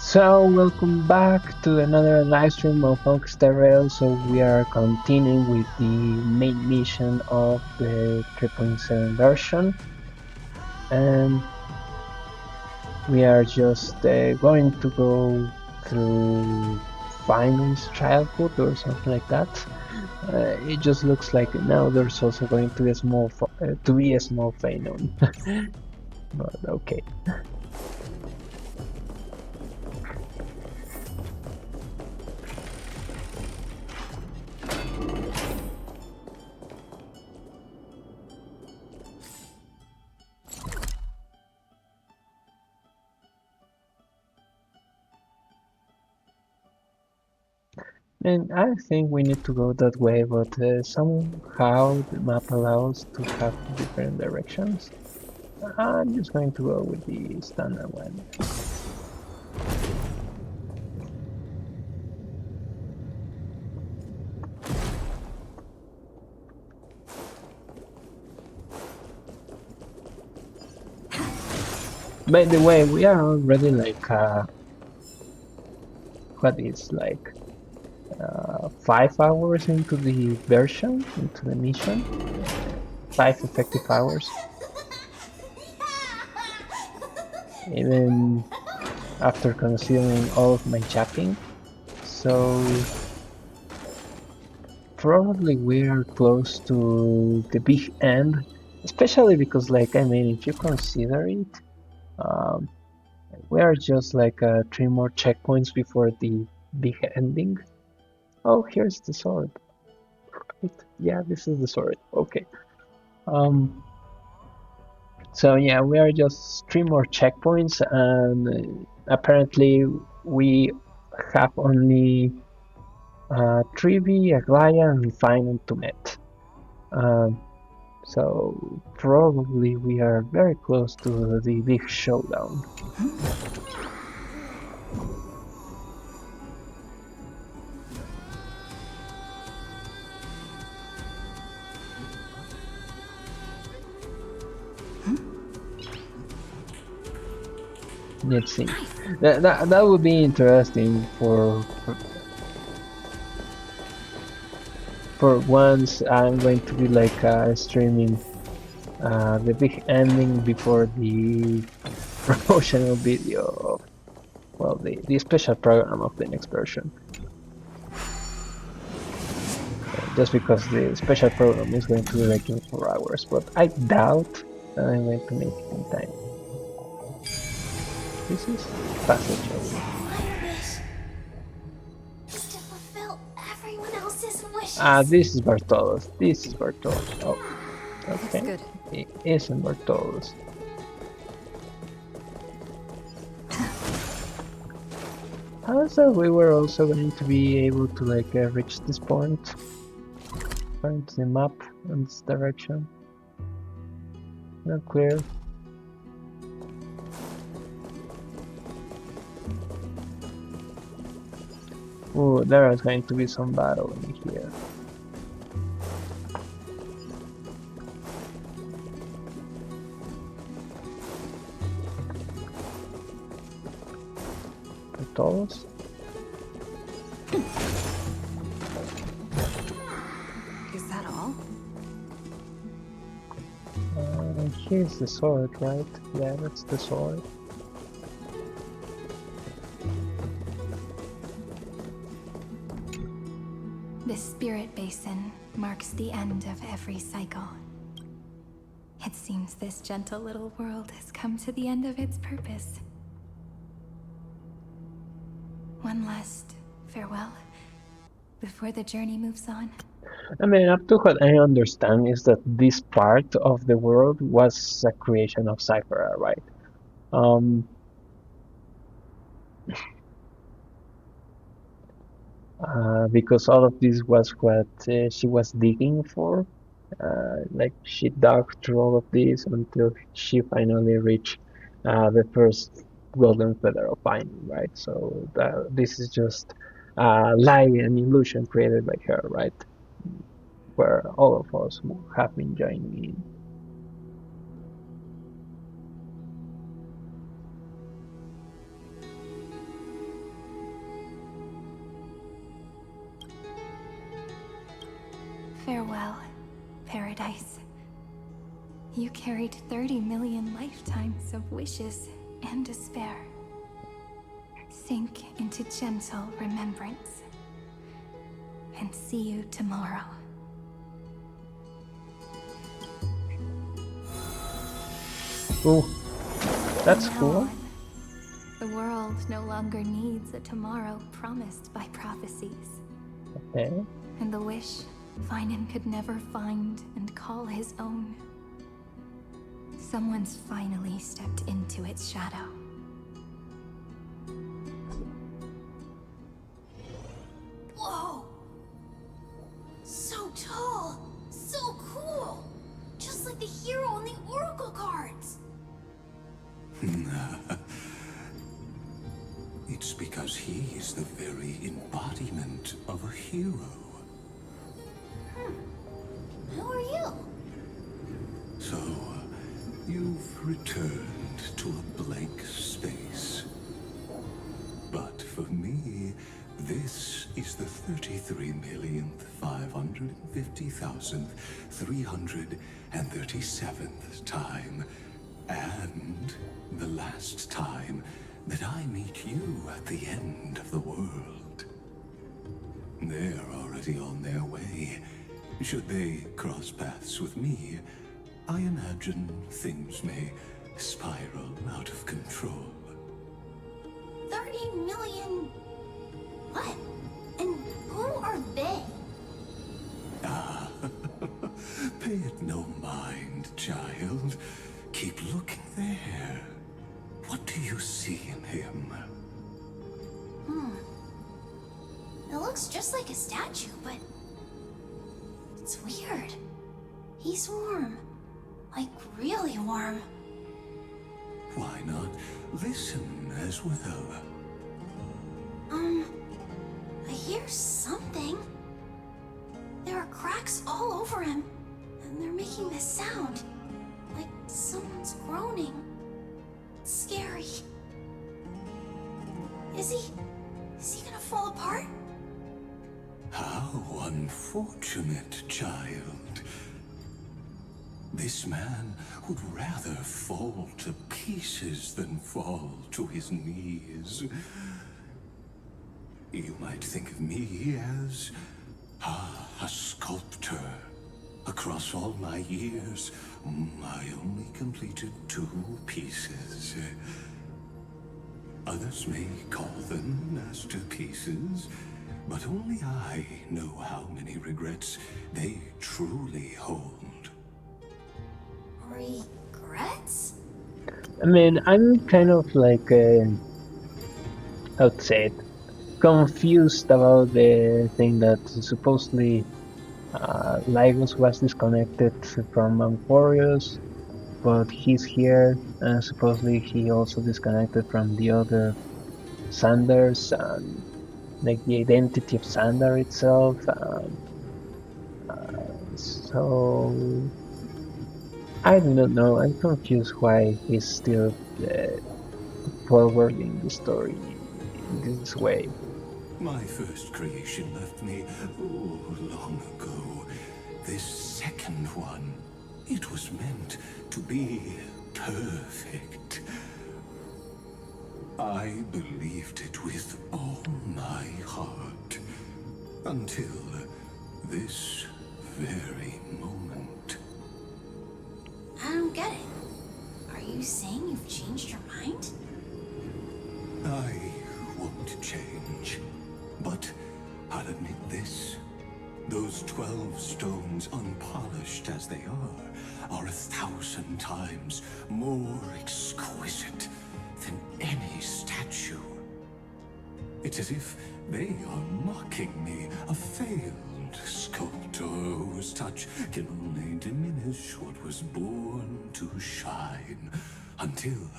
So welcome back to another live stream of HSR. So we are continuing with the main mission of the 3.7 version, and we are just going to go through Finance childhood or something like that. It just looks like now there's also going to be a small phenom, but okay. And I think we need to go that way, but somehow the map allows to have different directions. I'm just going to go with the standard one. By the way, we are already like, what is like 5 hours into the version, into the mission. 5 effective hours. Even after considering all of my chapping. So probably we're close to the big end, especially because, like, I mean, if you consider it, um, we are just like 3 more checkpoints before the big ending. Oh, here's the sword. Right. Yeah, this is the sword. Okay. Um. So yeah, we are just 3 more checkpoints, and apparently we have only Trivi, Aglaya, and Final to met. Um, So probably we are very close to the big showdown. Let's see. That would be interesting for once. I'm going to be like streaming the big ending before the promotional video of, well, the special program of the next version. Just because the special program is going to be like in 4 hours, but I doubt that I'm going to make it in time. This is passage only. This is Bartolos. This is Bartolos. Oh, okay. Good. It isn't Bartolos. So we were also going to be able to like reach this point, according to the map in this direction. Not clear. Oh, there is going to be some battle in here. Bartolos? Is that all? Here's the sword, right? Yeah, that's the sword. This spirit basin marks the end of every cycle. It seems this gentle little world has come to the end of its purpose. One last farewell before the journey moves on. I mean, up to what I understand is that this part of the world was a creation of Cypher, right? Because all of this was what she was digging for. Like she dug through all of this until she finally reached the first golden feather of finding, right? So this is just a lie and illusion created by her, right? Where all of us have been joining in. Farewell, paradise. You carried 30 million lifetimes of wishes and despair. Sink into gentle remembrance. And see you tomorrow. Oh, that's From now cool. on, the world no longer needs a tomorrow promised by prophecies. Okay. And the wish Finan could never find and call his own. Someone's finally stepped into its shadow. Whoa! So tall! So cool! Just like the hero on the Oracle cards! It's because he is the very embodiment of a hero. Who are you? So, you've returned to a blank space. But for me, this is the 33,550,337th time, and the last time that I meet you at the end of the world. They're already on their way. Should they cross paths with me, I imagine things may spiral out of control. 30 million... What? And who are they? Ah, pay it no mind, child. Keep looking there. What do you see in him? It looks just like a statue, but... It's weird. He's warm. Like, really warm. Why not listen as well? I hear something. There are cracks all over him, and they're making this sound. Like someone's groaning. It's scary. Is he gonna fall apart? How unfortunate, child. This man would rather fall to pieces than fall to his knees. You might think of me as a sculptor. Across all my years, I only completed 2 pieces. Others may call them masterpieces, but only I know how many regrets they truly hold. Regrets? I mean, I'm kind of like, how to say it, confused about the thing that supposedly Lygos was disconnected from Amphorius, but he's here, and supposedly he also disconnected from the other Sanders, and like the identity of Sander itself. So I do not know. I'm confused why he's still forwarding the story in this way. My first creation left me, long ago. This second one, it was meant to be perfect. I believed it with all my heart. Until this very moment. I don't get it. Are you saying you've changed your mind? I won't change. But I'll admit this. Those 12 stones, unpolished as they are 1,000 times more exquisite than any statue. It's as if they are mocking me, a failed sculptor whose touch can only diminish what was born to shine, until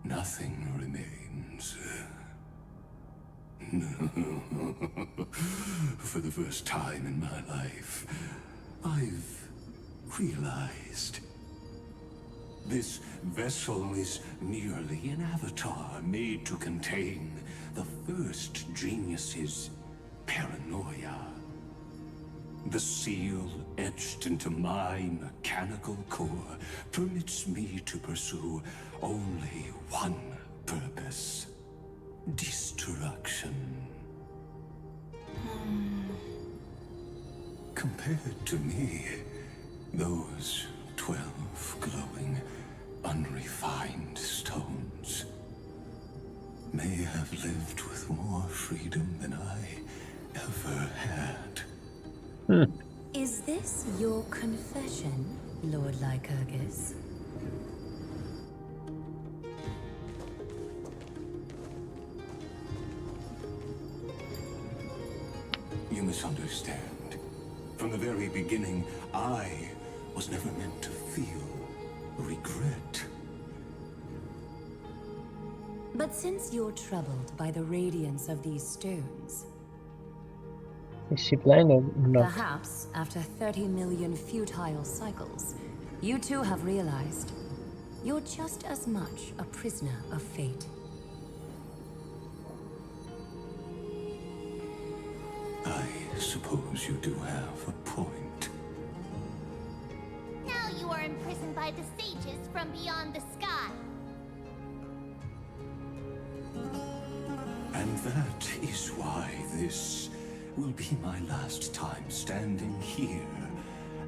nothing remains. For the first time in my life, I've realized this vessel is merely an avatar made to contain the first genius's paranoia. The seal etched into my mechanical core permits me to pursue only one purpose: destruction. Compared to me, those 12 glowing, unrefined stones may have lived with more freedom than I ever had. Is this your confession, Lord Lycurgus? You misunderstand. From the very beginning, I was never meant to feel regret. But since you're troubled by the radiance of these stones, Is she blind or not? perhaps after 30 million futile cycles, you too have realized you're just as much a prisoner of fate. I suppose you do have a point. Now you are imprisoned by the sages from beyond the sky. And that is why this will be my last time standing here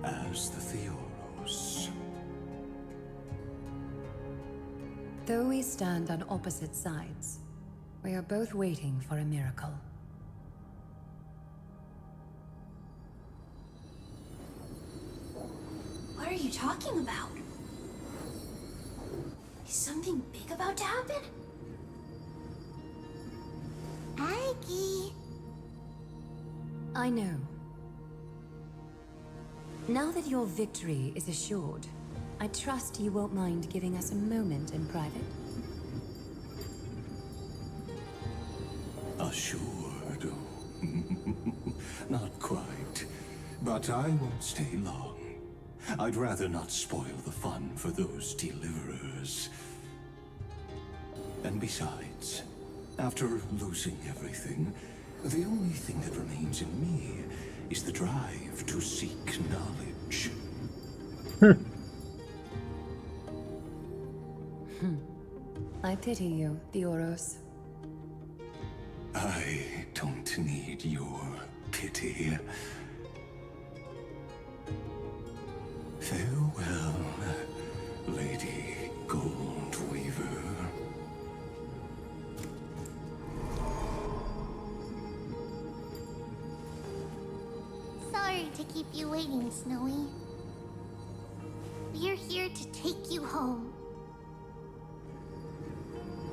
as the Theoros. Though we stand on opposite sides, we are both waiting for a miracle. What are you talking about? Is something big about to happen? Aggie. I know. Now that your victory is assured, I trust you won't mind giving us a moment in private. Assured? Not quite. But I won't stay long. I'd rather not spoil the fun for those deliverers. And besides, after losing everything, the only thing that remains in me is the drive to seek knowledge. I pity you, Theoros. I don't need your pity. Farewell, Lady Goldweaver. Sorry to keep you waiting, Snowy. We're here to take you home.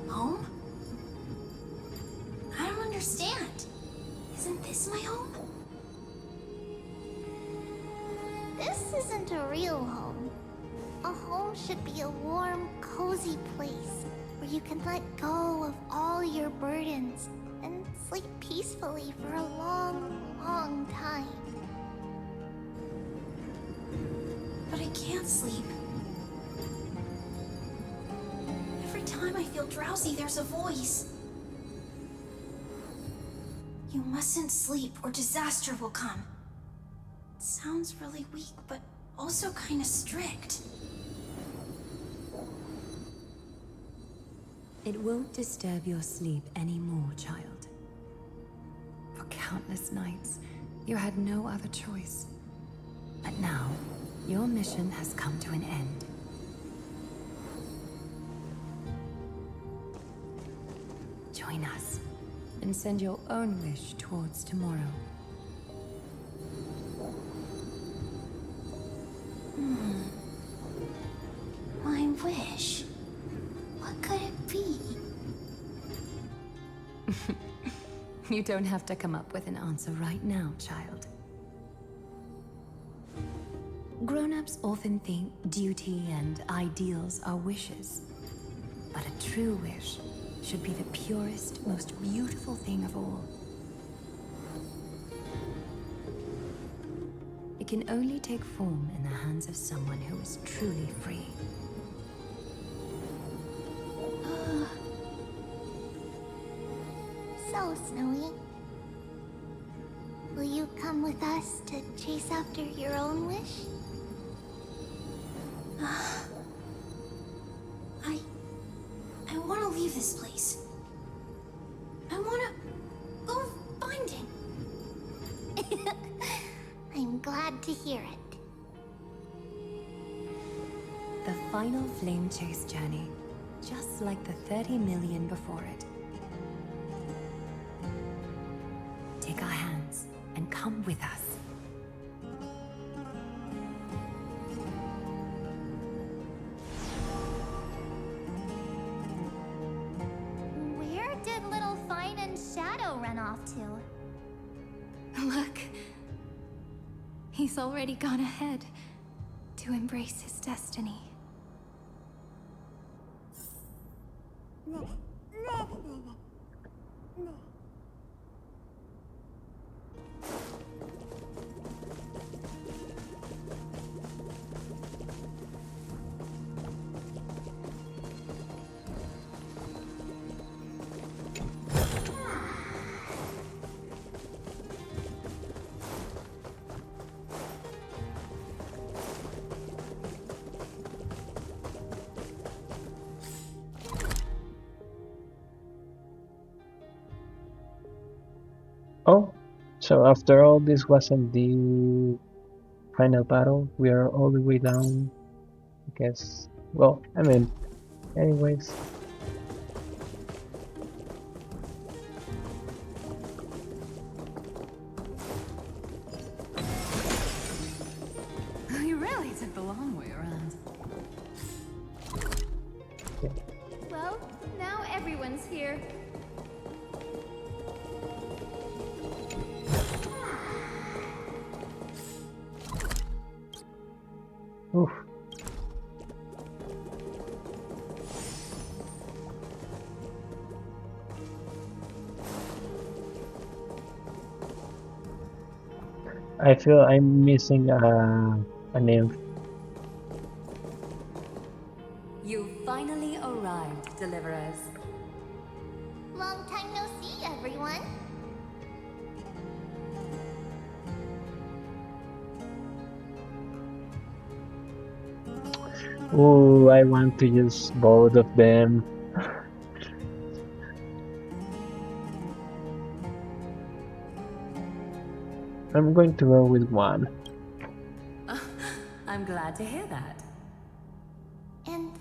Home? I don't understand. Isn't this my home? This isn't a real home. A home should be a warm, cozy place where you can let go of all your burdens and sleep peacefully for a long, long time. But I can't sleep. Every time I feel drowsy, there's a voice. You mustn't sleep or disaster will come. It sounds really weak, but also kind of strict. It won't disturb your sleep anymore, child. For countless nights, you had no other choice. But now, your mission has come to an end. Join us, and send your own wish towards tomorrow. My wish. What could it be? You don't have to come up with an answer right now, child. Grown-ups often think duty and ideals are wishes. But a true wish should be the purest, most beautiful thing of all. It can only take form in the hands of someone who is truly free. So, Snowy, Will you come with us to chase after your own wish? I want to leave this place. I want to go find him. I'm glad to hear it. The final flame chase journey, just like the 30 million before it. Take our hands and come with us. Where did little Fine and Shadow run off to? Look. He's already gone ahead to embrace his destiny. Oh, so after all, this wasn't the final battle. We are all the way down. I guess. Well, I mean, anyways. You really took the long way around. Well, now everyone's here. Oof. I feel I'm missing a nymph. You finally arrived, Deliverers. Long time no see, everyone. Ooh, I want to use both of them. I'm going to go with one. I'm glad to hear that. And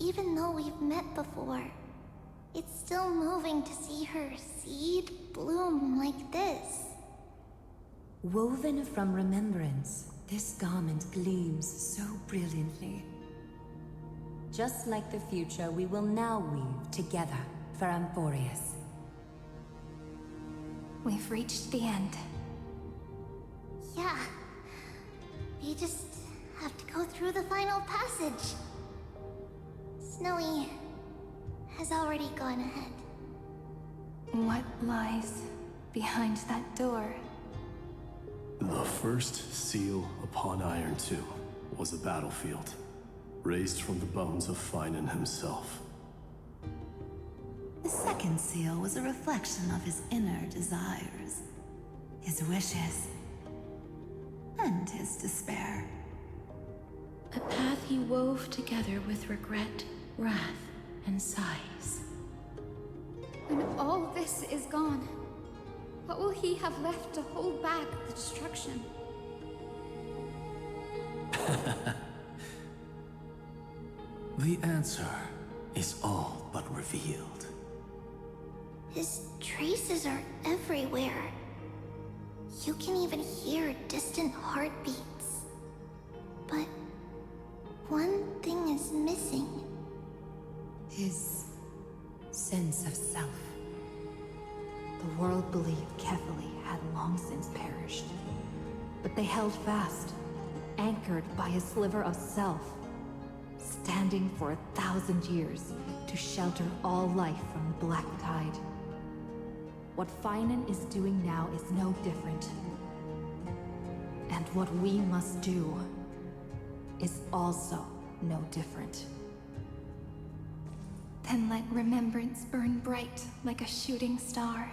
even though we've met before, it's still moving to see her seed bloom like this. Woven from remembrance, this garment gleams so brilliantly. Just like the future, we will now weave together for Amphorius. We've reached the end. Yeah. We just have to go through the final passage. Snowy has already gone ahead. What lies behind that door? The first seal upon Iron 2 was a battlefield, raised from the bones of Finan himself. The second seal was a reflection of his inner desires, his wishes, and his despair. A path he wove together with regret, wrath, and sighs. When all this is gone, what will he have left to hold back the destruction? The answer is all but revealed. His traces are everywhere. You can even hear distant heartbeats. But one thing is missing. His sense of self. The world believed Kefali had long since perished. But they held fast, anchored by a sliver of self, standing for 1,000 years to shelter all life from the Black Tide. What Finan is doing now is no different. And what we must do is also no different. Then let remembrance burn bright like a shooting star.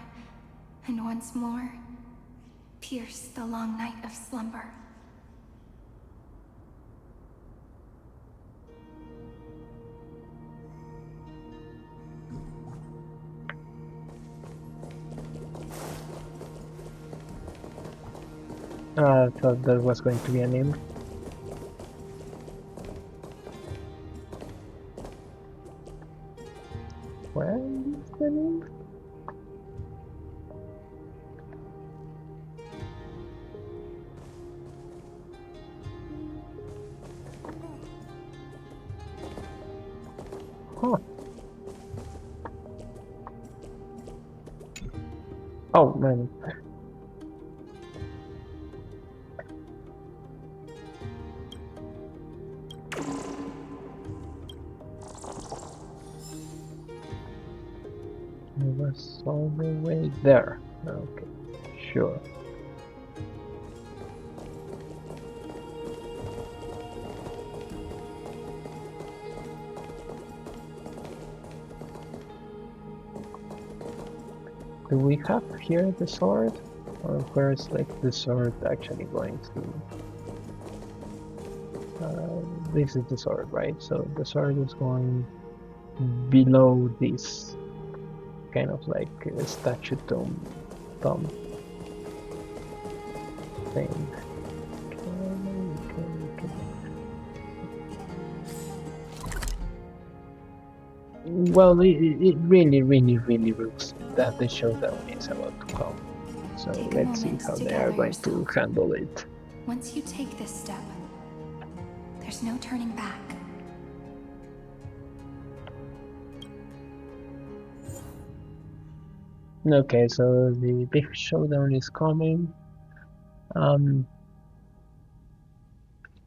And once more, pierce the long night of slumber. I thought that was going to be a name. Where is the name? Huh. Oh man. It was all the way there. Okay, sure. Do we have here the sword? Or where is like the sword actually going to? This is the sword, right? So the sword is going below this kind of like statue thumb thing. Well, it really looks that the showdown is about to come. So Take a let's see moment how to they are gather going to yourself. handle it. Once you take this step, there's no turning back. Okay, so the big showdown is coming.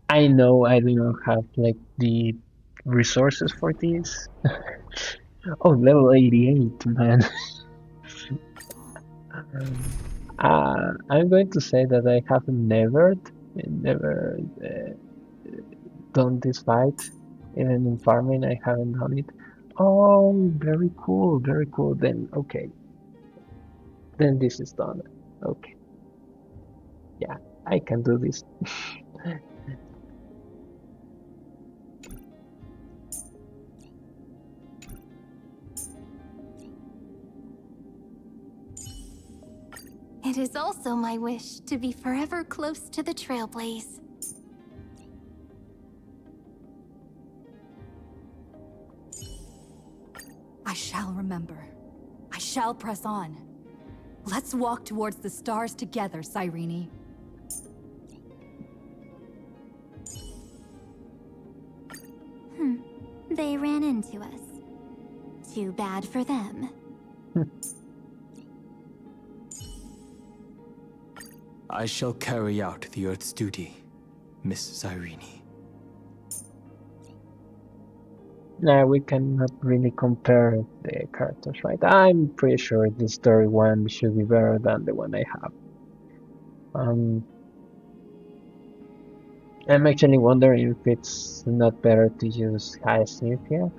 I know I do not have like the resources for this. Oh, level 88, man. I'm going to say that I have never done this fight. Even in farming, I haven't done it. Oh, very cool, very cool. Then, okay. Then this is done. Okay. Yeah, I can do this. It is also my wish to be forever close to the Trailblaze. I shall remember. I shall press on. Let's walk towards the stars together, Cyrene. They ran into us. Too bad for them. I shall carry out the Earth's duty, Miss Cyrene. Nah, we cannot really compare the characters, right? I'm pretty sure the story one should be better than the one I have. I'm actually wondering if it's not better to use Hyacinthia.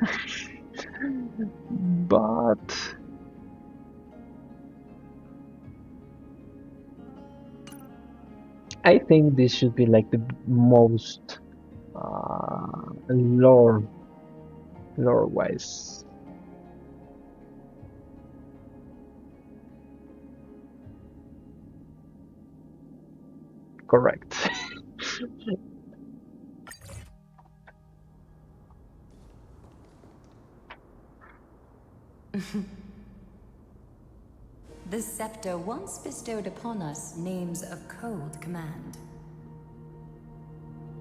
But I think this should be like the most lore wise. Correct. The scepter once bestowed upon us names of cold command.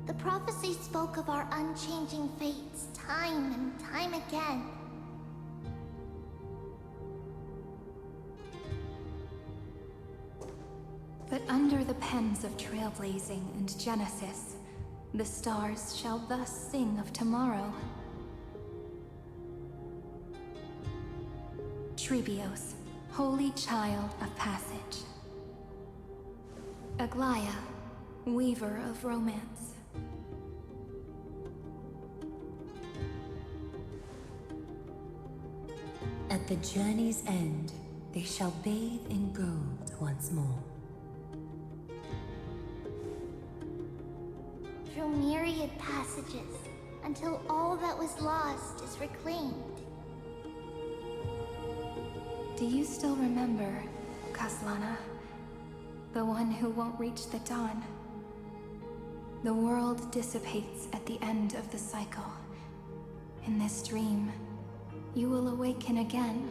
The prophecy spoke of our unchanging fates time and time again. But under the pens of trailblazing and Genesis, the stars shall thus sing of tomorrow. Trebios, holy child of passage. Aglaia, weaver of romance. At the journey's end, they shall bathe in gold once more. through myriad passages until all that was lost is reclaimed. Do you still remember, Kaslana? The one who won't reach the dawn? The world dissipates at the end of the cycle. In this dream, you will awaken again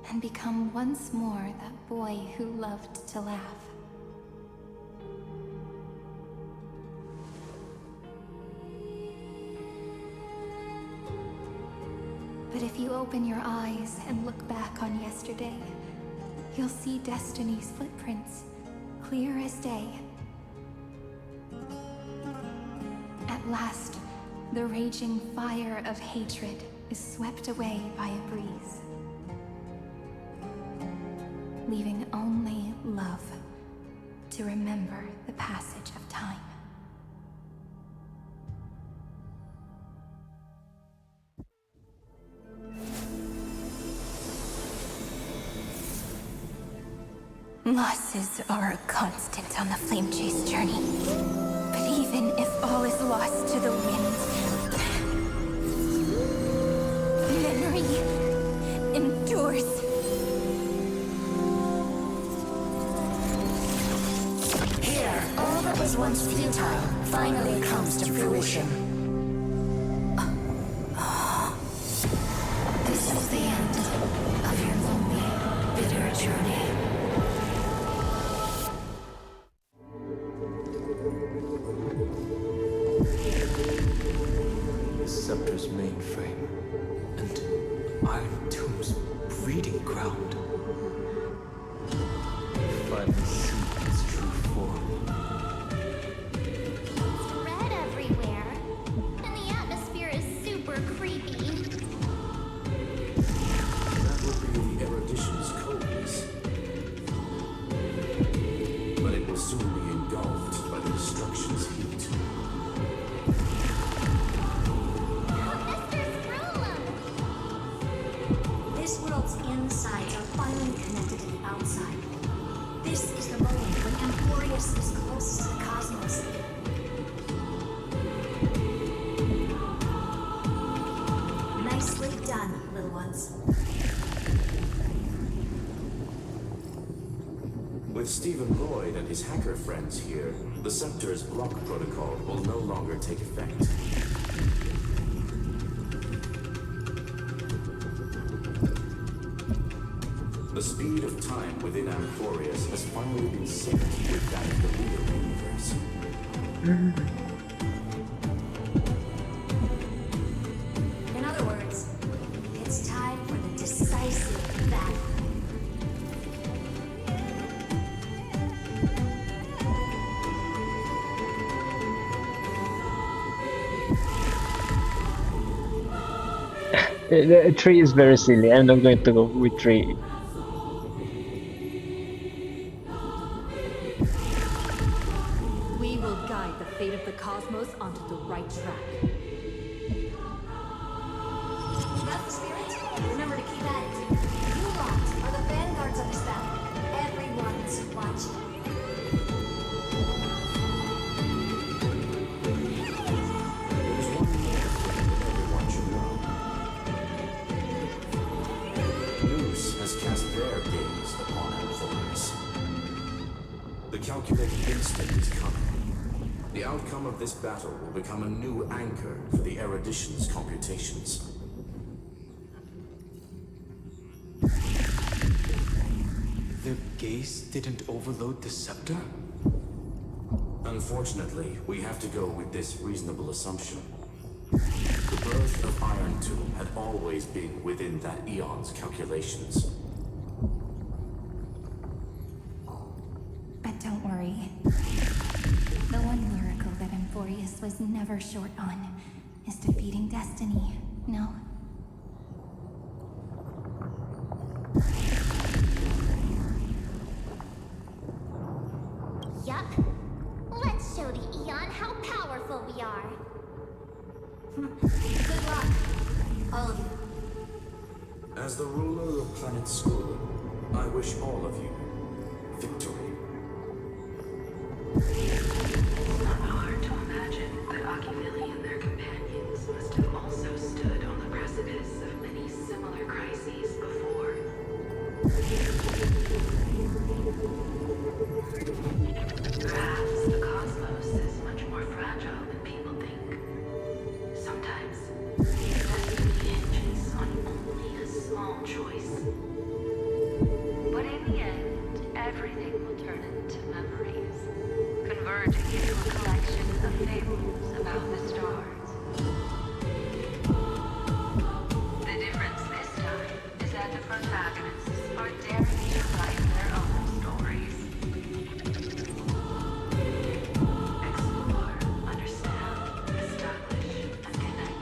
and become once more that boy who loved to laugh. But if you open your eyes and look back on yesterday, you'll see Destiny's footprints, clear as day. At last, the raging fire of hatred is swept away by a breeze, leaving only love to remember the passage of time. Losses are a constant on the Flame Chase journey. But even if all is lost to the wind, memory endures. Here, all that was once futile finally comes to fruition. This is the end of your lonely, bitter journey. Scepter's mainframe, and Iron Tomb's breeding ground. Finally see its true form. It's red everywhere, and the atmosphere is super creepy. That would be the erudition's coldness. But it will soon be engulfed by the destruction's heat. This world's insides are finally connected to the outside. This is the moment when Emporius is closest to the cosmos. Nicely done, little ones. With Stephen Lloyd and his hacker friends here, the Scepter's block protocol will no longer take effect. The speed of time within Emporius has finally been synced with that of the real universe. In other words, it's time for the decisive battle. The tree is very silly. I'm not going to go with tree. We will guide the fate of the cosmos onto the right track. That's the spirit. Remember to keep at it. You lot are the vanguards of this battle. Everyone's watching. There's one more thing that everyone should know. Noose has cast their gaze upon Emporius. The calculated instant is coming. The outcome of this battle will become a new anchor for the erudition's computations. Their gaze didn't overload the scepter? Unfortunately, we have to go with this reasonable assumption. The birth of Iron Tomb had always been within that eon's calculations. But don't worry. The one miracle that Emporius was never short on is defeating Destiny, no? Yup. Let's show the Eon how powerful we are. Good luck, all of you. As the ruler of Planet School, I wish all of you victory. It's not hard to imagine Perhaps the cosmos is much more fragile than people think. Sometimes, destiny hinges on only a small choice. But in the end, everything will turn into memories, converging into a collection of fables about the stars. The difference this time is that the protagonists are daring to write their own stories. Explore, understand, establish, and connect.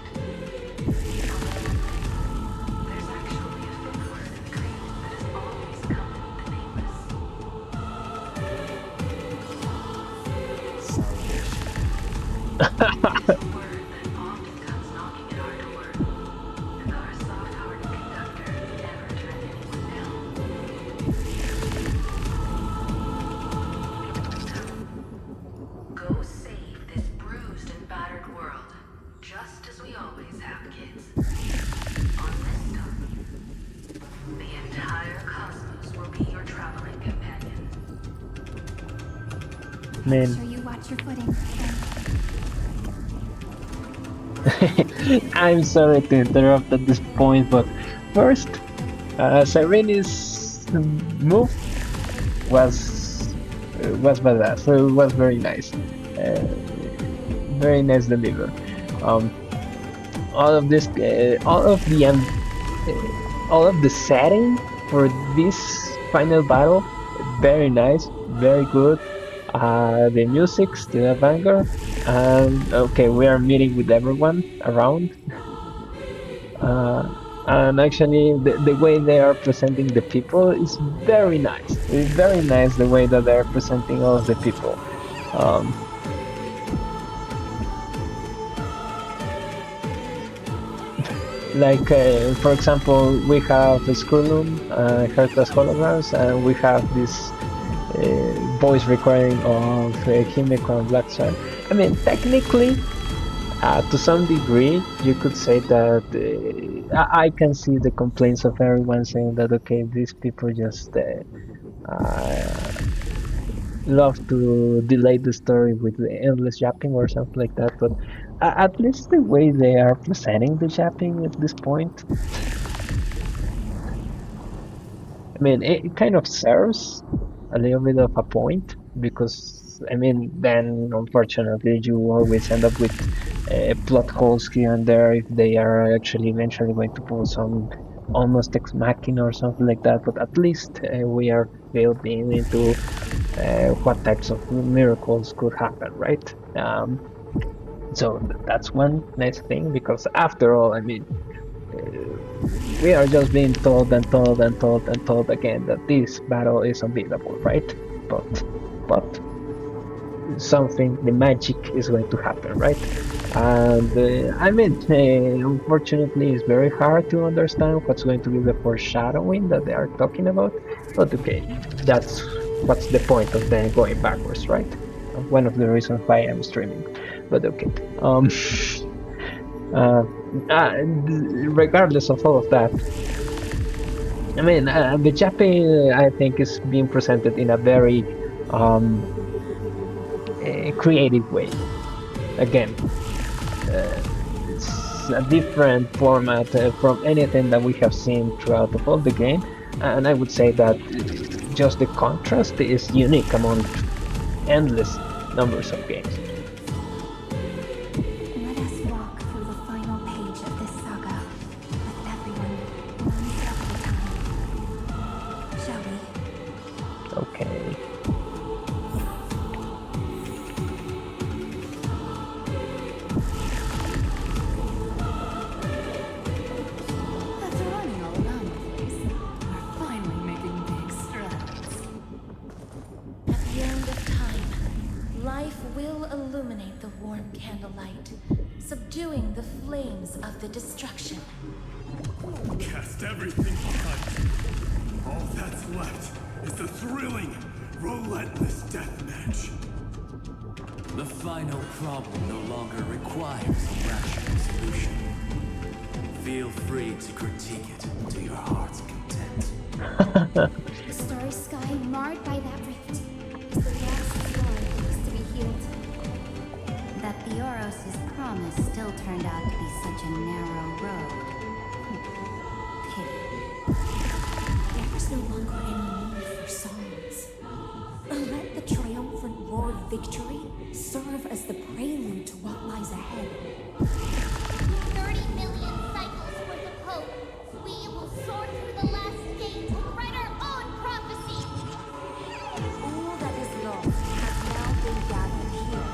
There's actually a fifth word in Greek that has always come with the nameless. It's a word that often comes knocking at our door. And our soft-hearted conductor never turned anyone down. Go save this bruised and battered world, just as we always have, kids. On this stop, the entire cosmos will be your traveling companion. Man, Make sure you watch your footing. I'm sorry to interrupt at this point, but first, Sirene's move was badass. So it was very nice, very nice deliver. All of this, all of the setting for this final battle, very nice, very good. The music still a banger, and okay, we are meeting with everyone around. And actually, the way they are presenting the people is very nice. It's very nice the way that they are presenting all of the people. Um, like, for example, we have Skrulum, Hercules Holograms, and we have this voice recording of Himeko and Black Swan. I mean, technically, to some degree, you could say that I can see the complaints of everyone saying that okay, these people just love to delay the story with the endless yapping or something like that. But at least the way they are presenting the yapping at this point, I mean, it kind of serves a little bit of a point because I mean, then unfortunately you always end up with plot holes here and there if they are actually eventually going to pull some almost ex machina or something like that. But at least we are building into what types of miracles could happen, right? So that's one nice thing because after all, I mean, we are just being told and told and told and told again that this battle is unbeatable, right? But something, the magic is going to happen, right? And I mean, unfortunately, it's very hard to understand what's going to be the foreshadowing that they are talking about. But okay, that's what's the point of them going backwards, right? One of the reasons why I'm streaming. But okay. Regardless of all of that, I mean, the Japan, I think, is being presented in a very creative way. Again, it's a different format from anything that we have seen throughout the whole the game, and I would say that just the contrast is unique among endless numbers of games. Let us walk through the final page of this saga with everyone, one step at a time. Shall we? Okay. After running all around the place, we're finally making big strides. At the end of time, life will illuminate the warm candlelight, subduing the flames of the destruction. Cast everything behind. All that's left is the thrilling, relentless death match. The final problem no longer requires a rational solution. Feel free to critique it to your heart's content. The starry sky marred by that rift is the last scar that needs to be healed. That Theoros' promise still turned out to be such a narrow road. Pity. There is no longer any need for songs. Let the triumphant roar of victory serve as the prelude to what lies ahead. 30 million cycles worth of hope. We will soar through the last gate and write our own prophecy. All that is lost has now been gathered here.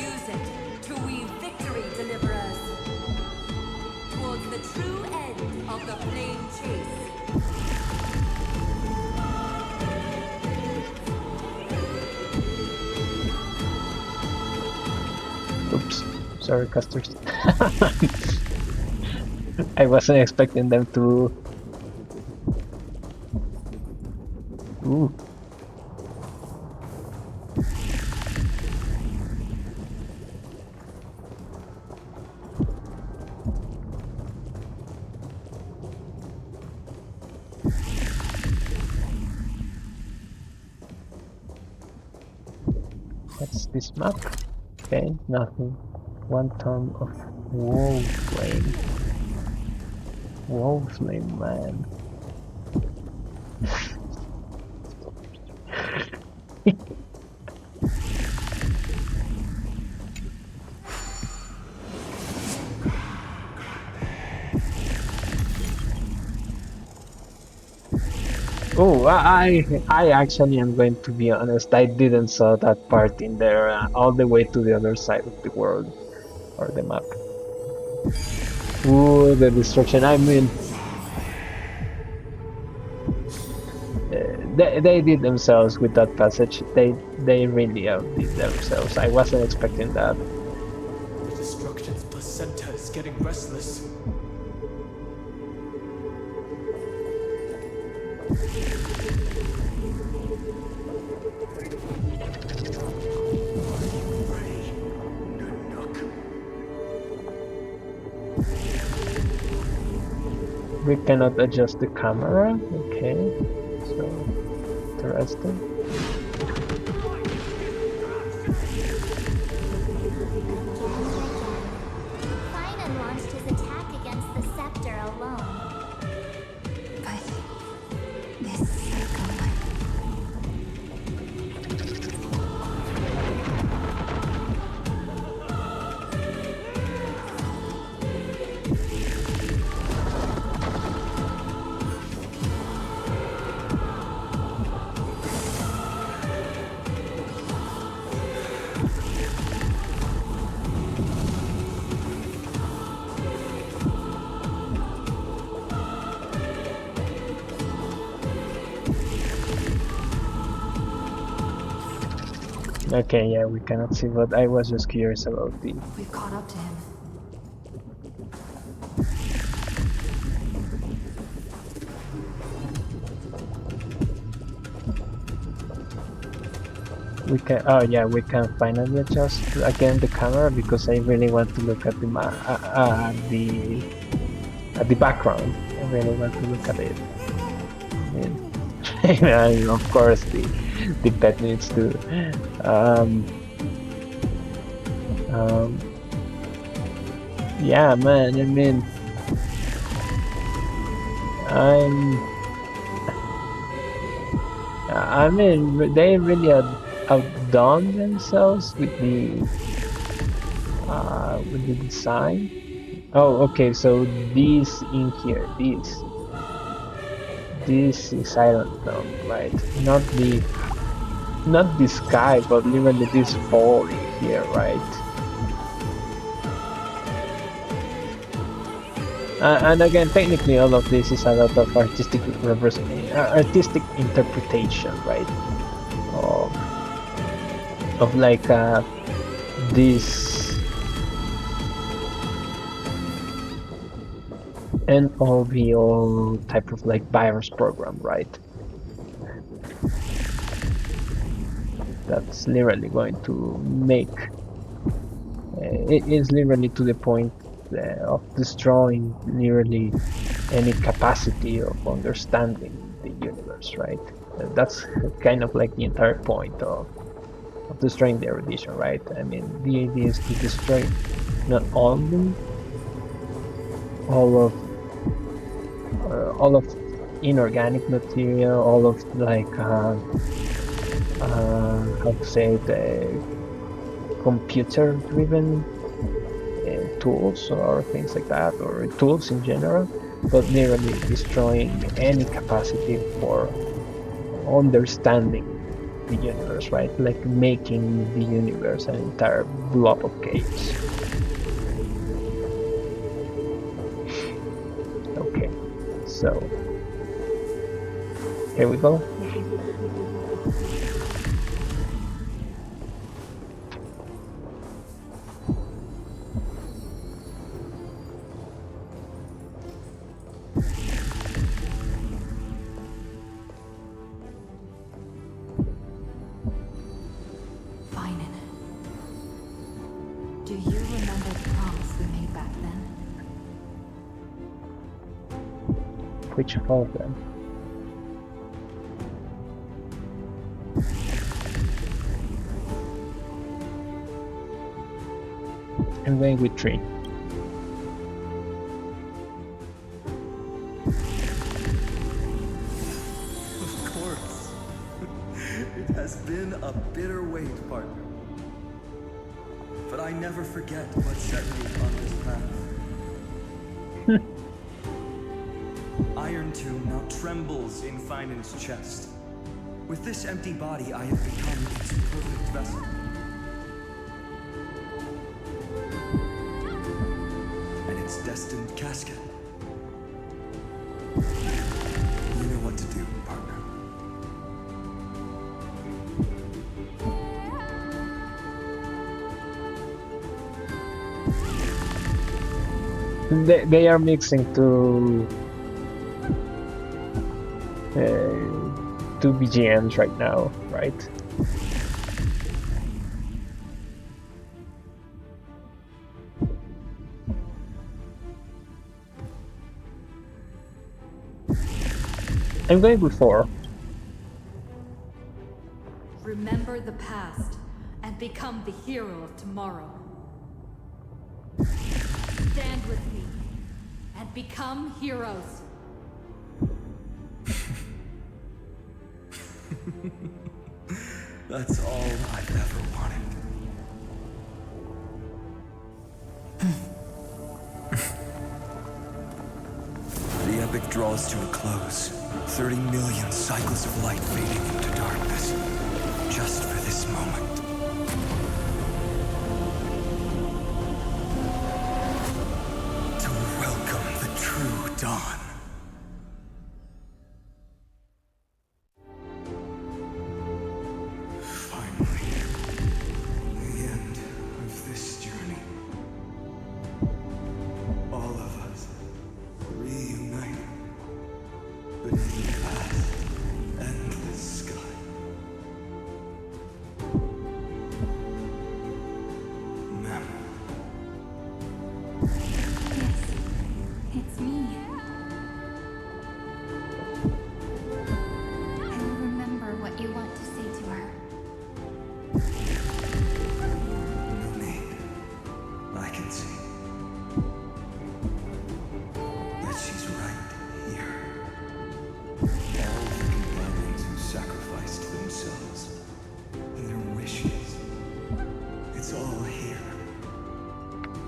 Use it to weave victory, deliverers. Towards the true end of the flame chase. Oops, sorry, casters. I wasn't expecting them to. Ooh. What's this map? Okay, nothing. 1 ton of wall flame. Wall flame, man. Oh, I actually am going to be honest. I didn't saw that part in there, all the way to the other side of the world or the map. Ooh, the destruction! I mean, they did themselves with that passage. They really outdid themselves. I wasn't expecting that. The destruction's placenta is getting restless. We cannot adjust the camera. Okay, so interesting. Finan launched his attack against the scepter alone. But this cycle. Okay, yeah, we cannot see, but I was just curious about the. We've caught up to him. We can. Oh yeah, we can finally adjust again the camera because I really want to look at the the background. I really want to look at it. And of course the pet needs to. Yeah, man. I mean, they really outdone themselves with the design. Oh, okay. So this in here, this is Iron Dome, right? Not the sky, but literally this fall in here, right? And again, technically, all of this is a lot of artistic interpretation, right? Of like this NOVO type of like virus program, right? That's literally going to make it is literally to the point of destroying literally any capacity of understanding the universe, right? That's kind of like the entire point of destroying the erudition, right? I mean, the idea is to destroy not only all of inorganic material, all of like how to say it, computer-driven tools or things like that, or tools in general, but literally destroying any capacity for understanding the universe, right? Like making the universe an entire blob of chaos. Okay, so here we go. Do you remember the promise we made back then? Which of all of them? I'm going with 3. Of course. It has been a bitter wait, partner. But I never forget what set me on this path. Iron Tomb now trembles in Finan's chest. With this empty body, I have become its perfect vessel. And its destined casket. You know what to do, partner. They are mixing two BGMs right now, right? I'm going with 4. Remember the past and become the hero of tomorrow. Stand with me and become heroes. That's all I've ever wanted. The epic draws to a close. 30 million cycles of light fading into darkness. Just for this moment. To welcome the true dawn.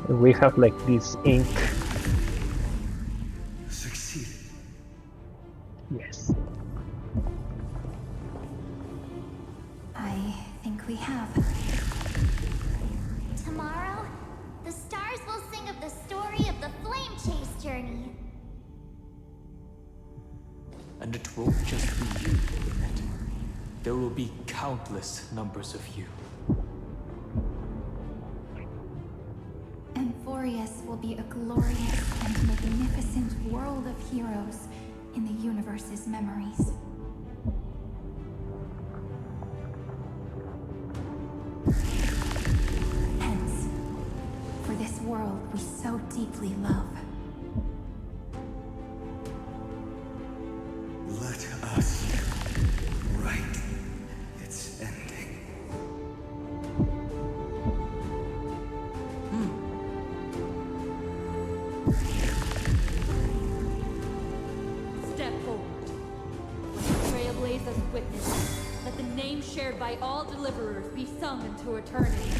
We have like this ink. Succeeded. Yes. I think we have. Tomorrow, the stars will sing of the story of the flame chase journey. And it won't just be you in it. There will be countless numbers of you. Amphorius will be a glorious and magnificent world of heroes in the universe's memories. Hence, for this world we so deeply love. Let witness. Let the name shared by all deliverers be sung into eternity.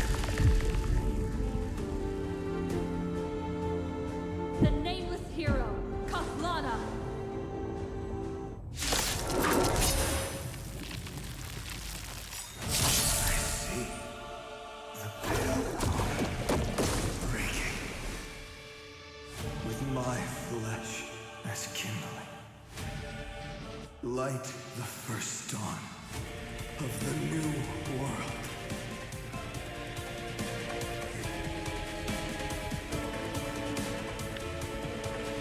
The nameless hero, Kaslana. Light the first dawn of the new world.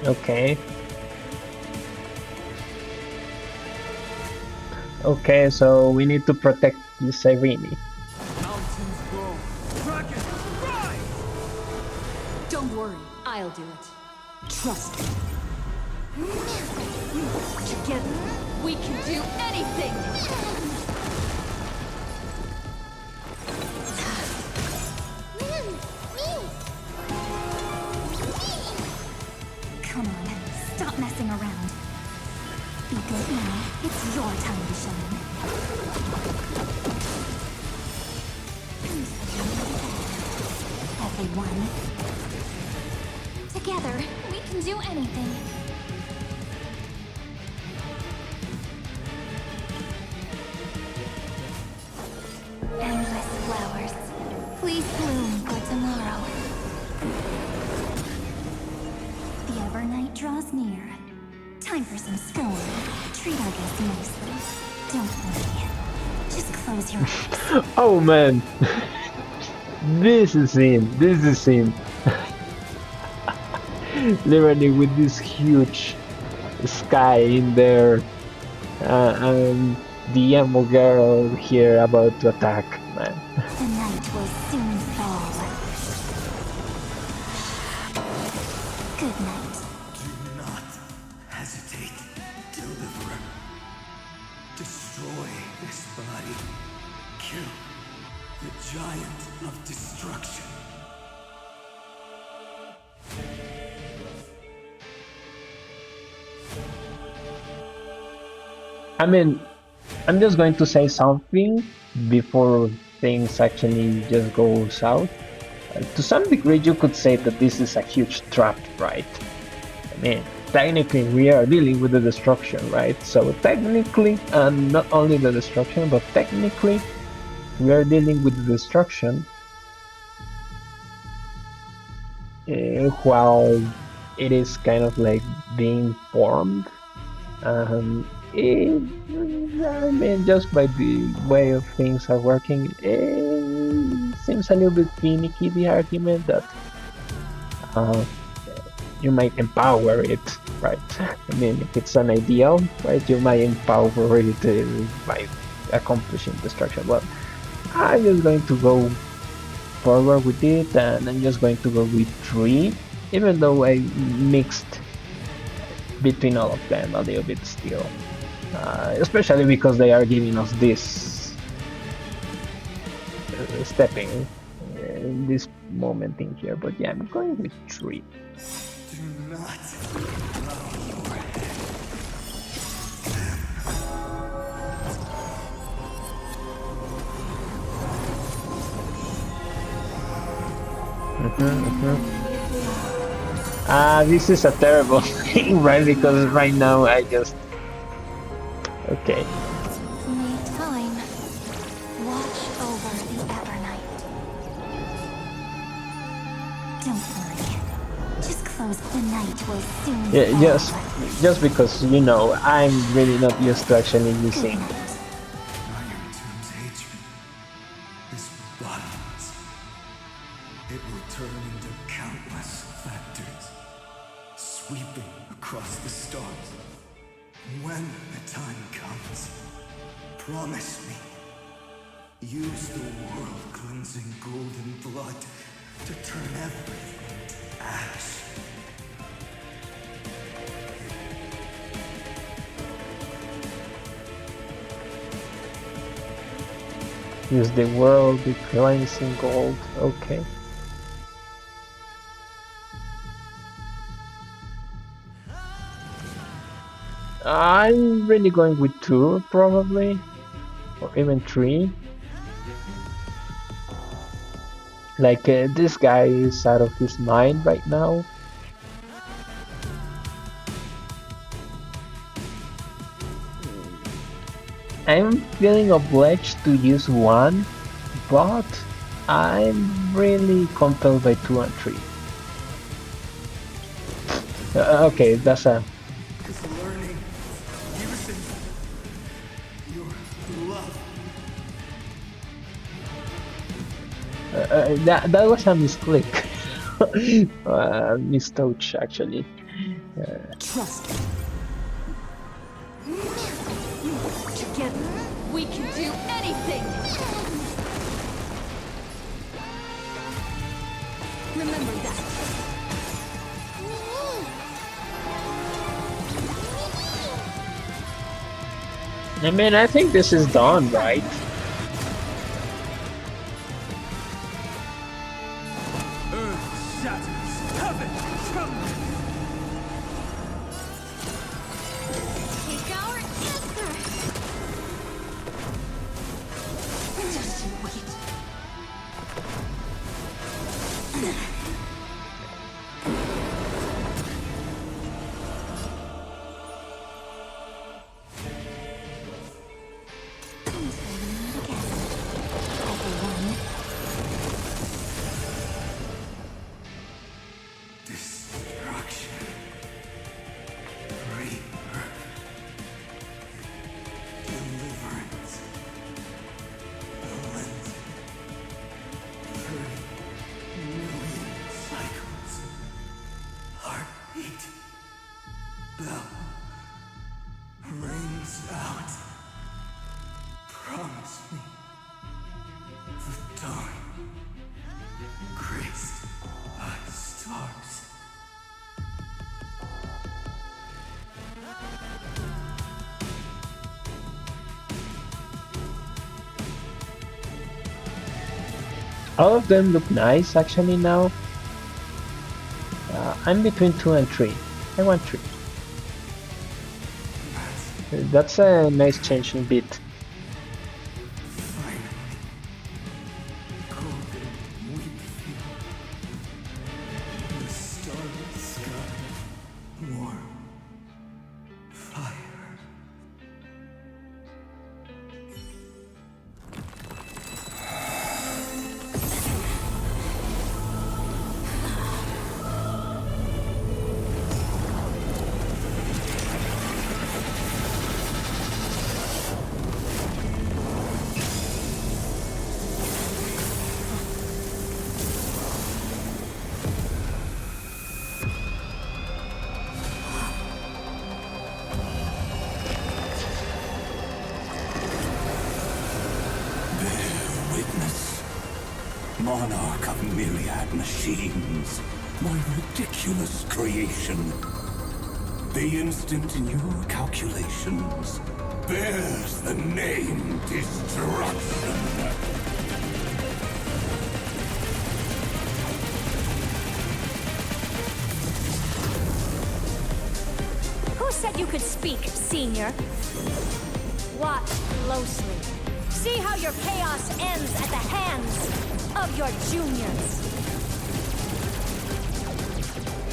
Okay. Okay, so we need to protect this Irene. Mountains grow. Dragons rise! Don't worry, I'll do it. Trust me. Together, we can do anything! Come on, stop messing around. Be good now. It's your time to shine. Everyone. Together, we can do anything. Endless flowers. Please bloom for tomorrow. The Evernight draws near. Time for some scone. Treat our guests nicely. Don't worry. Just close your eyes. Oh man, this is him. This is him. Literally with this huge sky in there, and the emo girl here about to attack, man. The night will soon fall. Good night. Do not hesitate, Deliverer. Destroy this body. Kill the giant of destruction. I mean, I'm just going to say something before things actually just go south. To some degree, you could say that this is a huge trap, right? I mean, technically we are dealing with the destruction, right? So technically, and not only the destruction, but technically we are dealing with the destruction while it is kind of like being formed. I mean, just by the way of things are working, it seems a little bit finicky, the argument that you might empower it, right? I mean, if it's an ideal, right, you might empower it by accomplishing destruction. Well, I'm just going to go forward with it, and I'm just going to go with 3, even though I mixed between all of them a little bit still. Especially because they are giving us this stepping this moment in here, but yeah, I'm going with 3. Do not allow your This is a terrible thing, right? Because right now I just... Okay. May time watch over the Evernight. Don't worry. Just close. The night will soon Yeah, fall. just because, you know, I'm really not used to actually using... Iron Tomb's hatred is bottomless. It will turn into countless factors, sweeping across the stars. When the time comes, promise me, use the world-cleansing golden blood to turn everything to ash. Use the world, the cleansing gold, okay. I'm really going with 2, probably, or even 3. Like, this guy is out of his mind right now. I'm feeling obliged to use 1, but I'm really compelled by 2 and 3. Okay, that's a... Is learning, using your love. that was a misclick. Mistouch, actually. Trust me. Together, We can do anything! remember that. I mean, I think this is done, right? Earth shatters, heaven trembles. Take our answer. Just you wait. Destruction. Rebirth. Deliverance. Cleansing. 30,000,000 cycles. Heartbeat. Bell. Rings out. Promise me. The dawn. Graced by stars. All of them look nice, actually, now. I'm between 2 and 3. I want 3. That's a nice change in beat. Finally. Golden wheat field. The starry sky. Warm. Fire. Monarch of myriad machines, my ridiculous creation. The instant in your calculations bears the name Destruction. Who said you could speak, Senior? Watch closely. See how your chaos ends at the hands of your juniors.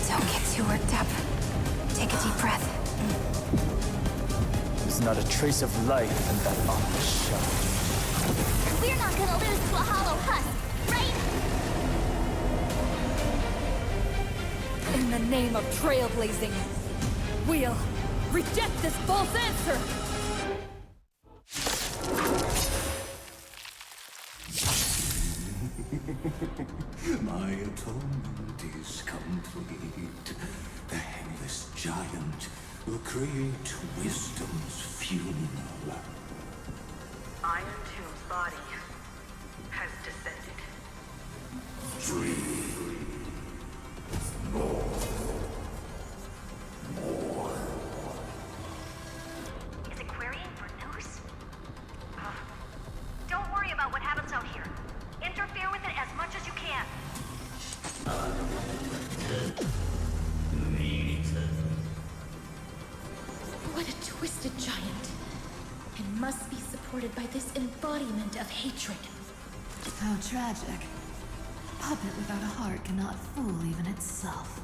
Don't get too worked up. Take a deep breath. There's not a trace of life in that armor shell. We're not gonna lose to a hollow husk, right? In the name of trailblazing, we'll reject this false answer! My atonement is complete. The headless giant will create wisdom's funeral. Iron Tomb's body has descended. Dream. Is it querying for news? Don't worry about what happens out here. Interfere with it as much as you can. What a be supported by this embodiment of hatred. How tragic. A puppet without a heart cannot fool even itself.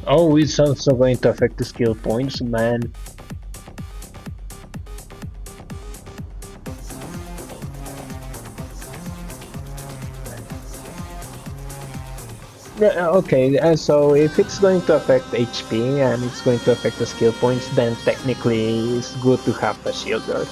Oh, it's also going to affect the skill points, man. Yeah, okay, so if it's going to affect HP and it's going to affect the skill points, then technically it's good to have a shield guard.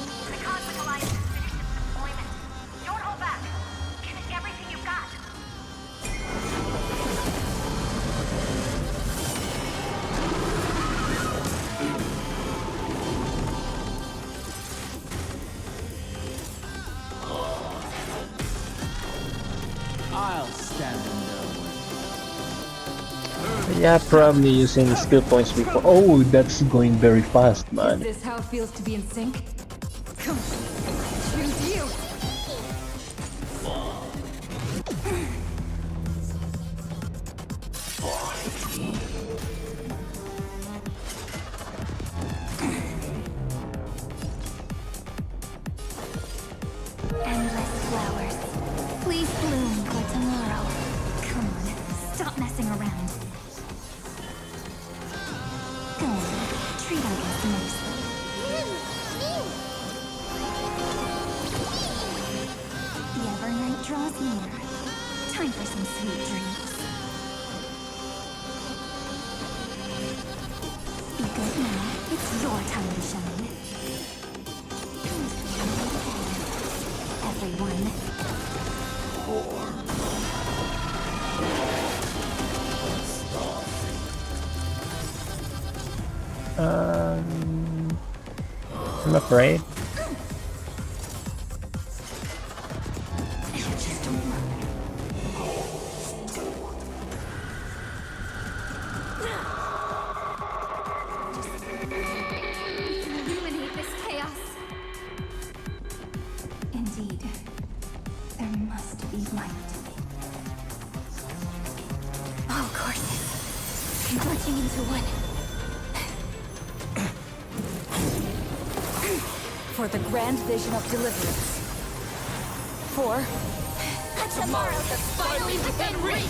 I'll stand in their way. Yeah, probably using skill points before. Oh, that's going very fast, man. Is this how it feels to be in sync? Come on, choose you! Endless flowers. Please bloom for tomorrow. Come on, stop messing around. Go on, treat our guests nicely. The ever night draws near. Time for some sweet dreams. Be good now. It's your time to shine. Everyone. I'm afraid. Illuminate this chaos. Indeed, there must be light. All courses converging into one. For the grand vision of deliverance. For A tomorrow that's finally within reach!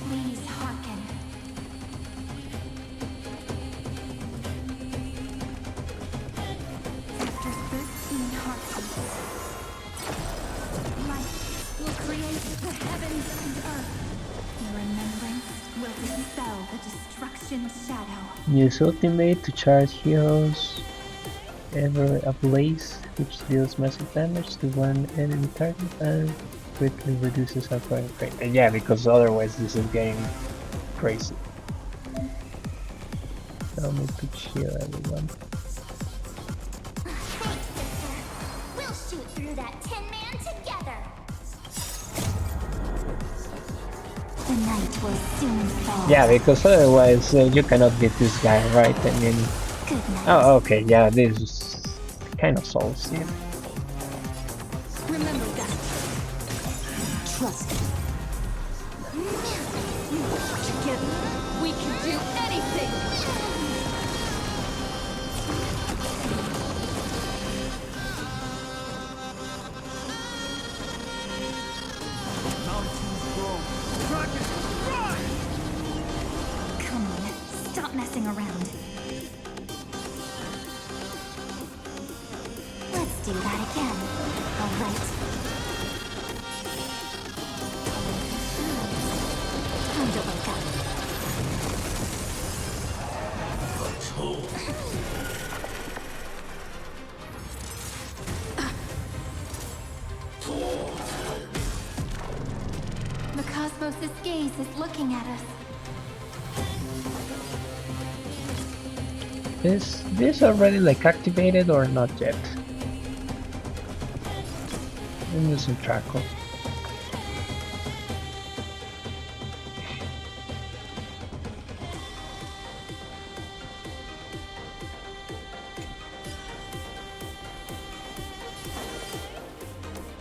Please hearken. After 13 heartbeats, light will create the heavens and earth. Your remembrance will dispel the destruction shadow. Use ultimate to charge heroes ever ablaze, which deals massive damage to one enemy target and greatly reduces our fire rate. Yeah, because otherwise this is getting crazy. Tell me to chill, everyone. Thanks, sister. We'll shoot through that Tin Man together. The night will soon fall. Yeah, because otherwise you cannot beat this guy, right? I mean... Good night. Oh, okay, yeah, this is kind of solves it. remember that. Trust me. Together, we can do anything! Come on, stop messing around. Let's do that again. All right. Time to wake up. The cosmos' gaze is looking at us. Is this already like activated or not yet? I'm losing track of.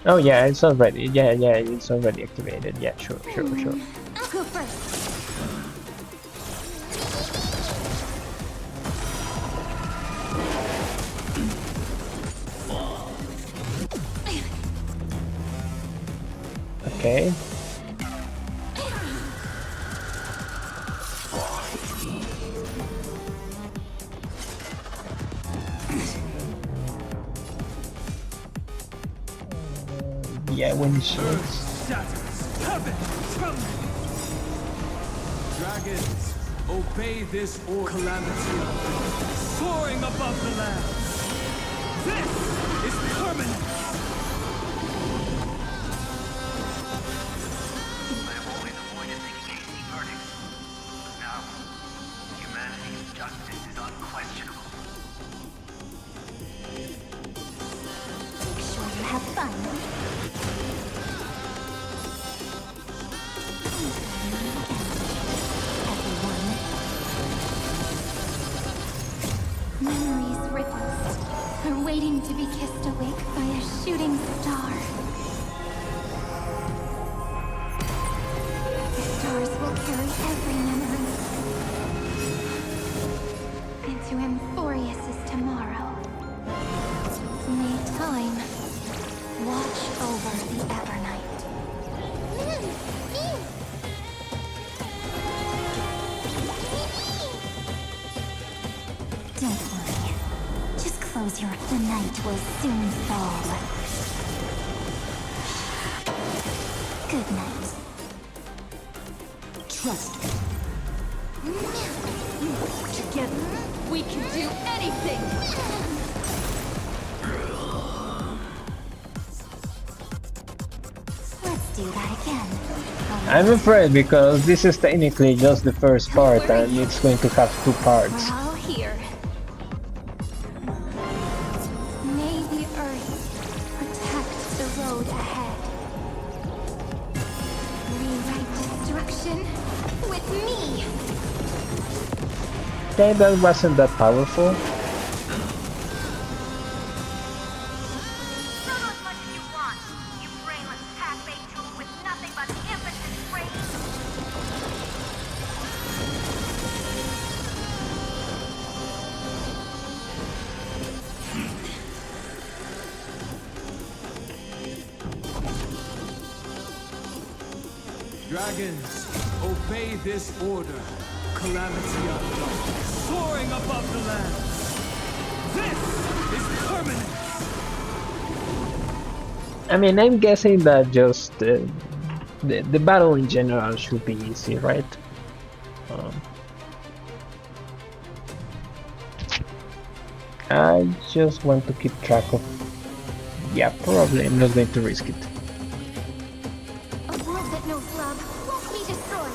Oh yeah, it's already. Yeah, it's already activated. Yeah, sure. I'll go first. Okay. Yeah, when it shoots. Dragons, obey this order. Calamity soaring above the land. This is permanent. I have always avoided making hasty verdicts, but now humanity's justice is unquestionable. Make sure you have fun. Memories ripples are waiting to be kissed awake by a shooting star. The stars will carry every memory into Emphorius's tomorrow. May time watch over the Evernight. Don't worry. Just close your... The night will soon fall. Good night. Trust me. Together, we can do anything! Let's do that again. I'm afraid because this is technically just the first part and it's going to have two parts. We're all here. May the Earth protect the road ahead. Rewrite destruction with me. Okay, that wasn't that powerful. Not as much as you want, you brainless half-baked tool with nothing but impotent brains. Dragons, obey this order. Calamity unknown, soaring above the land. This is permanent. I mean, I'm guessing that just the battle in general should be easy, right? I just want to keep track of... Yeah, probably I'm not going to risk it. A world that knows love won't be destroyed.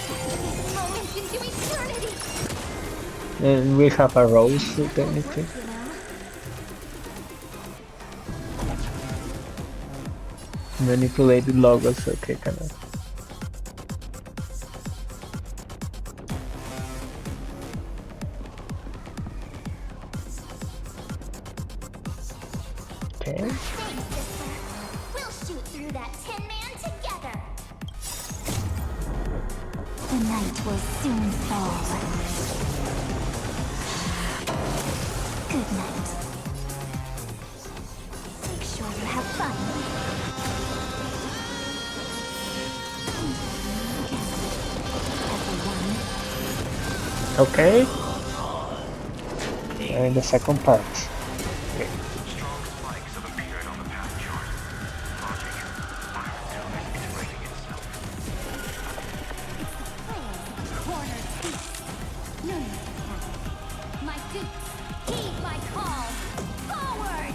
This moment into eternity. And we have a rose, technically. Manipulated logos, okay, kind of. Okay. Thanks, sister. We'll shoot through that Tin Man together. The night will soon fall. Good night. Make sure you have fun. Okay. And the second part. Okay. Strong spikes have appeared on the path chart. Logic, Iron 2 is integrating itself. Corner peace. No need to panic. My dukes, heed my call. Forward!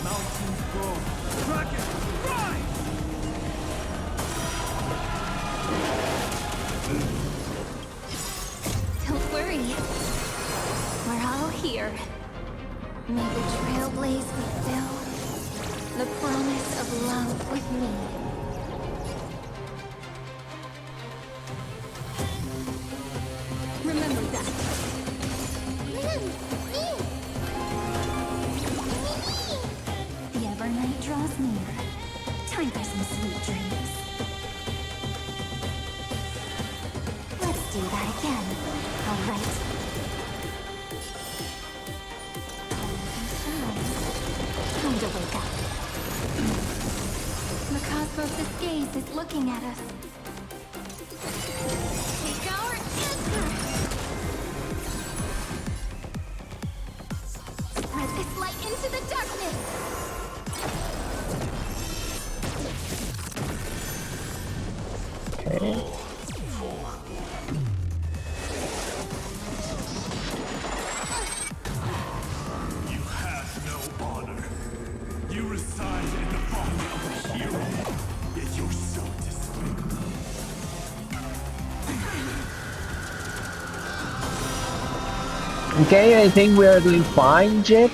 Mountains grow. Dragons, rise! Don't worry. here. May the Trailblaze fulfill the promise of love with me. Remember that. The ever night draws near. Time for some sweet dreams. Let's do that again. All right. Time to wake up. The cosmos' gaze is looking at us. Take our answer. Spread this light into the darkness. Okay. You have no honor. You reside in the body of a hero, yet you're so despicable. Okay, I think we are doing fine, Jet.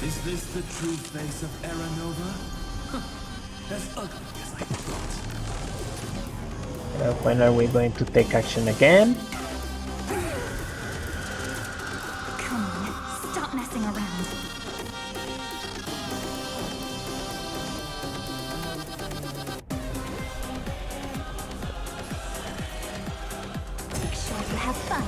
Is this the true face of Aranova? As ugly as I thought. When are we going to take action again? Come on, stop messing around. Make sure you have fun.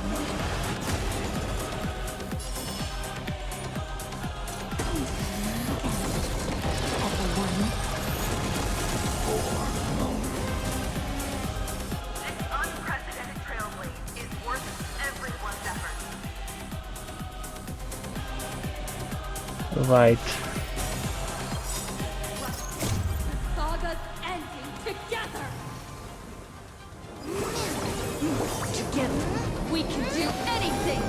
Everyone. This unprecedented trailblaze is worth everyone's effort. Right. Saga's ending together. Together, we can do anything.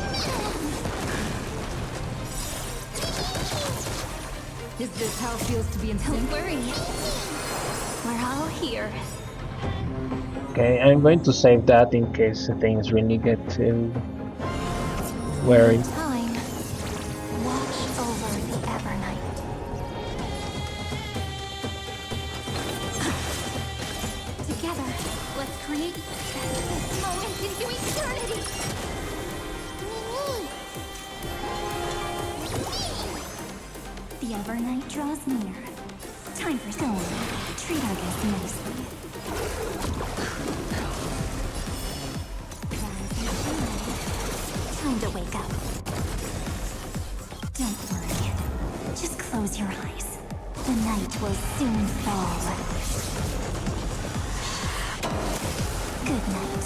Is this how it feels to be in sync? Don't worry. We're all here. Okay, I'm going to save that in case things really get worried. Time. Watch over the Evernight. Together, let's create this moment into eternity. The Evernight draws near. Time for stone. Treat our guests nicely. Time to wake up. Don't worry. Just close your eyes. The night will soon fall. Good night.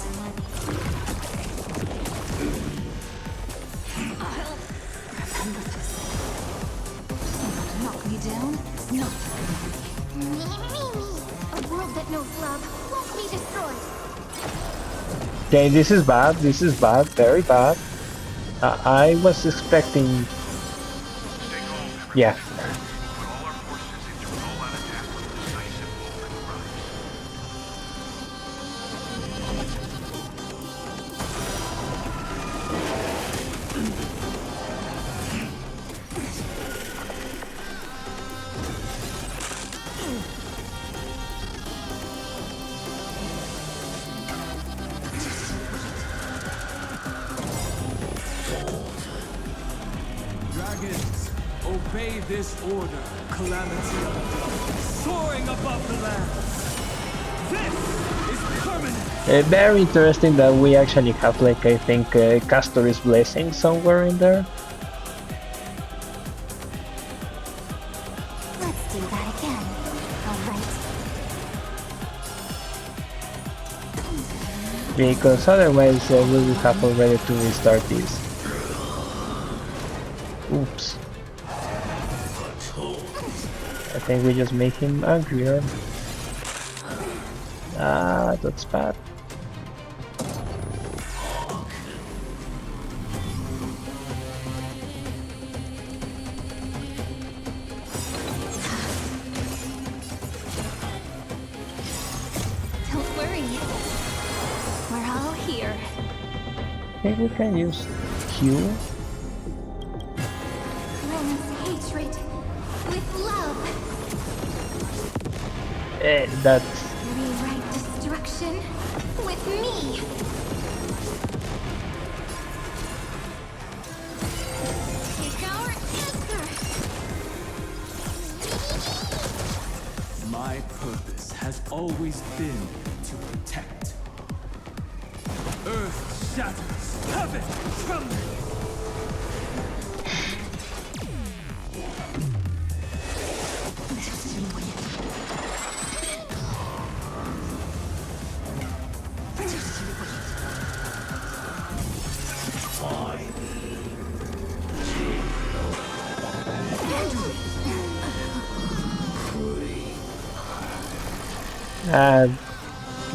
I'll remember this. Not knock me down, not A world that knows love won't be destroyed. Okay, this is bad. This is bad. Very bad. I was expecting... Yeah. Dragons, obey this order, Calamity. Soaring above the land. This is permanent. Very interesting that we actually have, like, I think, Castor's blessing somewhere in there. Let's do that again. Alright. Because otherwise we will have already to restart this. Oops. I think we just make him angrier. Ah, that's bad. Don't worry. think we can use Q. Cleanse hatred with love. That's... Rewrite destruction with me. Take our answer. My purpose has always been to protect. Earth shatters, heaven trembles.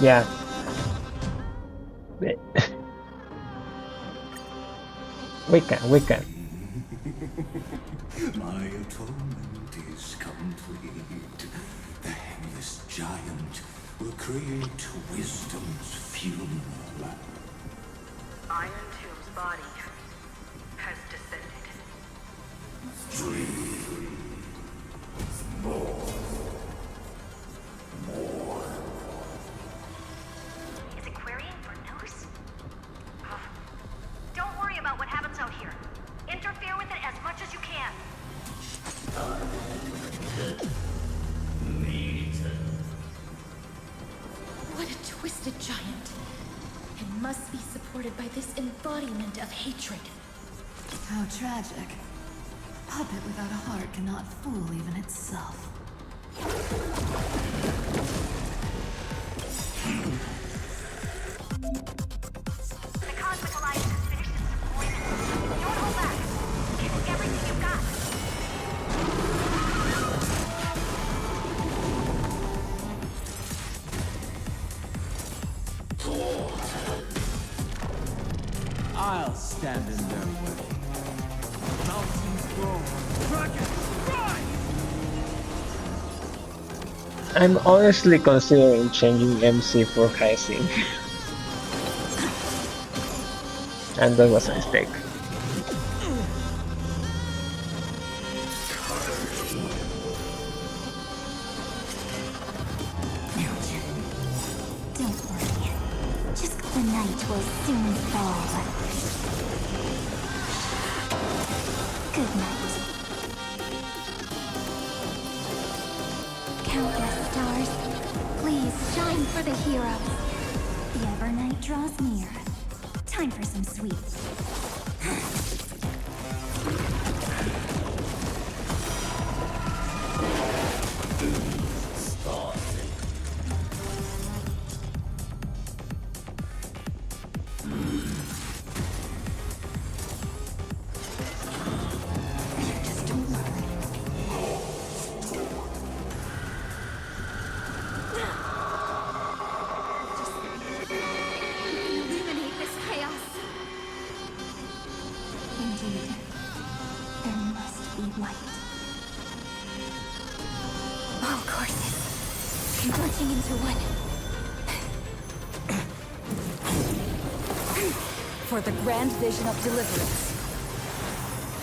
Yeah. We can. My atonement is complete. The headless giant will create wisdom's funeral. Iron Tomb's body has descended. Is it querying for news? Don't worry about what happens out here. Interfere with it as much as you can. What a twisted giant. It must be supported by this embodiment of hatred. How tragic. A puppet without a heart cannot fool even itself. The Cosmic Alliance has finished its deployment. Don't hold back. Give it everything you've got. I'll stand in their way. Mountains grow, dragons rise! I'm honestly considering changing MC for Heising. And that was a mistake. Don't worry. Just the night will soon fall. Good night. Countless stars, please shine for the heroes. The Evernight draws near. Time for some sweets. Eliminate this chaos. Indeed, there must be light. All courses converging into one. For the grand vision of deliverance.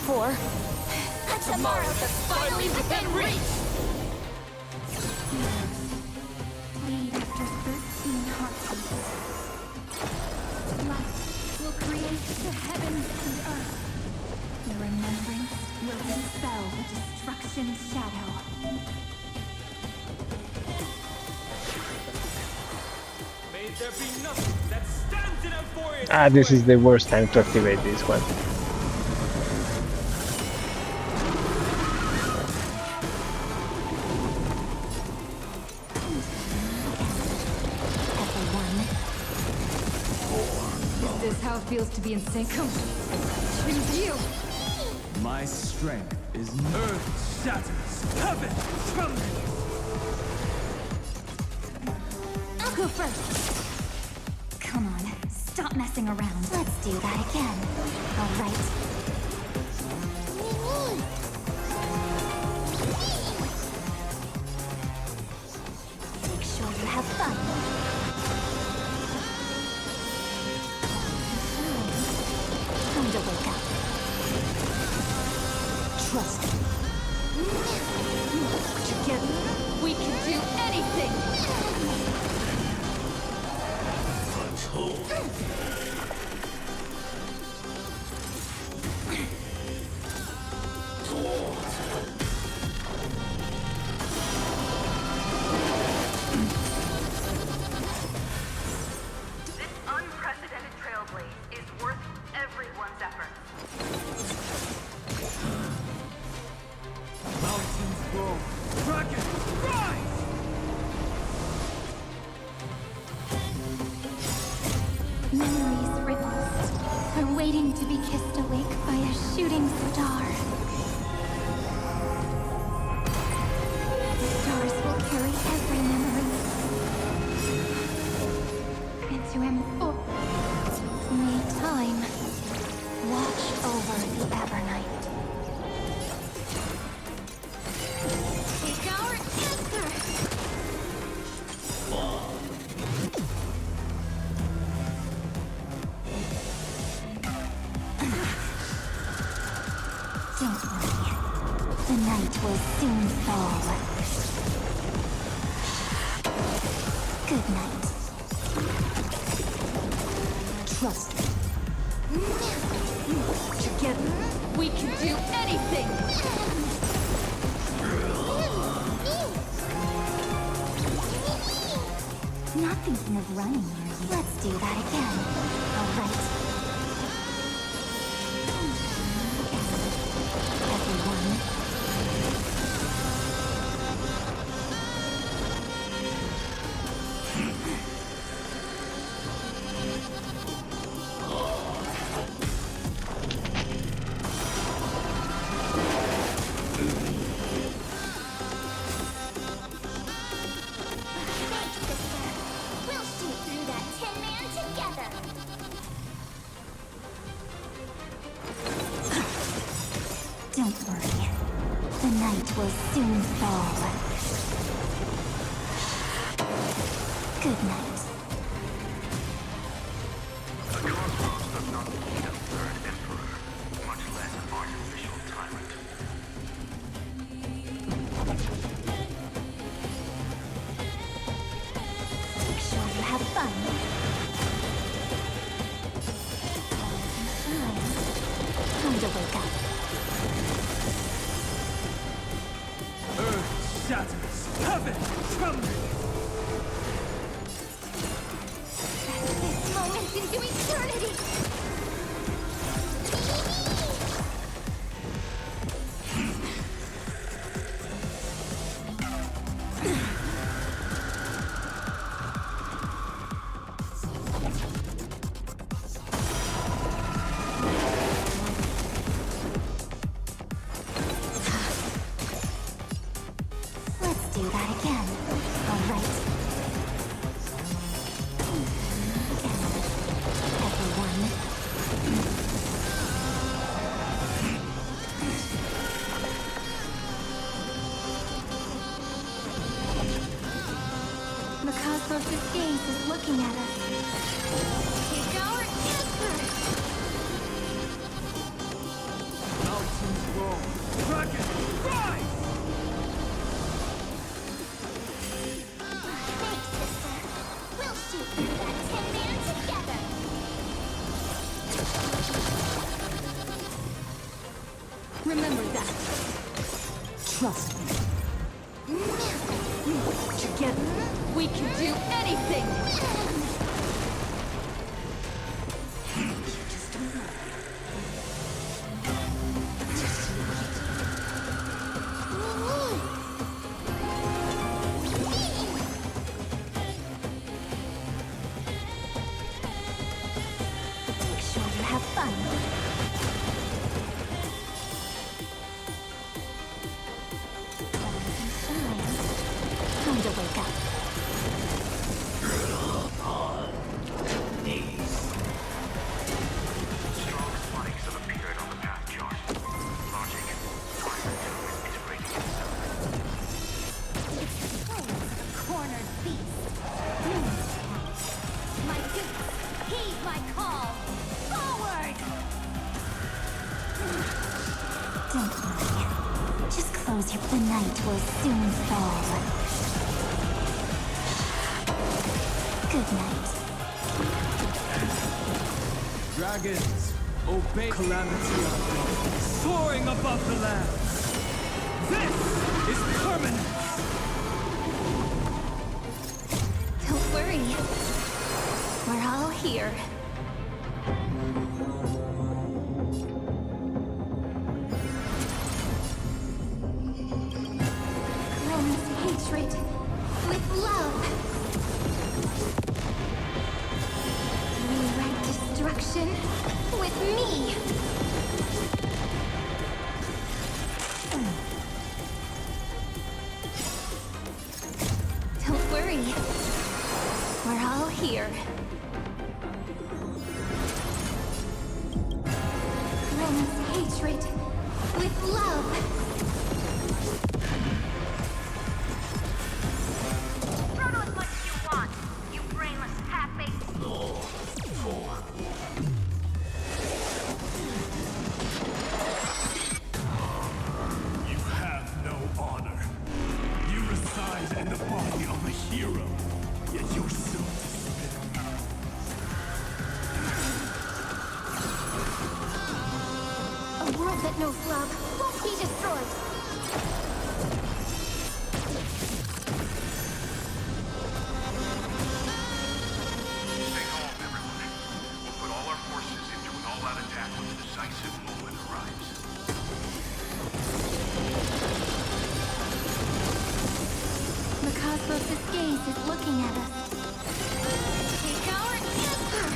For A tomorrow that's finally within reach. Lead after 13 heartbeats. Light will create the heavens and earth. The remembrance will dispel the destruction's shadow. May there be nothing that stands in our voyage. This is the worst time to activate this one. is this how it feels to be in sync? Choose you. My strength is earth shatters, heaven trembles. I'll go first. Come on, stop messing around. Let's do that again. All right. Make sure you have fun. will soon fall. Good night. Trust me. Together, we can do anything! Not thinking of running, are you? Let's do that again. Alright. Everyone. Don't worry. The night will soon fall. Good night. The cosmos does not need a third emperor, much less an artificial tyrant. Make sure you have fun. Time to wake up. Earth shatters, heaven trembles. This moment into eternity! Let's do that again. Alright. Everyone. The cosmos' gaze is looking at us. It's our answer! Mountains roar, dragons rise! Thanks, sister. We'll shoot through that tin man together. Remember that. Trust me. Together, we can do anything! Make sure you have fun. Time to wake up. Strong spikes have appeared on the path chart. Logic, integrating itself. Cornered beast. My dukes, heed my call. Forward! Don't worry. Just close your... The night will soon fall. Good night. Dragons, obey calamity of God, soaring above the land. This is permanent. Don't worry. We're all here. Cleanse hatred with love. Rewrite destruction with me. Don't worry. We're all here. Cleanse hatred with love. Throw to as much as you want, you brainless half-baked. You have no and the body of a hero, yet you're so A world that knows love won't be destroyed. Stay calm, everyone. We'll put all our forces into an all-out attack when the decisive moment arrives. The cosmos' gaze is looking at us. Take our answer!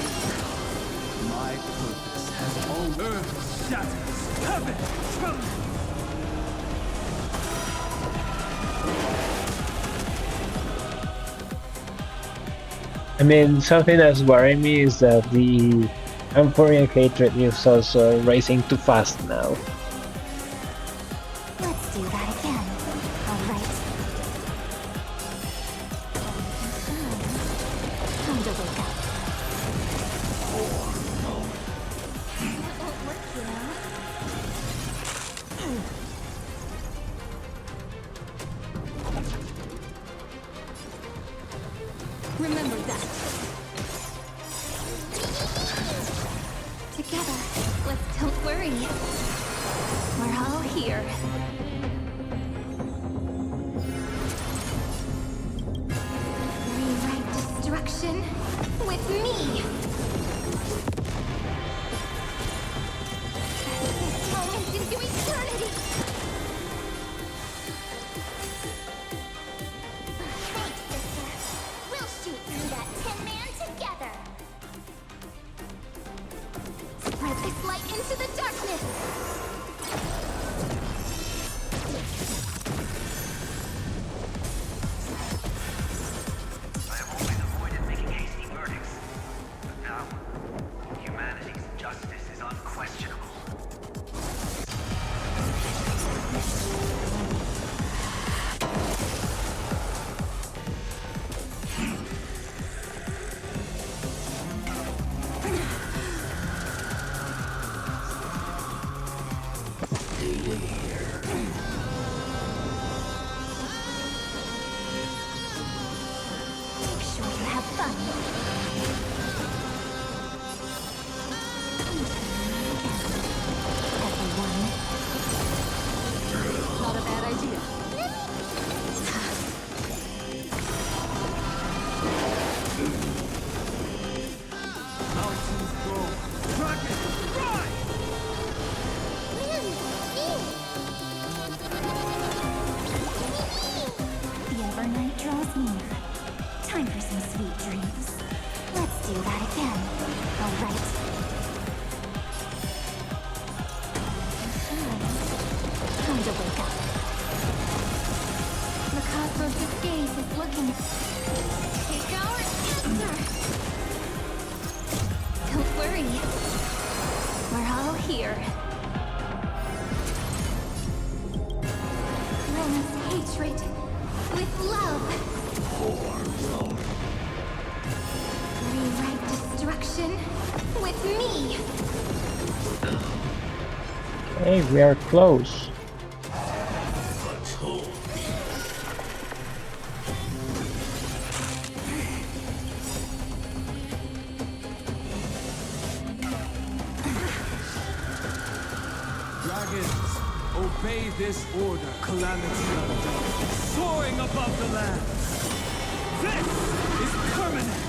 My purpose has all earth shatters, heaven trembles. I mean, something that's worrying me is that the Amphorian hatred is also rising too fast now. Let's do that again. Alright. Time to wake up. That won't work, you know. Remember that. Together, don't worry. We're all here. Rewrite destruction with me. This moment into eternity. Thanks, sister. We'll shoot through that tin man together. Spread this light into the darkness. I have always avoided making hasty verdicts. But now, humanity's justice is unquestionable. Make sure you have fun. Everyone. Not a bad idea. Mountains grow, dragons rise. The overnight draws near. Time for some sweet dreams. Let's do that again. Alright. Time to wake up. The cosmos' gaze is looking at... Take our answer! Don't worry. We're all here. Cleanse hatred with love. Rewrite destruction with me. Hey, we are close. Dragons, obey this order. Calamity undone, soaring above the land. This is permanent.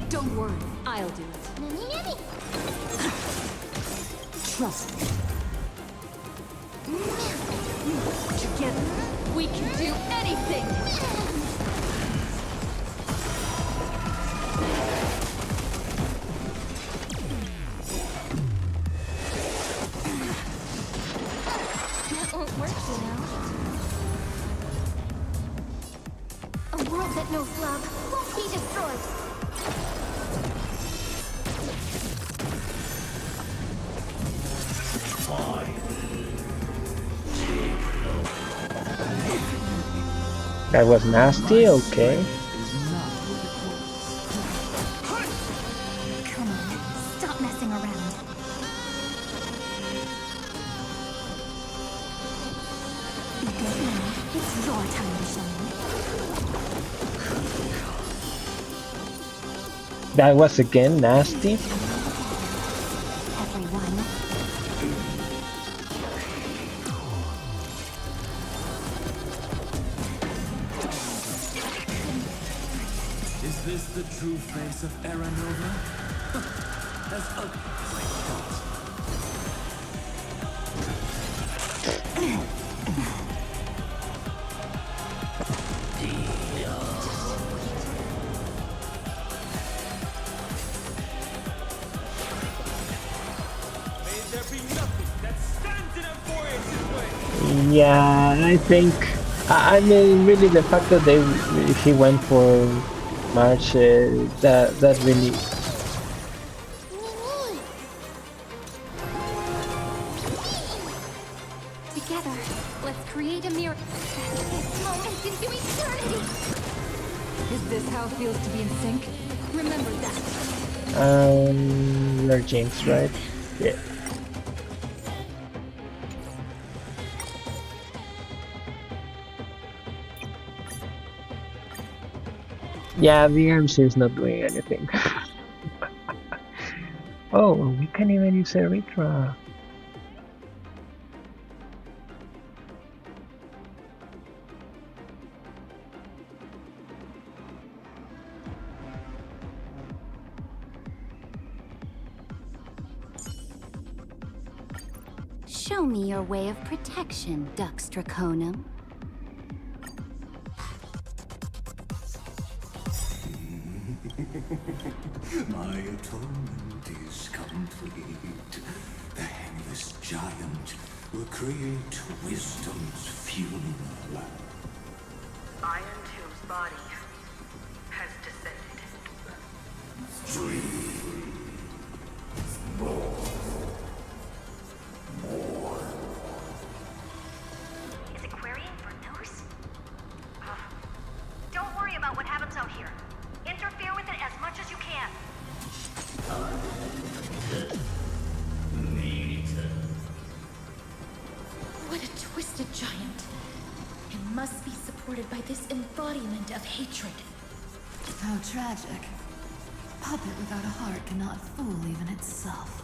Don't worry, I'll do it. Trust me. Together, we can do anything! That won't work, you know. A world that knows love won't be destroyed. That was nasty, okay. Come on, stop messing around. be good now. It's your time to shine. That was again nasty. Everyone. Is this the true face of Aranova? As ugly as I thought. May there be nothing that stands in Emporius' way. Yeah, I think. I mean, really, the fact that he went for March, that really. Together, let's create a mirror. This moment into eternity. Is this how it feels to be in sync? Remember that. We're Jinx, right? Yeah. Yeah, the MC is not doing anything. Oh, we can't even use Erythra. Show me your way of protection, Dux Draconum. My atonement is complete. The Headless Giant will create wisdom's funeral. Iron Tomb's body has descended. Is it querying for news? Don't worry about what happens out here. Interfere with it as much as you can. What a twisted giant. It must be supported by this embodiment of hatred. How tragic. A puppet without a heart cannot fool even itself.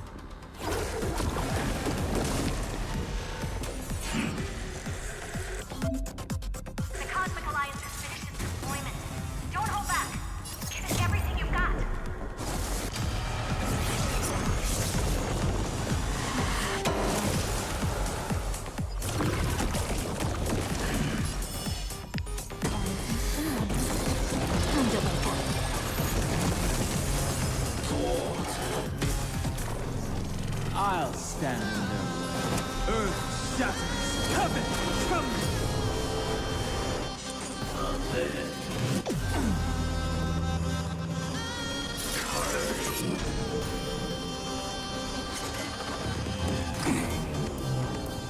The Cosmic Alliance has finished its deployment. Don't hold back. Give it everything you've got. I'll stand in their way. Earth shatters, heaven trembles.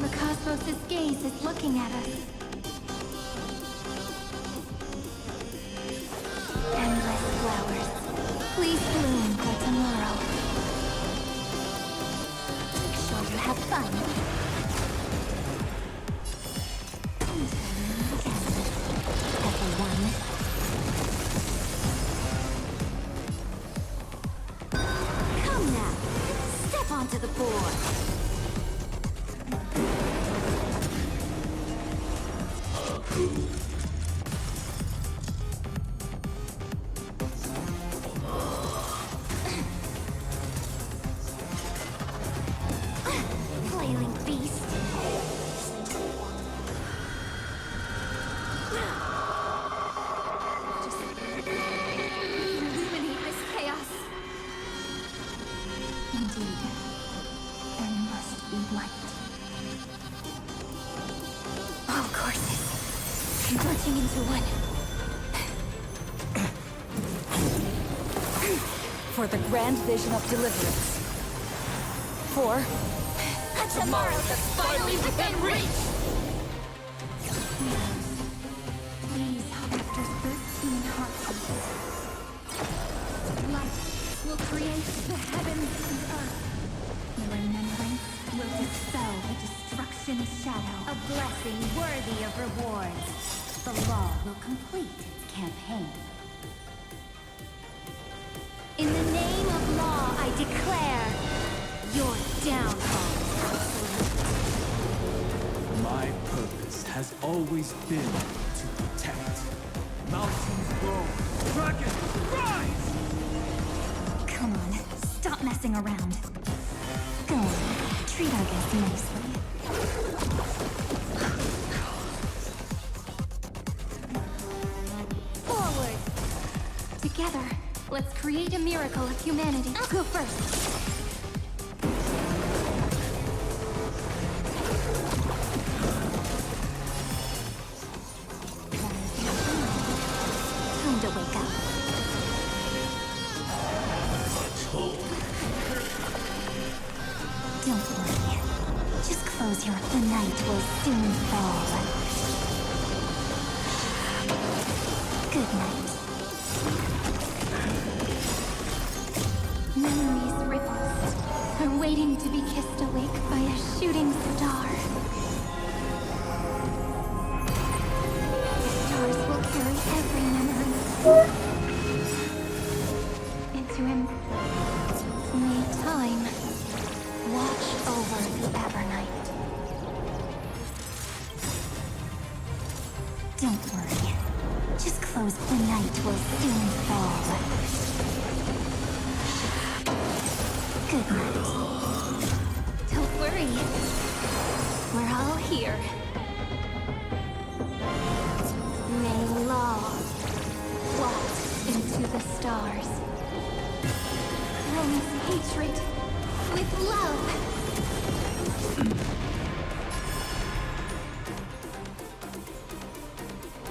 The Cosmos' gaze is looking at us. Endless flowers. Please bloom for tomorrow. Make sure you have fun. Everyone. Come now. Step onto the board. Flailing beast. Illuminate this chaos. Indeed, there must be light. All courses converging into one. For the grand vision of deliverance. For A tomorrow that's finally within reach! Please, after 13 heartbeats, light will create the heavens and earth. The remembrance will dispel the destruction. in a shadow. A blessing worthy of rewards. The law will complete its campaign. In the name of law, I declare your downfall. My purpose has always been to protect. Mountains grow, dragons rise! Come on, stop messing around. Go on, treat our guests nicely. Forward! Together, let's create a miracle of humanity. I'll go first. Time to wake up. Don't worry. Just close your... The night will soon fall. Good night. Memories ripples are waiting to be kissed awake by a shooting star. The stars will carry every memory into him. May time watch over the Evernight. Don't worry. Just close. The night will soon fall. Good night. Don't worry. We're all here. May law walk into the stars. Cleanse hatred with love.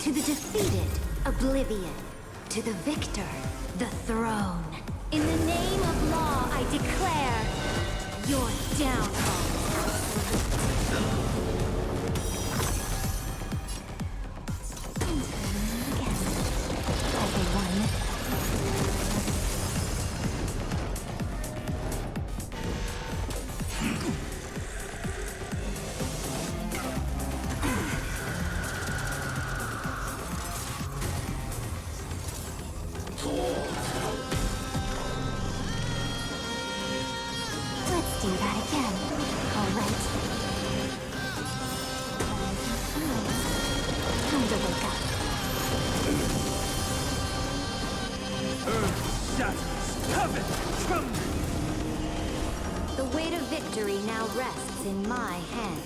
To the defeated, oblivion. To the victor, the throne. In the name of law, I declare your downfall. Everyone. Let's do that again. All right. Time to wake up. Earth shatters, heaven trembles! The weight of victory now rests in my hand.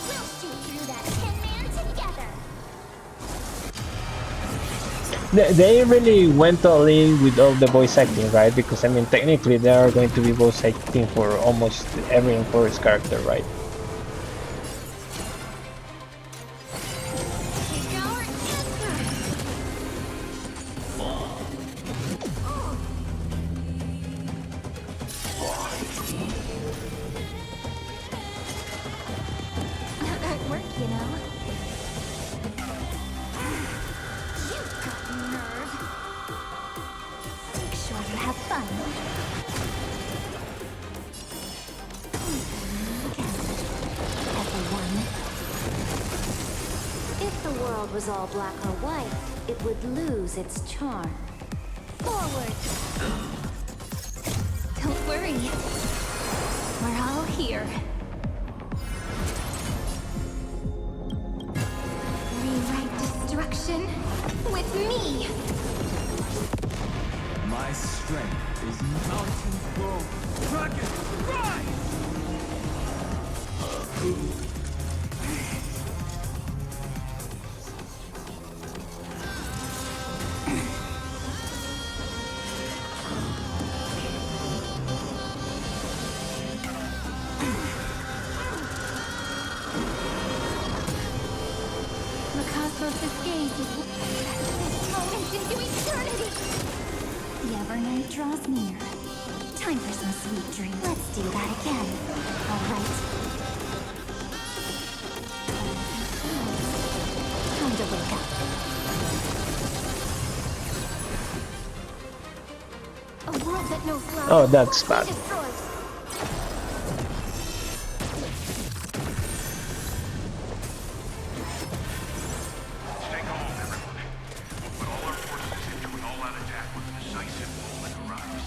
We'll shoot through that tin man together. They really went all in with all the voice acting, right? Because I mean, technically, they are going to be voice acting for almost every Enforce character, right? That might work, you know. You've got nerve. Make sure you have fun. Everyone. If the world was all black or white, it would lose its charm. Forward. Don't worry. We're all here. Rewrite destruction with me. My strength is mountains grow, dragons rise! The cosmos' gaze is this moment into eternity. The Evernight draws near. Time for some sweet dreams. Let's do that again. All right. Time to wake up. A world that knows love Oh, that's won't bad. be destroyed. Stay calm, everyone. We'll put all our forces into an all-out attack when the decisive moment arrives.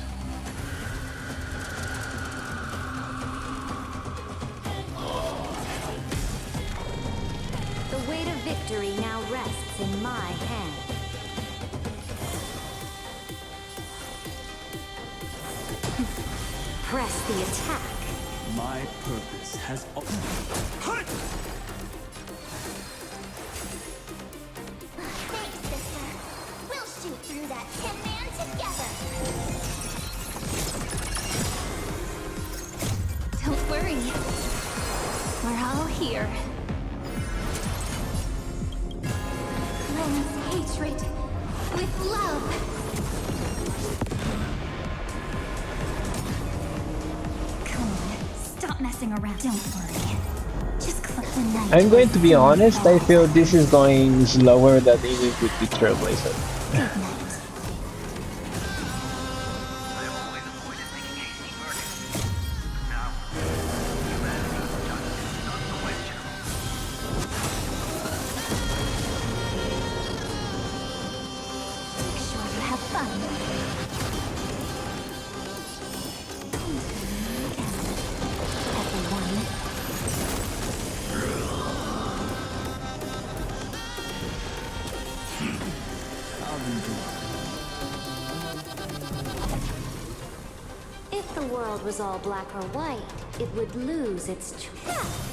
The weight of victory now rests in my hand. Press the attack. My purpose has Thanks, sister. We'll shoot through that tin man together. Don't worry. We're all here. Roman's hatred with love. Come on, stop messing around. Don't worry. Just click the knife. I'm going to be honest, I feel this is going slower than even with the Trailblazer. Make sure you have fun. Everyone. If the world was all black or white, it would lose its truth.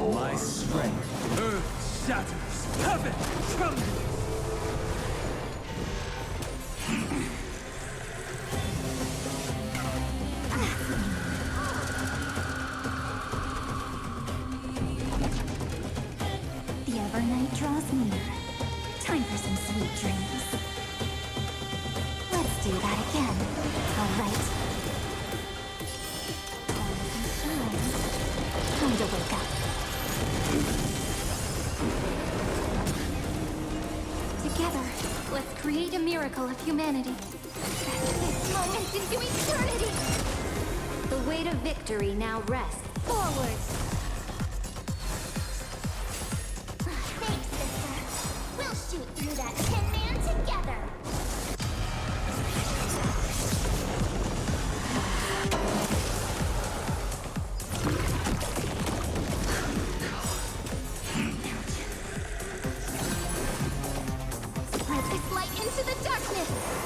my strength. Earth shatters, heaven trembles. The Evernight draws near. Time for some sweet dreams. Let's do that again. All right. Time to wake up. Together, let's create a miracle of humanity. This moment into eternity. The weight of victory now rests. Forward. Thanks, sister. We'll shoot through that tin man together. Spread this light into the darkness.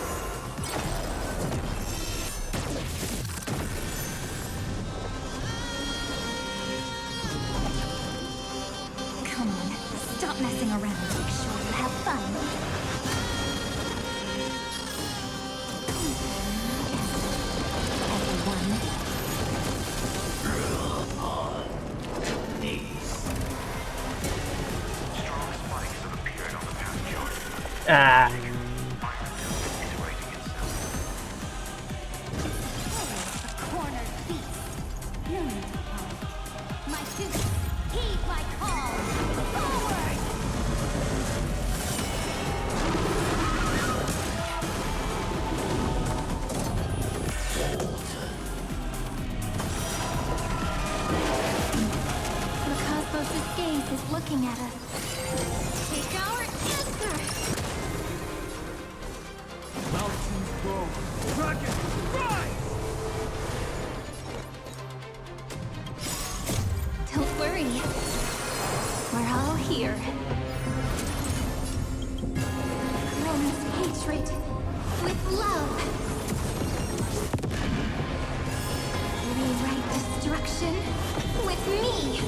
Come on, stop messing around. Make sure you have fun. Everyone. Strong spikes have appeared on the path yard. Ah, Integrating itself. A cornered beast. No need to panic. My suits, heed my call. Forward! The cosmos' gaze is looking at us. Take our answer! Mountains roar, dragons rise! Don't worry. We're all here. Roman's hatred with love. Rewrite destruction With me.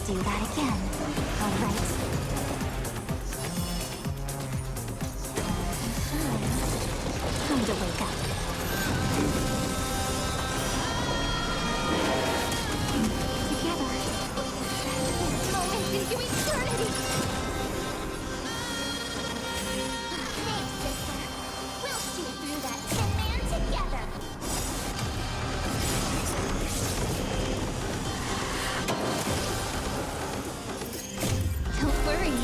Let's do that again. Alright. Time to wake up. Together. This moment into eternity! Thanks, sister. We'll shoot through that Tin Man together. Don't worry.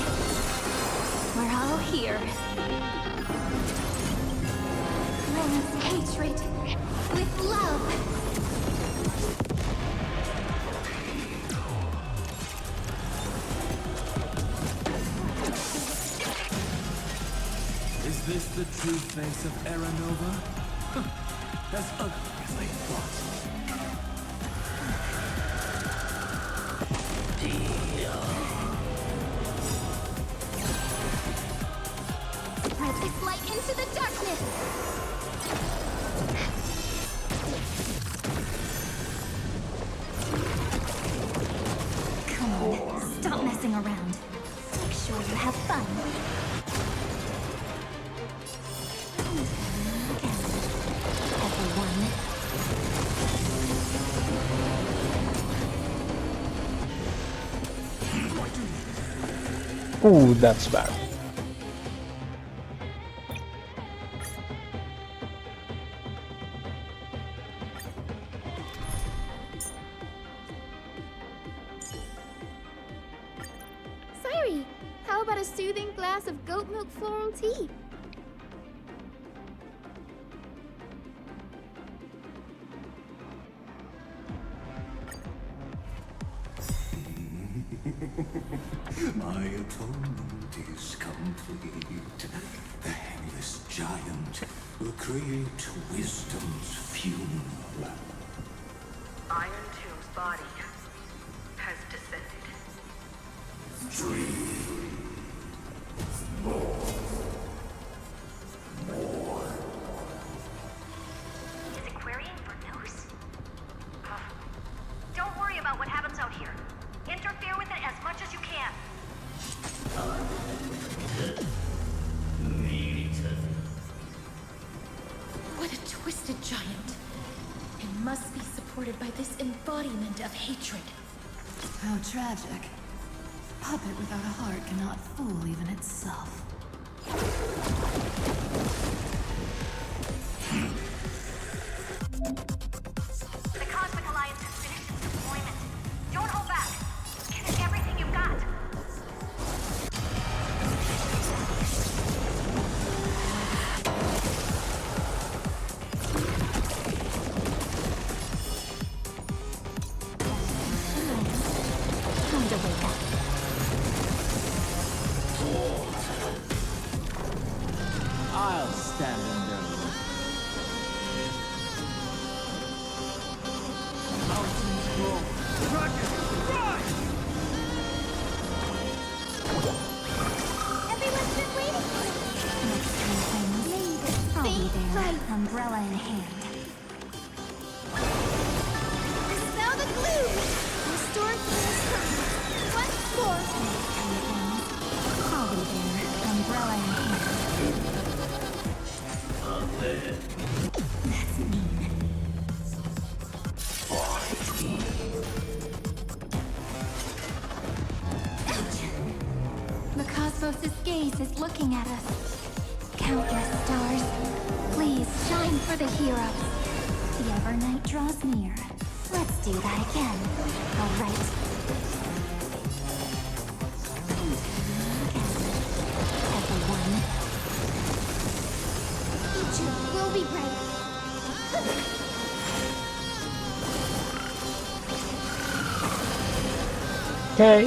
We're all here. Cleanse hatred with love. Is this the true face of Aranova? As ugly as I thought. Spread this light into the darkness. Come on, stop messing around. Make sure you have fun. Ooh, that's bad. Sayuri, how about a soothing glass of goat milk floral tea? My atonement is complete. The headless giant will create wisdom's funeral. Iron Tomb's body has descended. Is it querying for news? Don't worry about what happens out here. Interfere with it as much as you can. What a twisted giant. It must be supported by this embodiment of hatred. How tragic. A puppet without a heart cannot fool even itself. The Cosmic Alliance has finished its deployment. Don't hold back. Give it everything you've got. Time to wake up. I'll stand in their way. Mountains roll. Dragons rise! Everyone's been waiting for it. Next time things, I'll be there, umbrella in hand. Now the glue! Restore Claire's time. Once more. Next time things, I'll be there, umbrella in hand. That's mean. The cosmos' gaze is looking at us. Countless stars, please shine for the heroes. The Evernight draws near. Let's do that again. Alright. Everyone. Ichi will be right. Okay.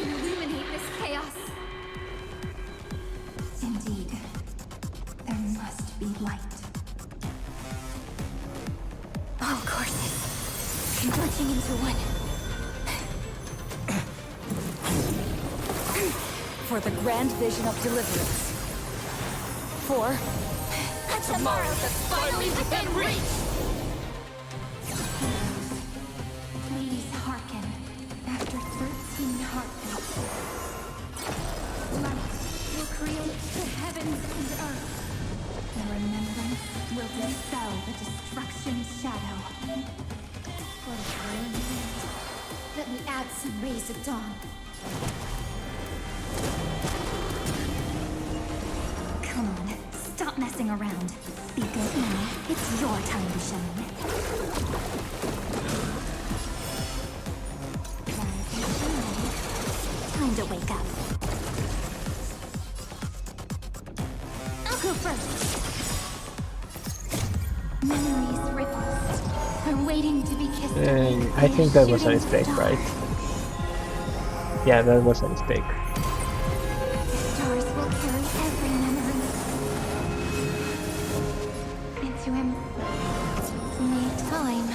Illuminate this chaos. Indeed. There must be light. All courses converging into one. For the grand vision of deliverance. For a tomorrow that's finally within reach! Please hearken. After 13 heartbeats, light will create the heavens and earth. The remembrance will dispel the destruction's shadow. For the grand end, let me add some rays of dawn. Come on, stop messing around. Be good now. It's your time to shine. Rise and shine. Time to wake up. I'll go first. Memories ripples are waiting to be kissed. I think that was a mistake, right? Yeah, that was a mistake. Stars will carry every memory into him. May time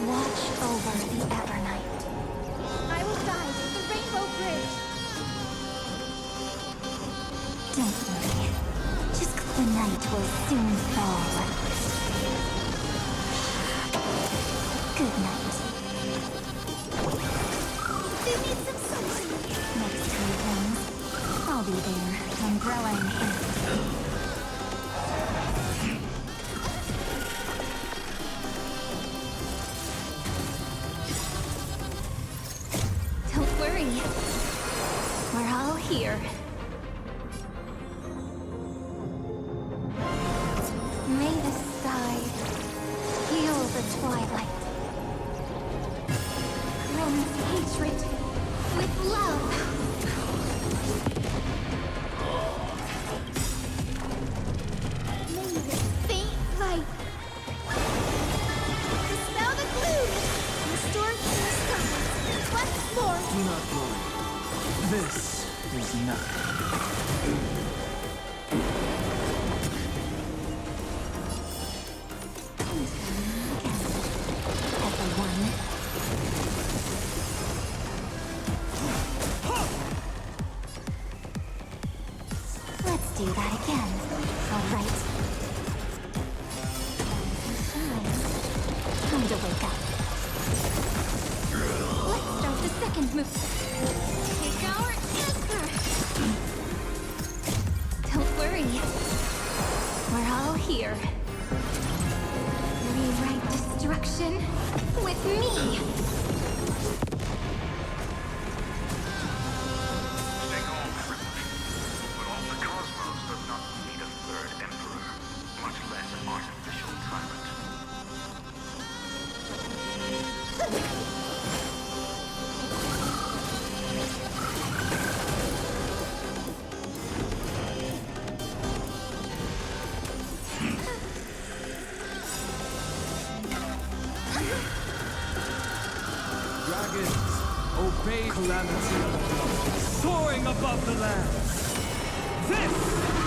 watch over the Evernight. I will guide the Rainbow Bridge. Don't worry. Just the night will soon fall. Good night. They need some sunshine. Next time it comes, I'll be there, umbrella in hand. Don't worry. We're all here. May the sky heal the twilight. Crown's hatred with love. May this faint light Dispel the gloom. Restore the skies. Once more. Do not worry. This is nothing. Let's do that again. All right. Time to wake up. Let's start the second move. Take our answer. Don't worry. We're all here. Rewrite destruction with me. Stay calm, everyone. But all the cosmos does not need a third emperor, much less an artificial tyrant. Dragons, obey calamity, soaring above the lands. This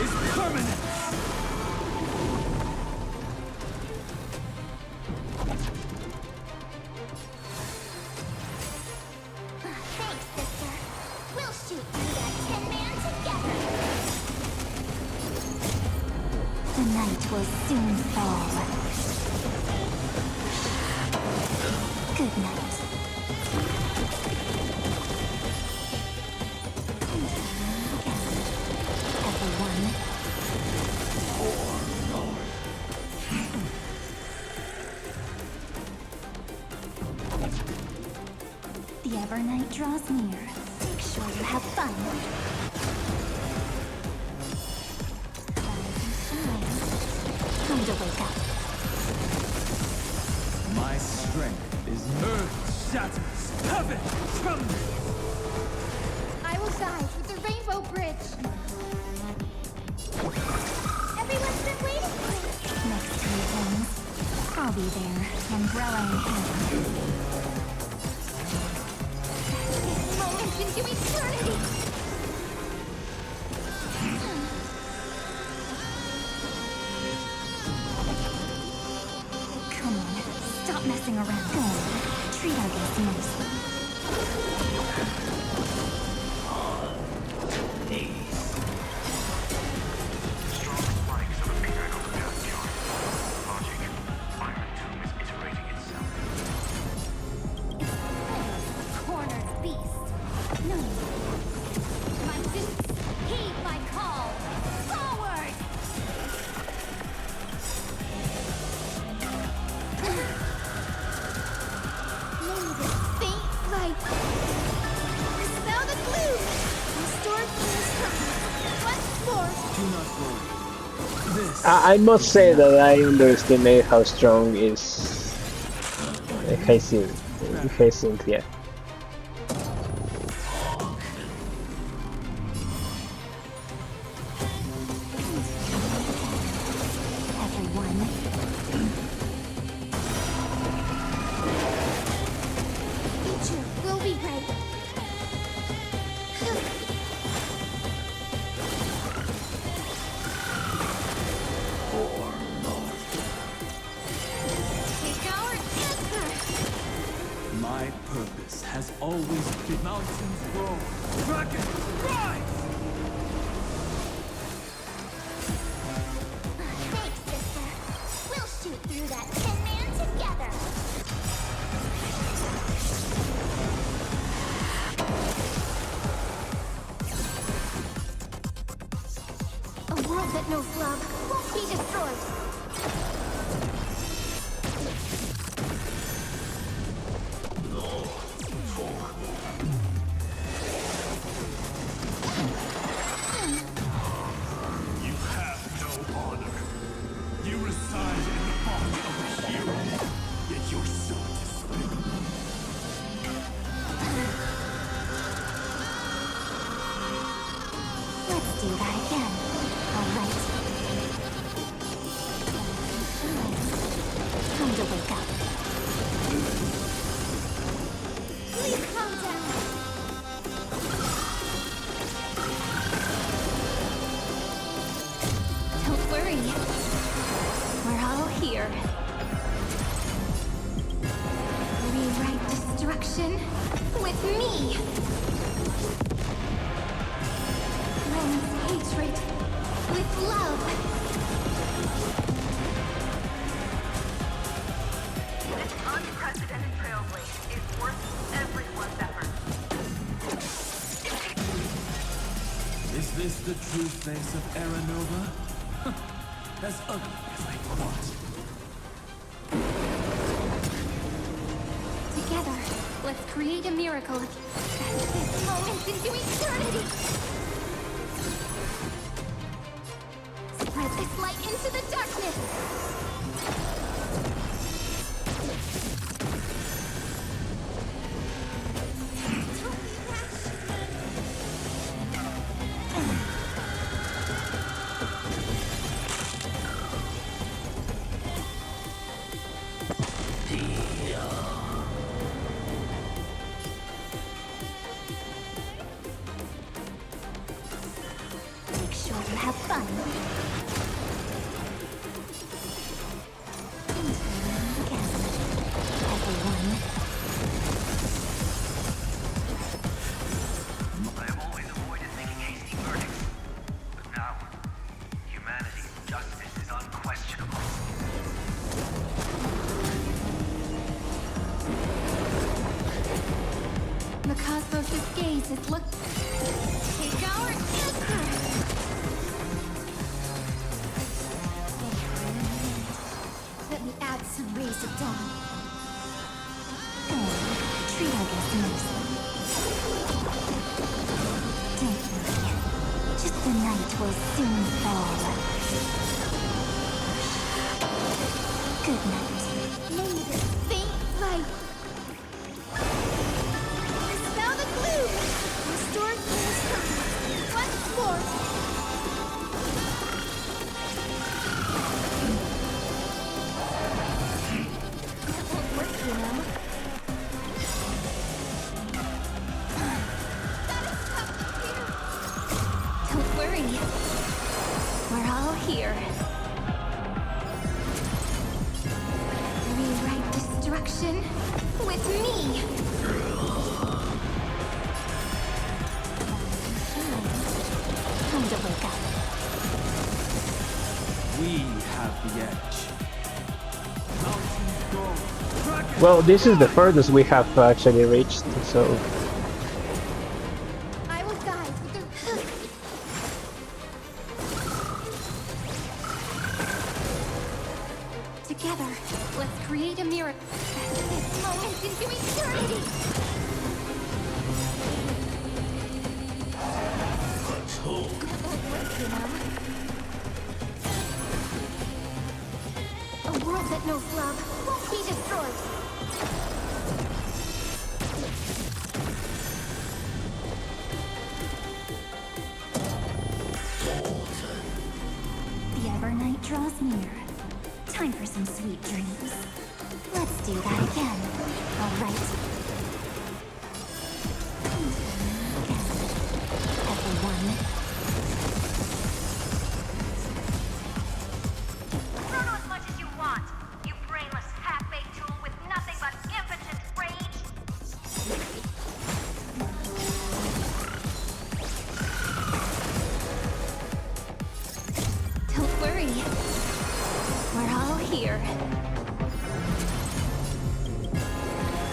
is permanence. Thanks, sister. We'll shoot through that 10-man together. The night will soon fall. Good night. Everyone. The Evernight draws near. Make sure you have fun. Rise and shine. Time to wake up. My strength is earth shatters, heaven trembles. I will guide with the Rainbow Bridge. Everyone's been waiting for it. Next time it comes, I'll be there, umbrella in hand. This moment into eternity. Come on, around. Treat our guests nicely. Strong spikes have appeared on the path beyond. Logic. Iron Tomb is iterating itself. Cornered beast. No. My boots. Heed my call. Forward! May this faint light dispel the gloom. Restore King's purpose. Once more. Do not worry. This I must say that I underestimate how strong is Hyacinth, yeah. Everyone. Future will be right. Take our answer. my purpose has always been mountains grow, dragons rise! Thanks, sister. We'll shoot through that 10-man together. A world that knows love won't be destroyed. You have no honor. You reside in the body of a hero, yet you're so despicable. Let's do that again. All right. Time to wake up. Please calm down. Don't worry. We're all here. Rewrite destruction with me. Cleanse hatred with love. This unprecedented trailblaze is worth everyone's effort. Is this the true face of Aranova? As ugly as I thought. Together, let's create a miracle. This moment into eternity. Spread this light into the darkness. Make sure you have fun. Again. Everyone. I have always avoided making hasty verdicts. But now, humanity's justice is unquestionable. The cosmos' gaze is look. Take our answer. Let me add some rays of dawn. Treat our guests nicely. Don't worry. Just the night will soon fall. Good night. May this faint light dispel the gloom. Restore King's purpose. Once more. That won't work, you know. Don't worry. We're all action with me. Time to wake up. We have the edge. Mountains go. Dragon. Well, this is the furthest we have actually reached, so I will guide with the... Together, let's create a miracle. This moment into eternity. A world that knows love won't be destroyed. The Evernight draws near. Time for some sweet dreams. Let's do that again. All right. Everyone. Throw as much as you want, you brainless half-baked tool with nothing but impotent rage. Don't worry. We're all here.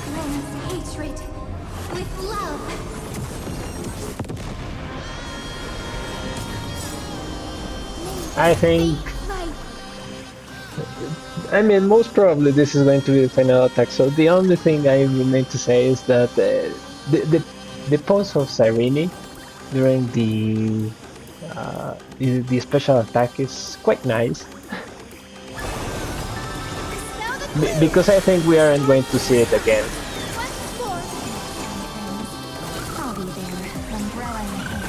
Cleanse hatred with love. I think, Light. I mean, most probably this is going to be the final attack. So the only thing I remain to say is that the pose of Cyrene during the special attack is quite nice. Because I think we aren't going to see it again. I'll be there, umbrella in hand.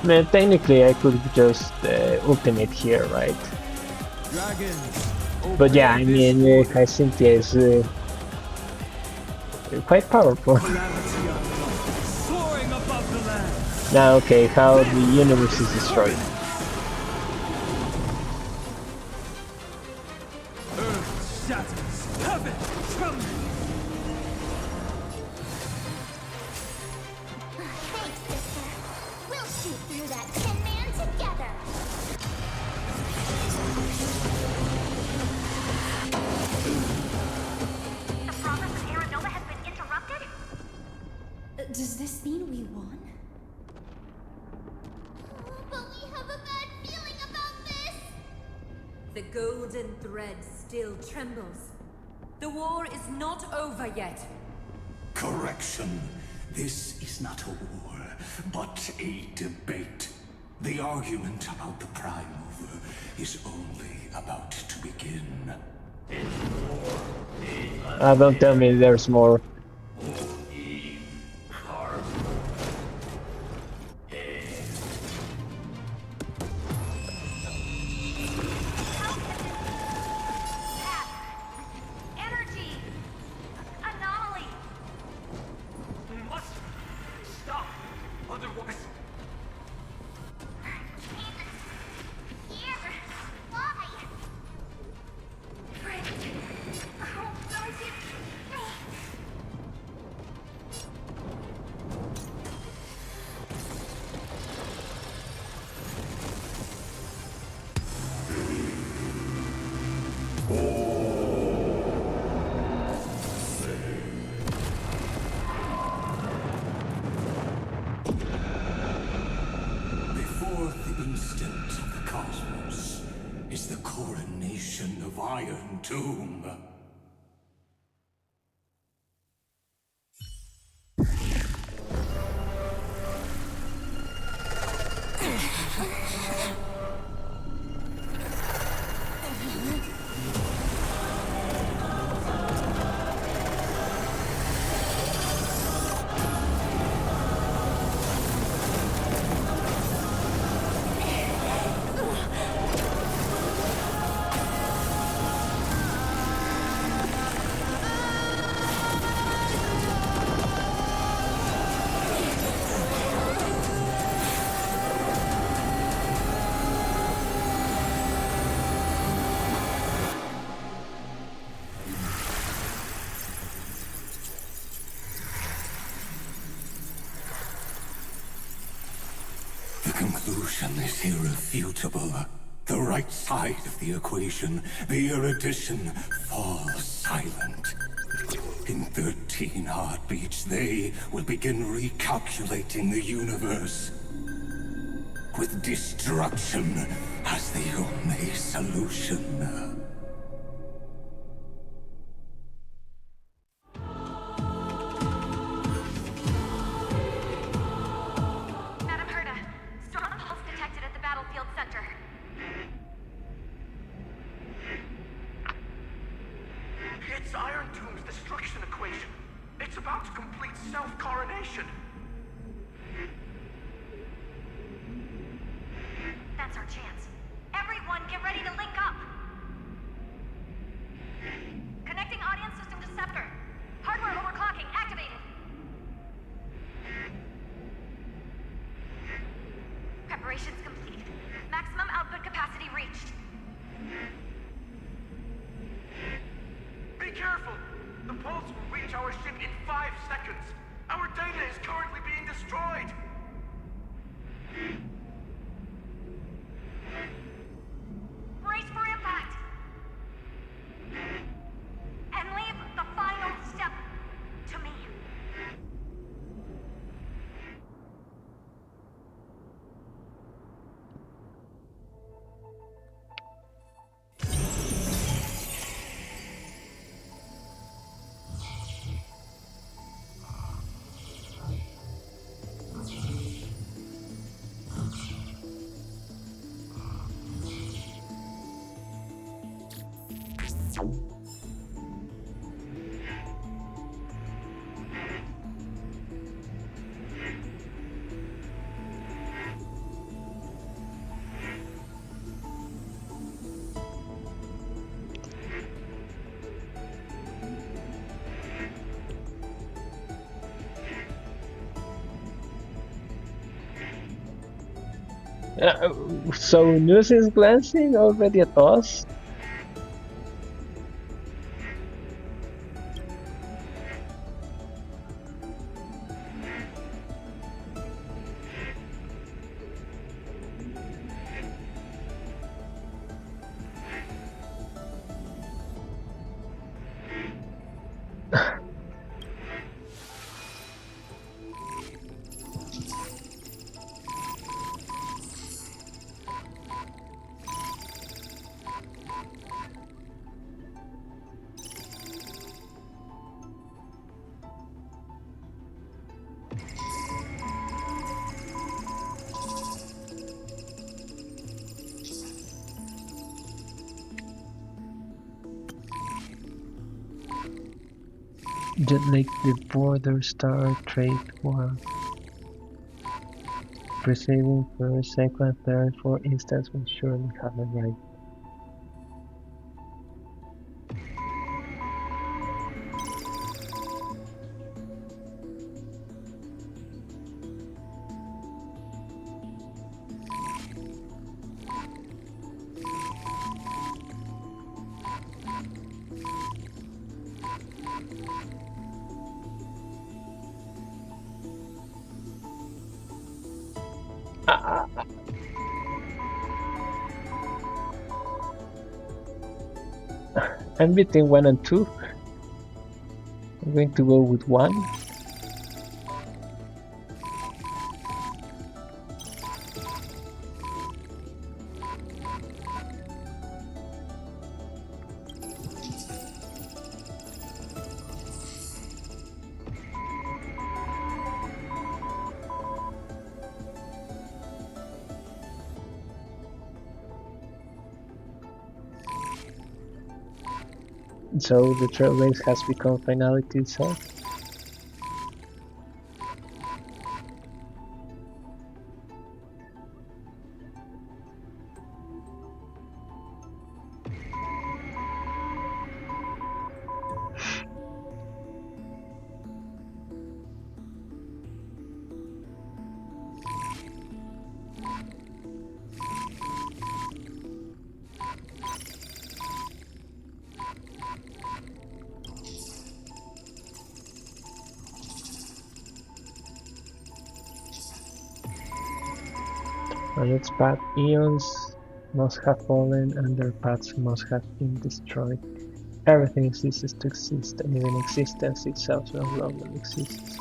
I mean, technically I could just ultimate here, right? Dragons. But yeah, I mean, Hyacinthia is quite powerful. Calamity uncut. Soaring above the land. Now, okay, how the universe is destroyed. Earth shatters. Heaven trembles. Thanks, sister. We'll shoot through that Tin Man together. The progress of Arizona has been interrupted? Does this mean we won? But we have a bad feeling about this. The golden thread still trembles. The war is not over yet. Correction. This is not a war, but a debate. The argument about the Prime Mover is only about to begin. Don't tell me there's more. Energy! Anomaly! We must stop. Otherwise, Here. Why? Friend! Oh, don't you... The fourth instant of the cosmos is the coronation of Iron Tomb. conclusion is irrefutable. The right side of the equation, the erudition, falls silent. In 13 heartbeats, they will begin recalculating the universe. With destruction as the only solution. So News is glancing already at us? Just like the border star trade war. Preceding first, second, third, for instance, will surely have a right. I'm between 1 and 2. I'm going to go with 1. So the Trailblaze has become finality itself. On its path, eons must have fallen, and their paths must have been destroyed. Everything ceases to exist, and even existence itself no longer exists.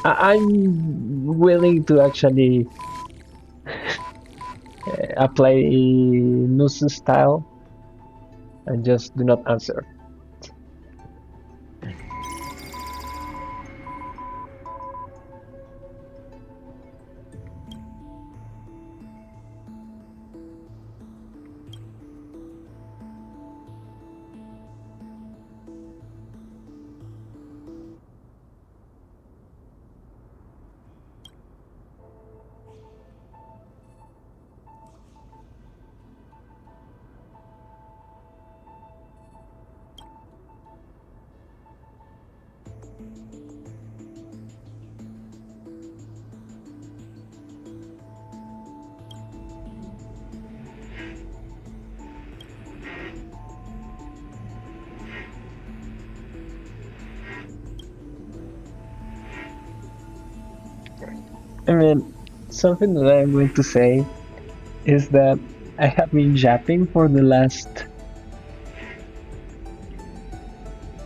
I'm willing to actually apply Nu's style and just do not answer. I mean, something that I'm going to say is that I have been yapping for the last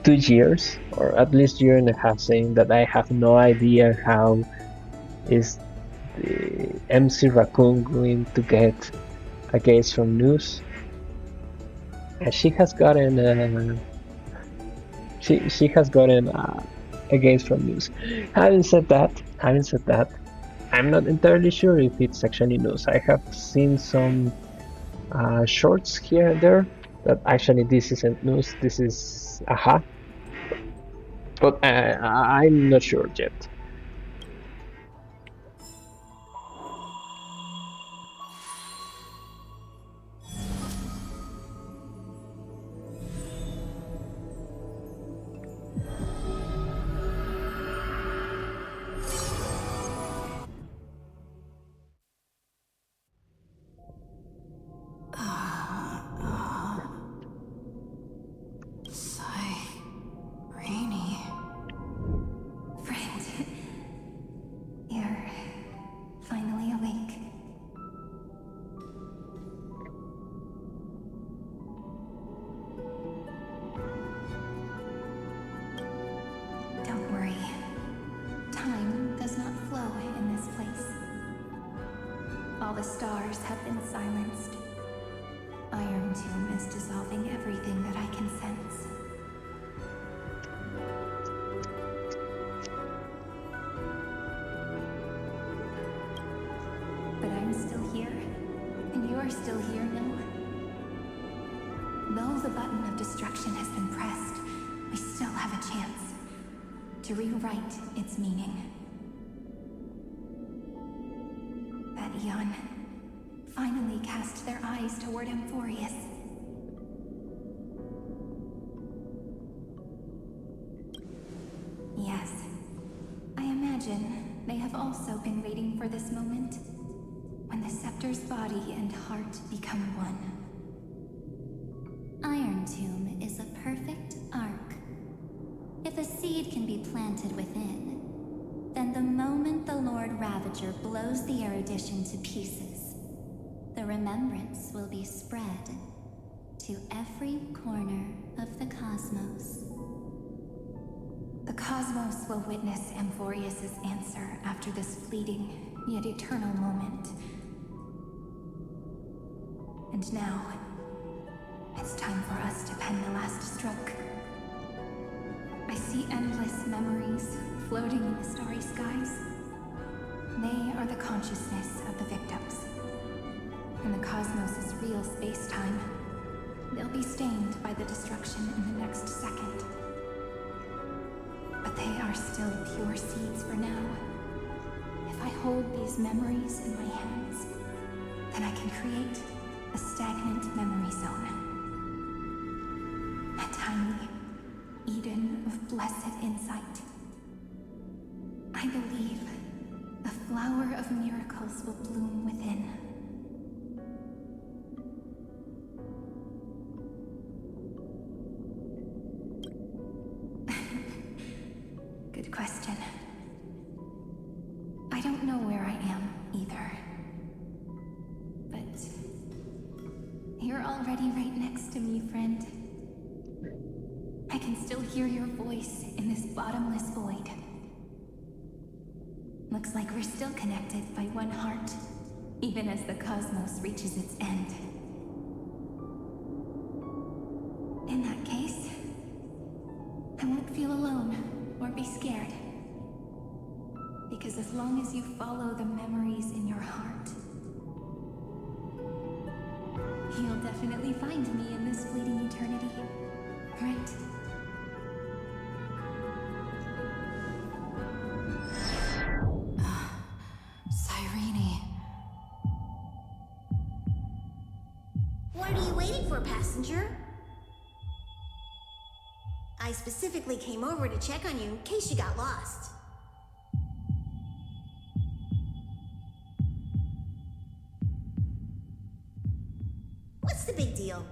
2 years, or at least year and a half, saying that I have no idea how is the MC Raccoon going to get a gaze from News. And she has gotten she has gotten a gaze from News. Having said that, I'm not entirely sure if it's actually News. I have seen some shorts here and there that actually this isn't News, this is Aha. But I'm not sure yet. All the stars have been silenced. Iron Tomb is dissolving everything that I can sense. But I'm still here, and you're still here, no? Though the button of destruction has been pressed, we still have a chance to rewrite its meaning. That Eon finally cast their eyes toward Amphorius. Yes, I imagine they have also been waiting for this moment, when the scepter's body and heart become one. Iron Tomb is a perfect arc. If a seed can be planted within, then the moment the Lord Ravager blows the erudition to pieces, the remembrance will be spread to every corner of the cosmos. The cosmos will witness Amphorius's answer after this fleeting, yet eternal moment. And now, it's time for us to pen the last stroke. I see endless memories floating in the starry skies. They are the consciousness of the victims. And the cosmos is real space-time. They'll be stained by the destruction in the next second. But they are still pure seeds for now. If I hold these memories in my hands, then I can create a stagnant memory zone. A tiny Eden of blessed insight. I believe a flower of miracles will bloom within. Good question. I don't know where I am either. But you're already right next to me, friend. I can still hear your voice in this bottomless void. Looks like we're still connected by one heart, even as the cosmos reaches its end. In that case, I won't feel alone or be scared. Because as long as you follow the memories in your heart, you'll definitely find me in this fleeting eternity, right? What are you waiting for, passenger? I specifically came over to check on you in case you got lost. What's the big deal?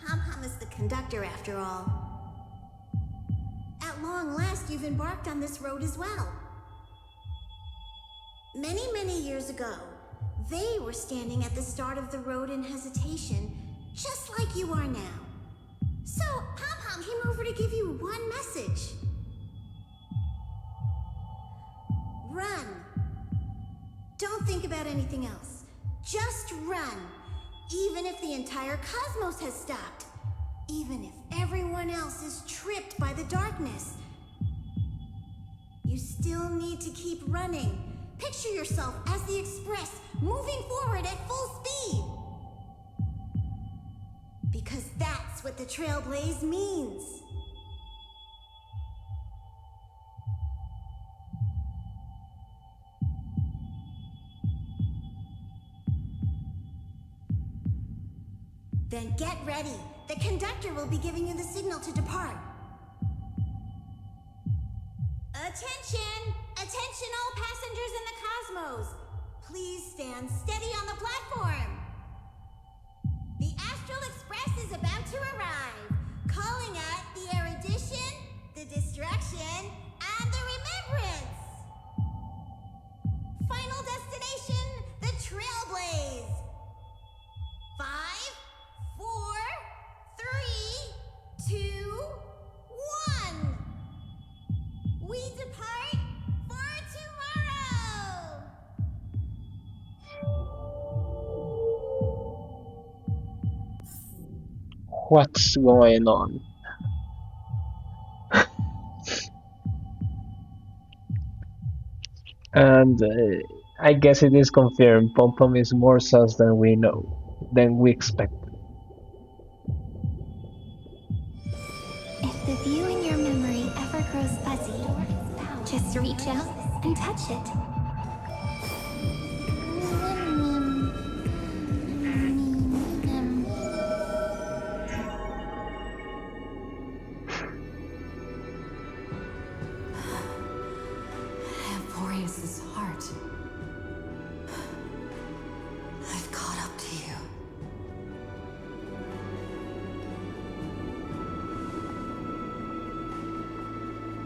Pom-Pom is the conductor after all. At long last, you've embarked on this road as well. Many, many years ago, they were standing at the start of the road in hesitation, just like you are now. So, Pom-Pom came over to give you one message. Run. Don't think about anything else. Just run. Even if the entire cosmos has stopped. Even if everyone else is tripped by the darkness. You still need to keep running. Picture yourself as the Express, moving forward at full speed. Because that's what the Trailblaze means. Then get ready. The conductor will be giving you the signal to depart. Attention! Attention all passengers in the cosmos! Please stand steady on the platform. The Astral Express is about to arrive, calling at the erudition, the destruction, and the remembrance. Final destination, the Trailblaze. 5, 4, 3, 2, 1. We depart for tomorrow. What's going on? And I guess it is confirmed. Pom-Pom is more sus than we know, than we expect. If the view in your memory ever grows fuzzy, just reach out and touch it. Boreas's heart. I've caught up to you.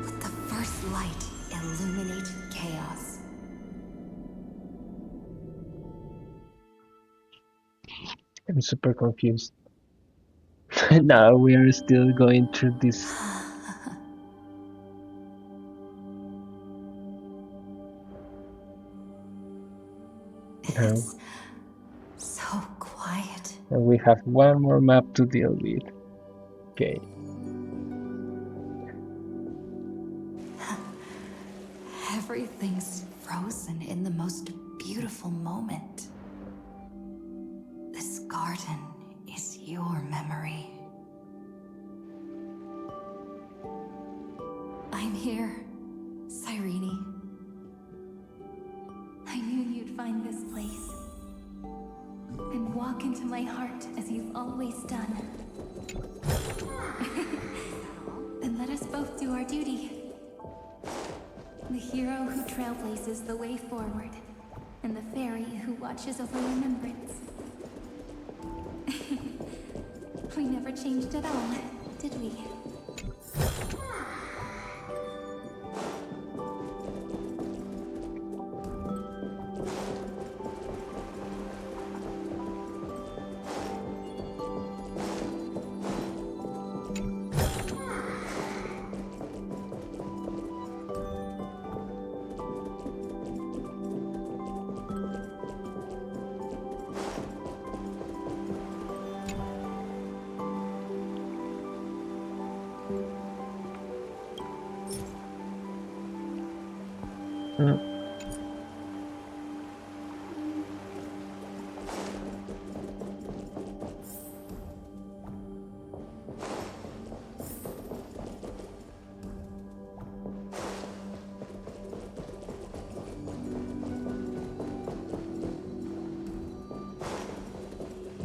Let the first light illuminate chaos. I'm super confused. Now we are still going through this. It's so quiet. And we have one more map to deal with. Okay. Everything's frozen in the most beautiful moment. This garden is your memory. I'm here, Cyrene. I knew you'd find this place and walk into my heart as you've always done. Then let us both do our duty. The hero who trailblazes the way forward, and the fairy who watches over remembrance. We never changed at all, did we?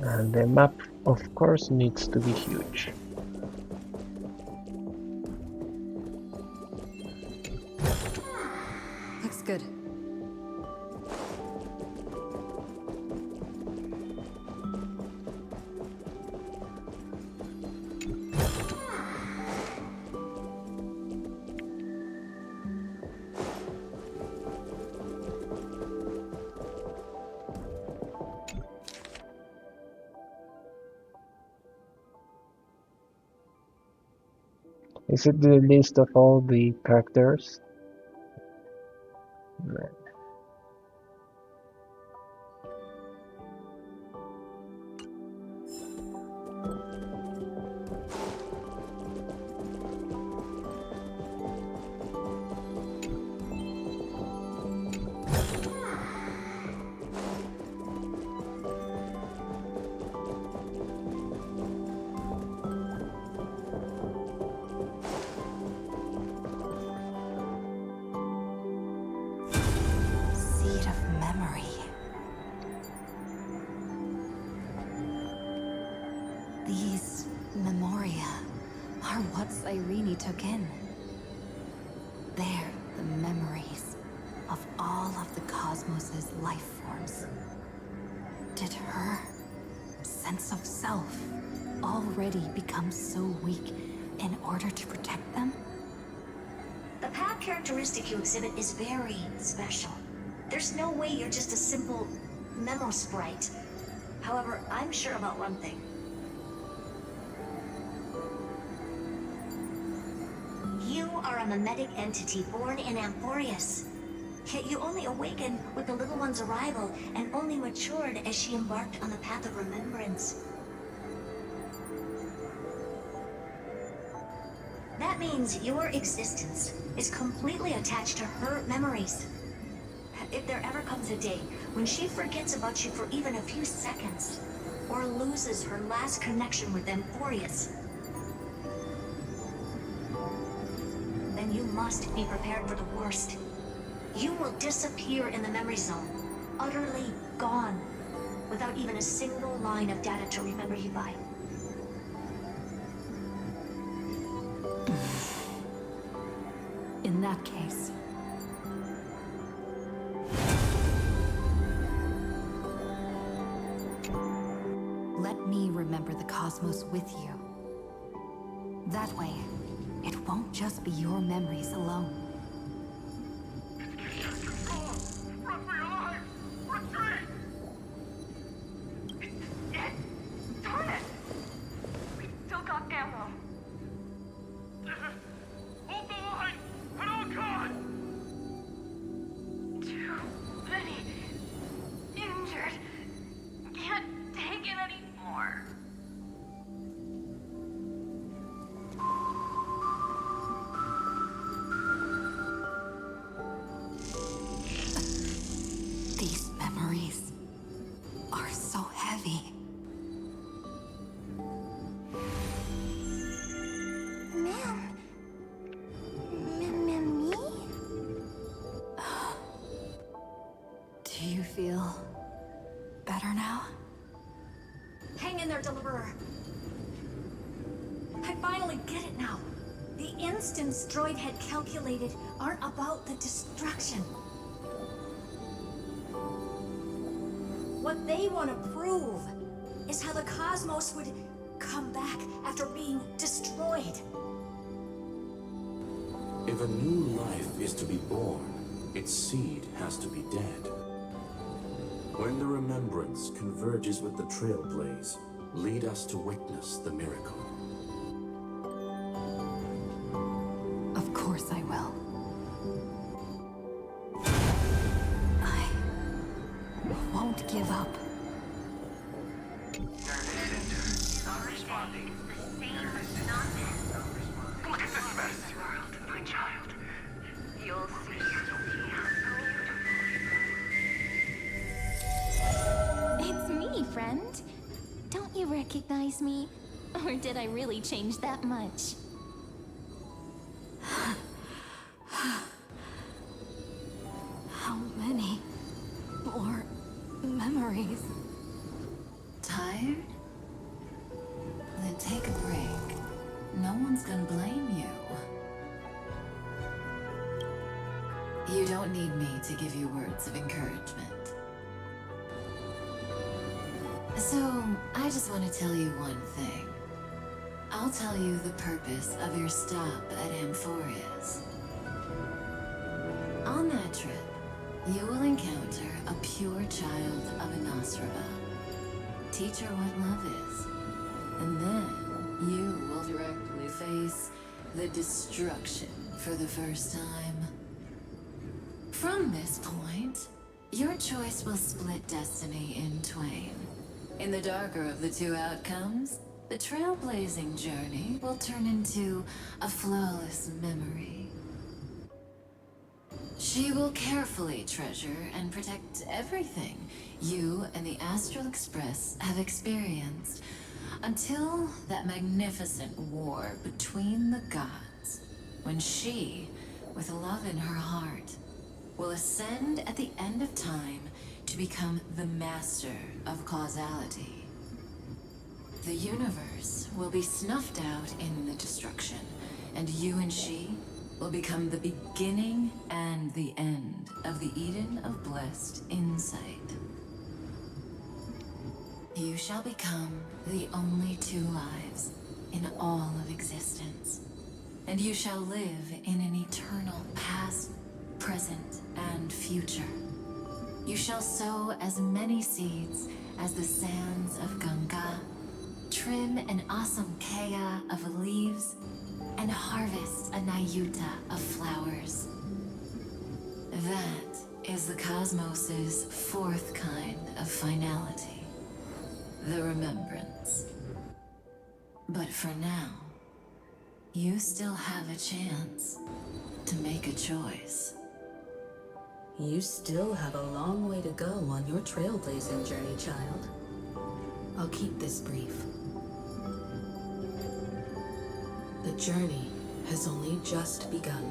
And the map, of course, needs to be huge. Looks good. Is it the list of all the characters? No. Seed of memory. These memoria are what Cyrene took in. They're the memories of all of the cosmos's life forms. Did her sense of self already become so weak in order to protect them? The path characteristic you exhibit is very special. There's no way you're just a simple memo sprite. However, I'm sure about one thing. You are a mimetic entity born in Amphorius. Yet you only awakened with the little one's arrival and only matured as she embarked on the path of remembrance. That means your existence is completely attached to her memories. If there ever comes a day when she forgets about you for even a few seconds, or loses her last connection with Amphorius, then you must be prepared for the worst. You will disappear in the memory zone, utterly gone, without even a single line of data to remember you by. In that case, let me remember the cosmos with you. That way, it won't just be your memories alone. Run for your lives! Retreat! Darn it! We still got ammo. Hold the line! At all costs! Too many injured. Can't take it anymore. feel better now? Hang in there, Deliverer. I finally get it now. The instants Droid had calculated aren't about the destruction. What they want to prove is how the cosmos would come back after being destroyed. If a new life is to be born, its seed has to be dead. When the remembrance converges with the Trailblaze, lead us to witness the miracle. Of course I will. I won't give up. Nervous center, not responding. Look at this mess. My child. You'll see. It's me, friend. Don't you recognize me? Or did I really change that much? How many more memories? Tired? Then take a break. No one's gonna blame you. You don't need me to give you words of encouragement. So, I just want to tell you one thing. I'll tell you the purpose of your stop at Amphorius. On that trip, you will encounter a pure child of Inostrava. Teach her what love is. And then you will directly face the destruction for the first time. From this point, your choice will split destiny in twain. In the darker of the two outcomes, the trailblazing journey will turn into a flawless memory. She will carefully treasure and protect everything you and the Astral Express have experienced until that magnificent war between the gods, when she, with love in her heart, will ascend at the end of time to become the master of causality. The universe will be snuffed out in the destruction, and you and she will become the beginning and the end of the Eden of blessed insight. You shall become the only two lives in all of existence, and you shall live in an eternal past, present, and future. You shall sow as many seeds as the sands of Ganga, trim an awesome kea of leaves, and harvest a nayuta of flowers. That is the cosmos's fourth kind of finality, the remembrance. But for now, you still have a chance to make a choice. You still have a long way to go on your trailblazing journey, child. I'll keep this brief. The journey has only just begun.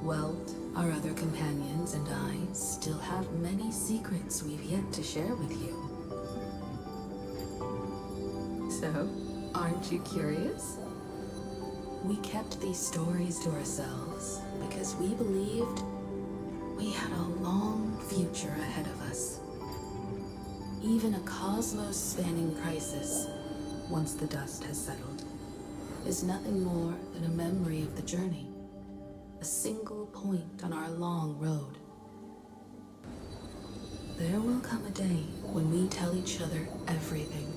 Welt, our other companions, and I still have many secrets we've yet to share with you. So, aren't you curious? We kept these stories to ourselves because we believed we had a long future ahead of us. Even a cosmos-spanning crisis, once the dust has settled, is nothing more than a memory of the journey, a single point on our long road. There will come a day when we tell each other everything.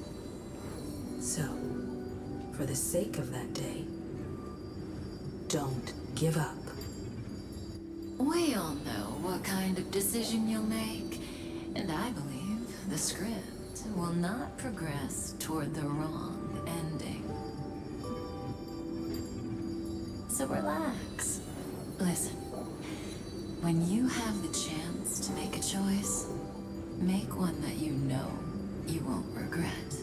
So, for the sake of that day, don't give up. We all know what kind of decision you'll make, and I believe the script will not progress toward the wrong ending. So relax. Listen, when you have the chance to make a choice, make one that you know you won't regret.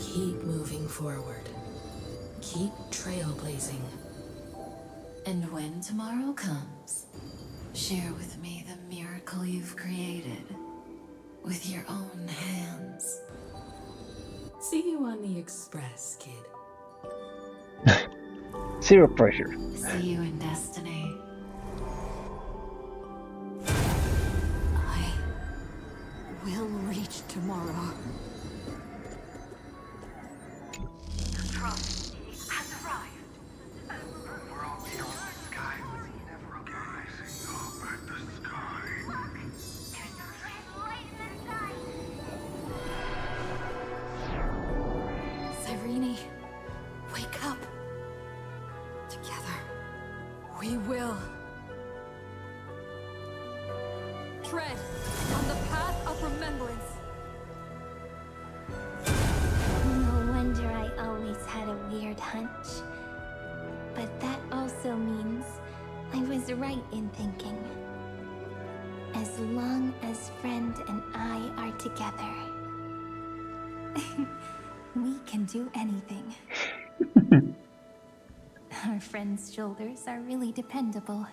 Keep moving forward. Keep trailblazing. And when tomorrow comes, share with me the miracle miracle you've created with your own hands. See you on the express, kid. Zero pressure. See you in destiny. I will reach tomorrow. Trust has arrived. We're all beyond the sky. Gazing up at the sky. Look! There's a red light in the sky! Cyrene, wake up. Together, we will. Tread on the path of remembrance. No wonder I always had a weird hunch. But that also means I was right in thinking. As long as Friend and I are together, we can do anything. Our friend's shoulders are really dependable.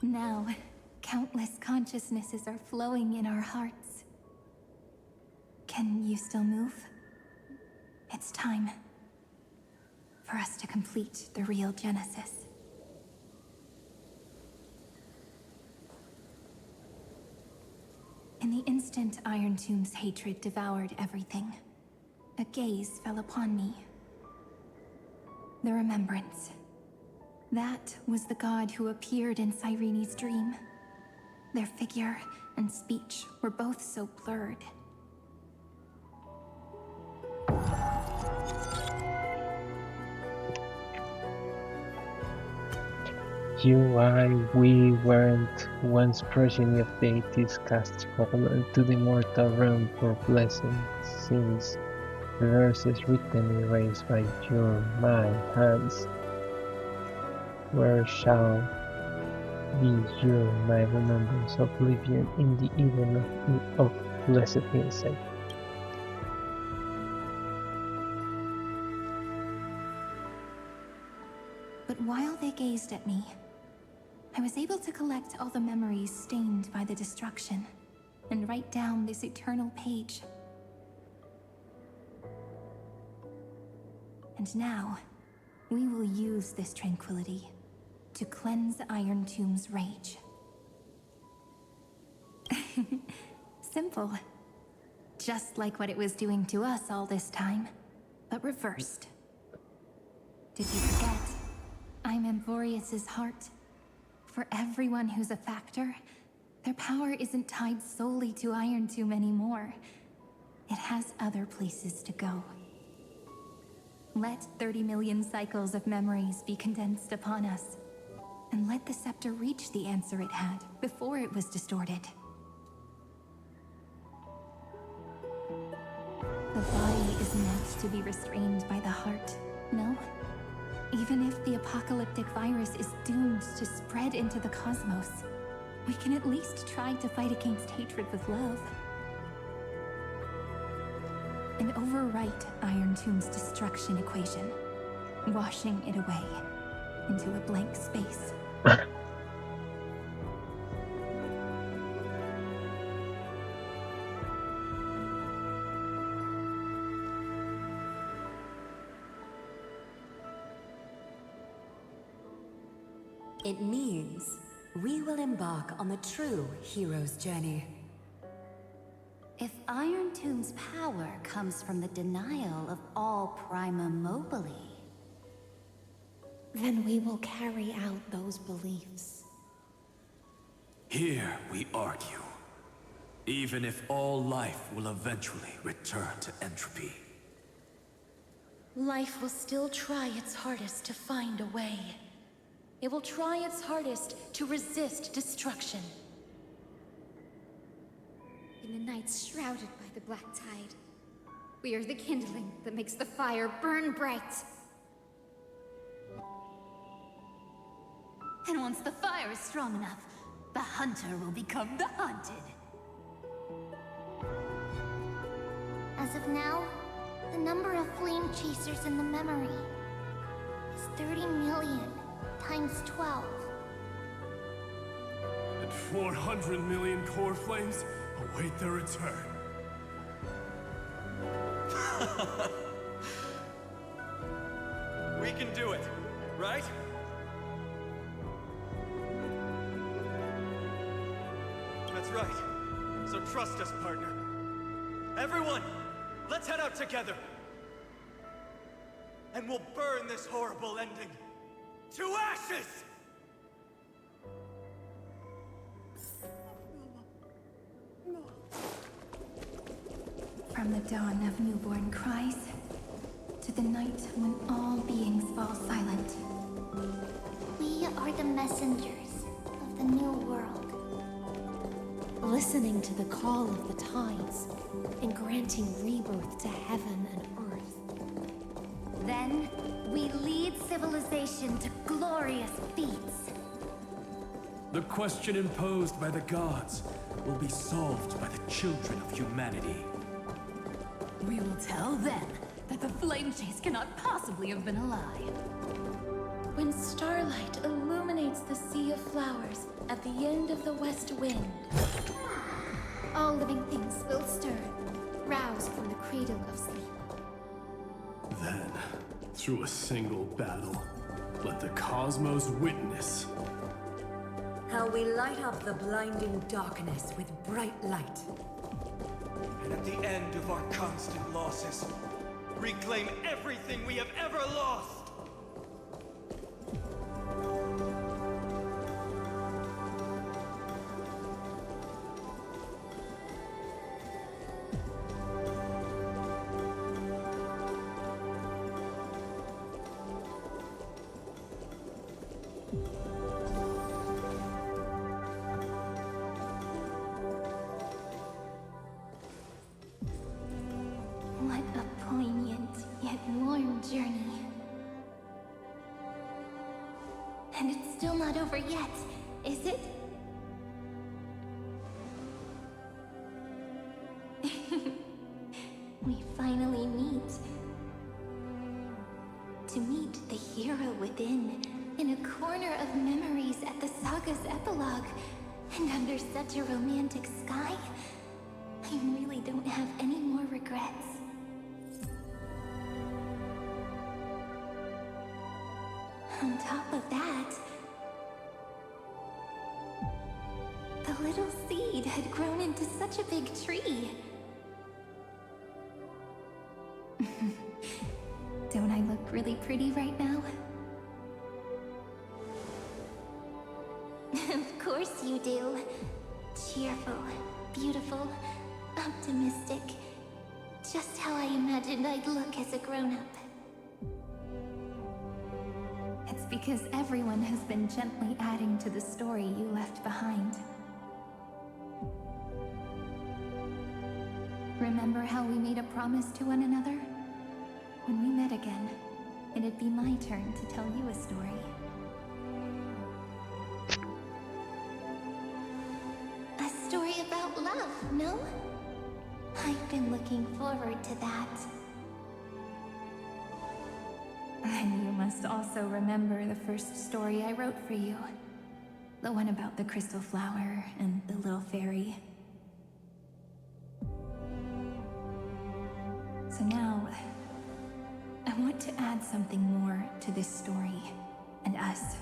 Now, countless consciousnesses are flowing in our hearts. Can you still move? It's time for us to complete the real Genesis. In the instant Iron Tomb's hatred devoured everything, a gaze fell upon me. The remembrance. That was the god who appeared in Cyrene's dream. Their figure and speech were both so blurred. You, I, we weren't once progeny of deities cast fallen to the immortal realm for blessings, since the verses written erased by your, my hands. Where shall be your, my remembrance of oblivion in the Eden of blessed insight? But while they gazed at me, I was able to collect all the memories stained by the destruction and write down this eternal page. And now, we will use this tranquility to cleanse Iron Tomb's rage. Simple. Just like what it was doing to us all this time, but reversed. Did you forget? I'm Amborius's heart. For everyone who's a factor, their power isn't tied solely to Iron Tomb anymore. It has other places to go. Let 30 million cycles of memories be condensed upon us, and let the scepter reach the answer it had before it was distorted. The body is meant to be restrained by the heart, no? Even if the apocalyptic virus is doomed to spread into the cosmos, we can at least try to fight against hatred with love. And overwrite Iron Tomb's destruction equation, washing it away into a blank space. It means we will embark on the true hero's journey. If Iron Tomb's power comes from the denial of all Prima Mobile, then we will carry out those beliefs. Here we argue. Even if all life will eventually return to entropy. Life will still try its hardest to find a way. It will try its hardest to resist destruction. In the nights shrouded by the black tide, we are the kindling that makes the fire burn bright. And once the fire is strong enough, the hunter will become the hunted. As of now, the number of flame chasers in the memory is 30 million times 12. And 400 million core flames await their return. We can do it, right? That's right. So trust us, partner. Everyone, let's head out together. And we'll burn this horrible ending to ashes! From the dawn of newborn cries, to the night when all beings fall silent. We are the messengers of the new world. Listening to the call of the tides, and granting rebirth to heaven and earth. Then, we lead civilization to glorious feats. The question imposed by the gods will be solved by the children of humanity. We will tell them that the flame chase cannot possibly have been a lie. When starlight illuminates the sea of flowers at the end of the west wind, all living things will stir, roused from the cradle of sleep. Then, through a single battle, let the cosmos witness how we light up the blinding darkness with bright light. And at the end of our constant losses, reclaim everything we have ever lost! What a poignant yet warm journey. And it's still not over yet, is it? We finally meet. To meet the hero within, in a corner of memories at the saga's epilogue, and under such a romantic sky, I really don't have any more regrets. On top of that, the little seed had grown into such a big tree. Don't I look really pretty right now? Of course you do. Cheerful, beautiful, optimistic. Just how I imagined I'd look as a grown-up. It's because everyone has been gently adding to the story you left behind. Remember how we made a promise to one another? When we met again, it'd be my turn to tell you a story. A story about love, no? I've been looking forward to that. And you must also remember the first story I wrote for you. The one about the crystal flower and the little fairy. So now, I want to add something more to this story and us.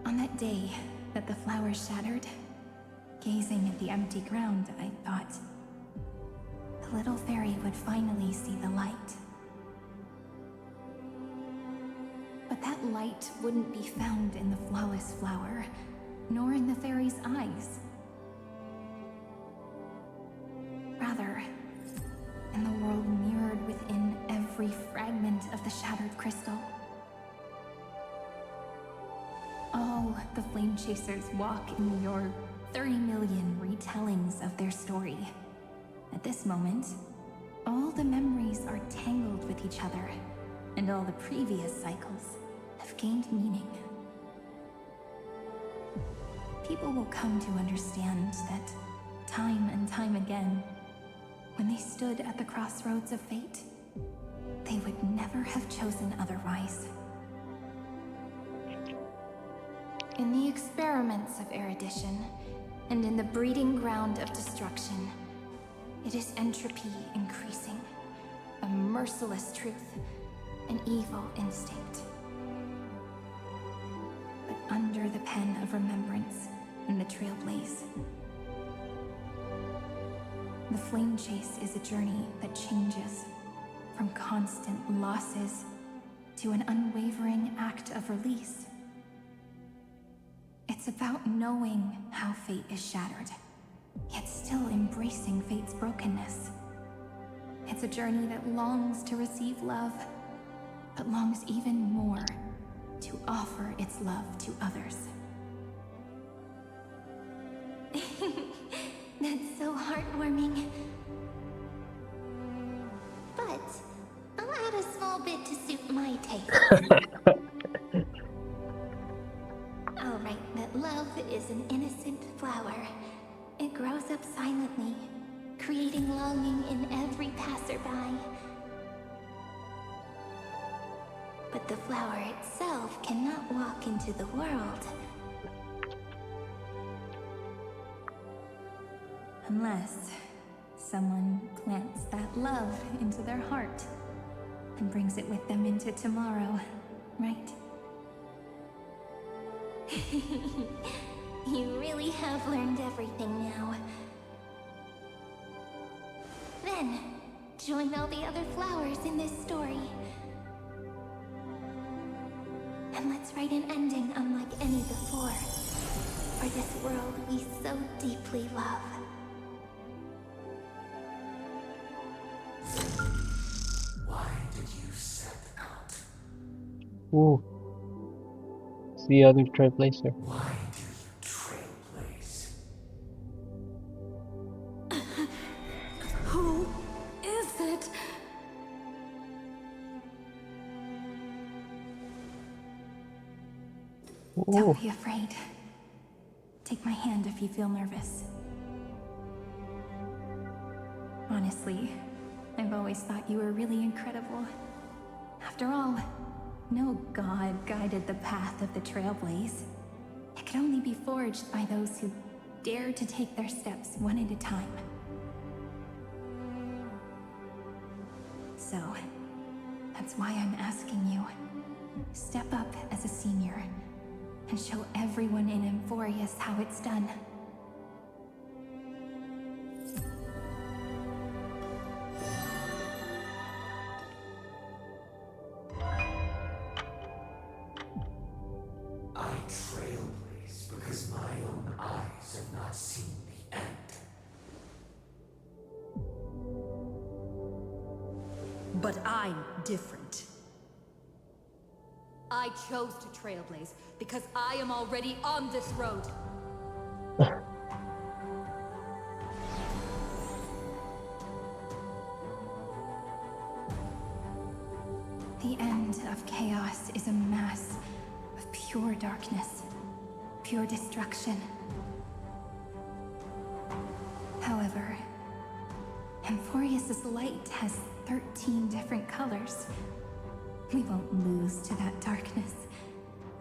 On that day that the flower shattered, gazing at the empty ground, I thought the little fairy would finally see the light. But that light wouldn't be found in the flawless flower, nor in the fairy's eyes. Rather, in the world mirrored within every fragment of the shattered crystal. All the flame chasers walk in your 30 million retellings of their story. At this moment, all the memories are tangled with each other, and all the previous cycles have gained meaning. People will come to understand that time and time again, When they stood at the crossroads of fate, they would never have chosen otherwise. In the experiments of erudition, and in the breeding ground of destruction, it is entropy increasing, a merciless truth, an evil instinct. But under the pen of remembrance in the Trailblaze, the flame chase is a journey that changes from constant losses to an unwavering act of release. It's about knowing how fate is shattered, yet still embracing fate's brokenness. It's a journey that longs to receive love, but longs even more to offer its love to others. That's so heartwarming. But I'll add a small bit to suit my taste. I'll write that love is an innocent flower. It grows up silently, creating longing in every passerby. But the flower itself cannot walk into the world unless someone plants that love into their heart and brings it with them into tomorrow, right? You really have learned everything now. Then, join all the other flowers in this story. And let's write an ending unlike any before, for this world we so deeply love. Why did you set out? Ooh. It's the other Trailblazer. Why do you trailblaze? Who is it? Don't be afraid. Take my hand if you feel nervous. Honestly, I've always thought you were really incredible. After all, no god guided the path of the Trailblaze. It could only be forged by those who dare to take their steps one at a time. So, that's why I'm asking you. Step up as a senior and show everyone in Emphorius how it's done. I trailblaze because my own eyes have not seen the end. But I'm different. I chose to trailblaze because I am already on this road. The end of chaos is a mass of pure darkness, pure destruction. However, Emphorius' light has 13 different colors. We won't lose to that darkness,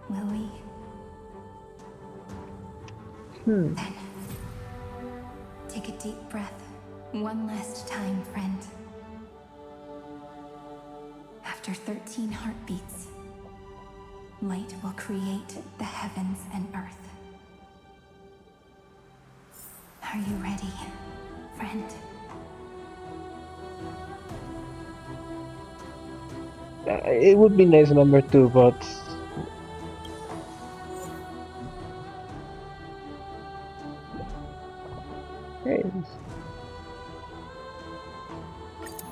will we? Then, take a deep breath, one last time, friend. After 13 heartbeats, light will create the heavens and earth. Are you ready, friend? It would be nice number 2, but okay.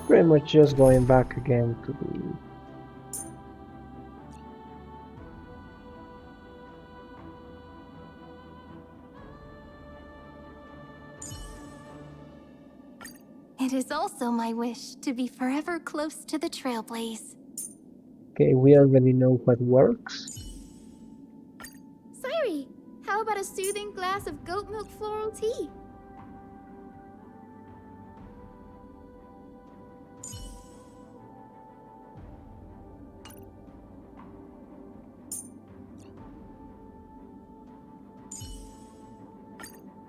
Pretty much just going back again to the It is also my wish to be forever close to the Trailblaze. Okay, we already know what works. Sairi, how about a soothing glass of goat milk floral tea?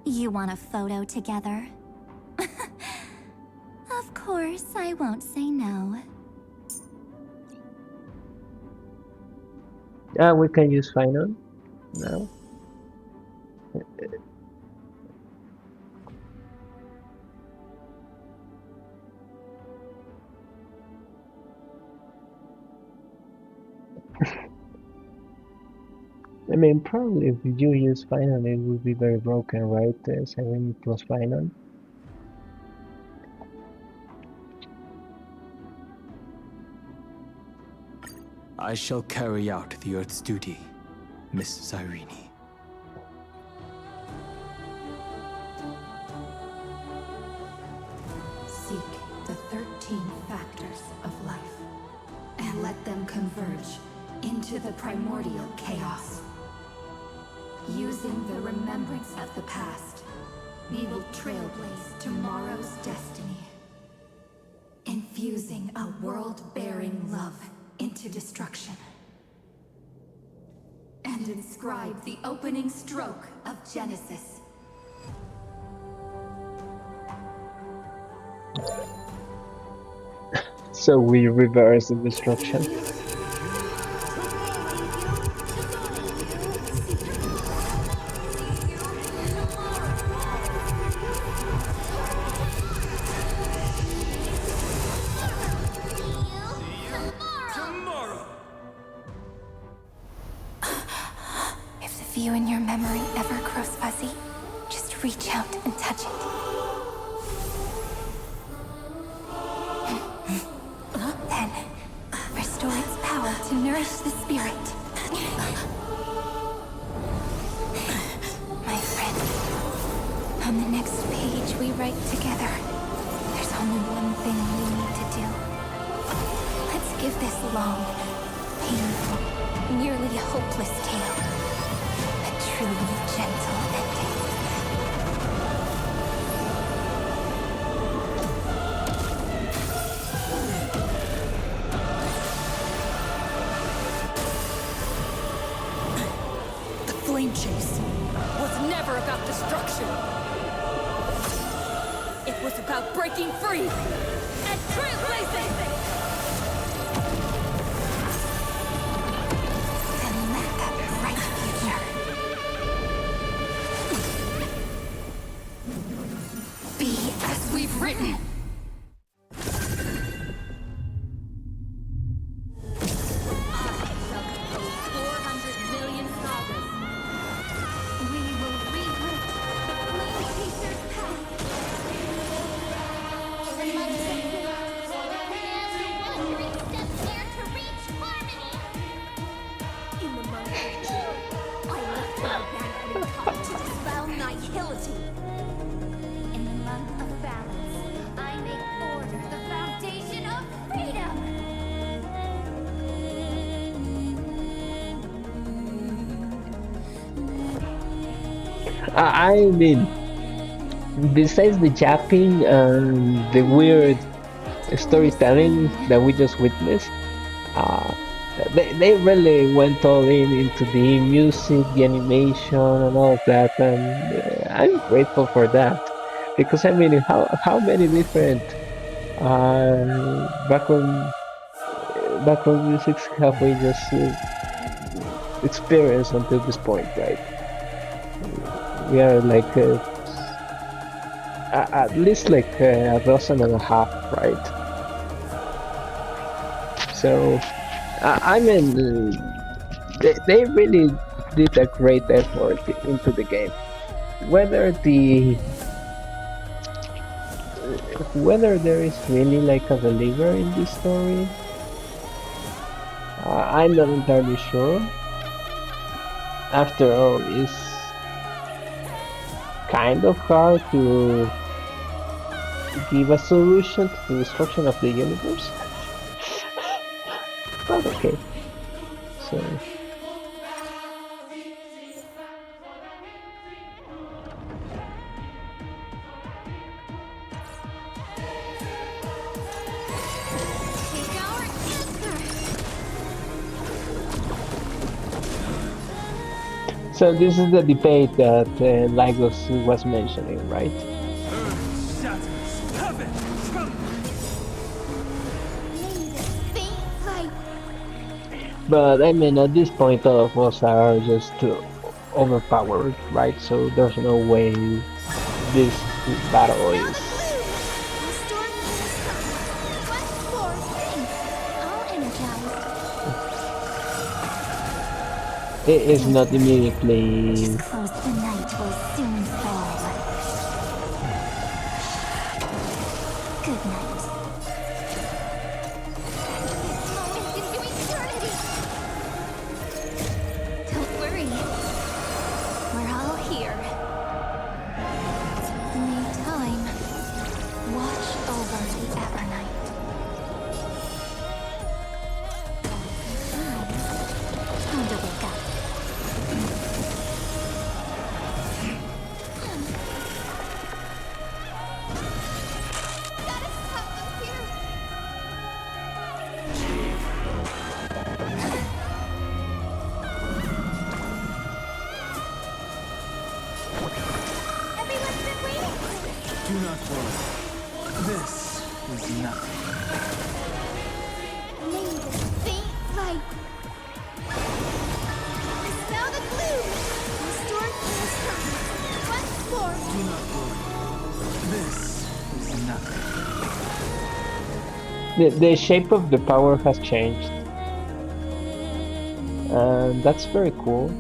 You want a photo together? Of course, I won't say no. We can use final now. I mean, probably if you use final, it would be very broken, right? 7 plus final. I shall carry out the Earth's duty, Miss Irene. Seek the 13 factors of life, and let them converge into the primordial chaos. Using the remembrance of the past, we will trailblaze tomorrow's destiny. Infusing a world-bearing love into destruction. And inscribe the opening stroke of Genesis. So we reverse the destruction. If the view in your memory ever grows fuzzy, just reach out and touch it. Then, restore its power to nourish the spirit. My friend, on the next page we write together, there's only one thing we need to do. Let's give this long, painful, nearly hopeless tale a truly gentle ending. The flame chase was never about destruction. It was about breaking free and trailblazing! Then let that bright future be as we've written. We will rewrite the flame chaser's path. In the month of June, I left my abandoned cot to dispel nihility. In the month of balance, I make order the foundation of freedom! I mean, besides the yapping and the weird storytelling that we just witnessed, they really went all into the music, the animation, and all of that, and I'm grateful for that. Because I mean, how many different background musics have we just experienced until this point, right? We are like at least like a dozen and a half, right? So I mean, they really did a great effort into the game. Whether there is really like a believer in this story, I'm not entirely sure. After all, it's kind of hard to give a solution to the destruction of the universe. But okay. So So this is the debate that Lagos was mentioning, right? Earth shatters, heaven But I mean, at this point, all of us are just overpowered, right? So there's no way this battle is. It is not immediately. Close, the night will soon fall. Good night. Don't worry. We're all here. May time watch over the Evernight. Time to wake up. Do not worry. This is nothing. May the faint light dispel the gloom. Restore King's promise. Once more. Do not worry. This is nothing. The shape of the power has changed, and that's very cool.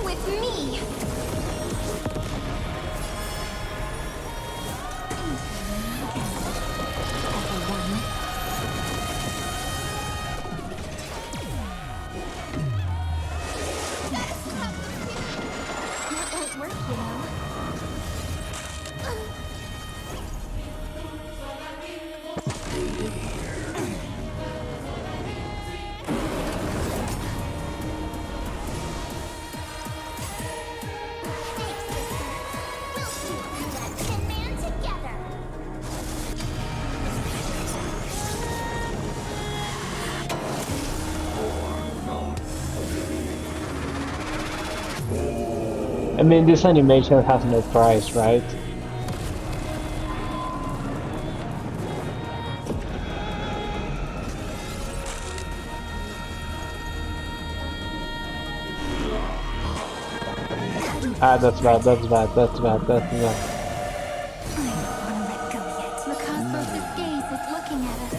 With me! That won't work, you know. I mean, this animation has no price, right? Ah, that's bad, that's bad, that's bad, that's bad. The cosmos' gaze is looking at us.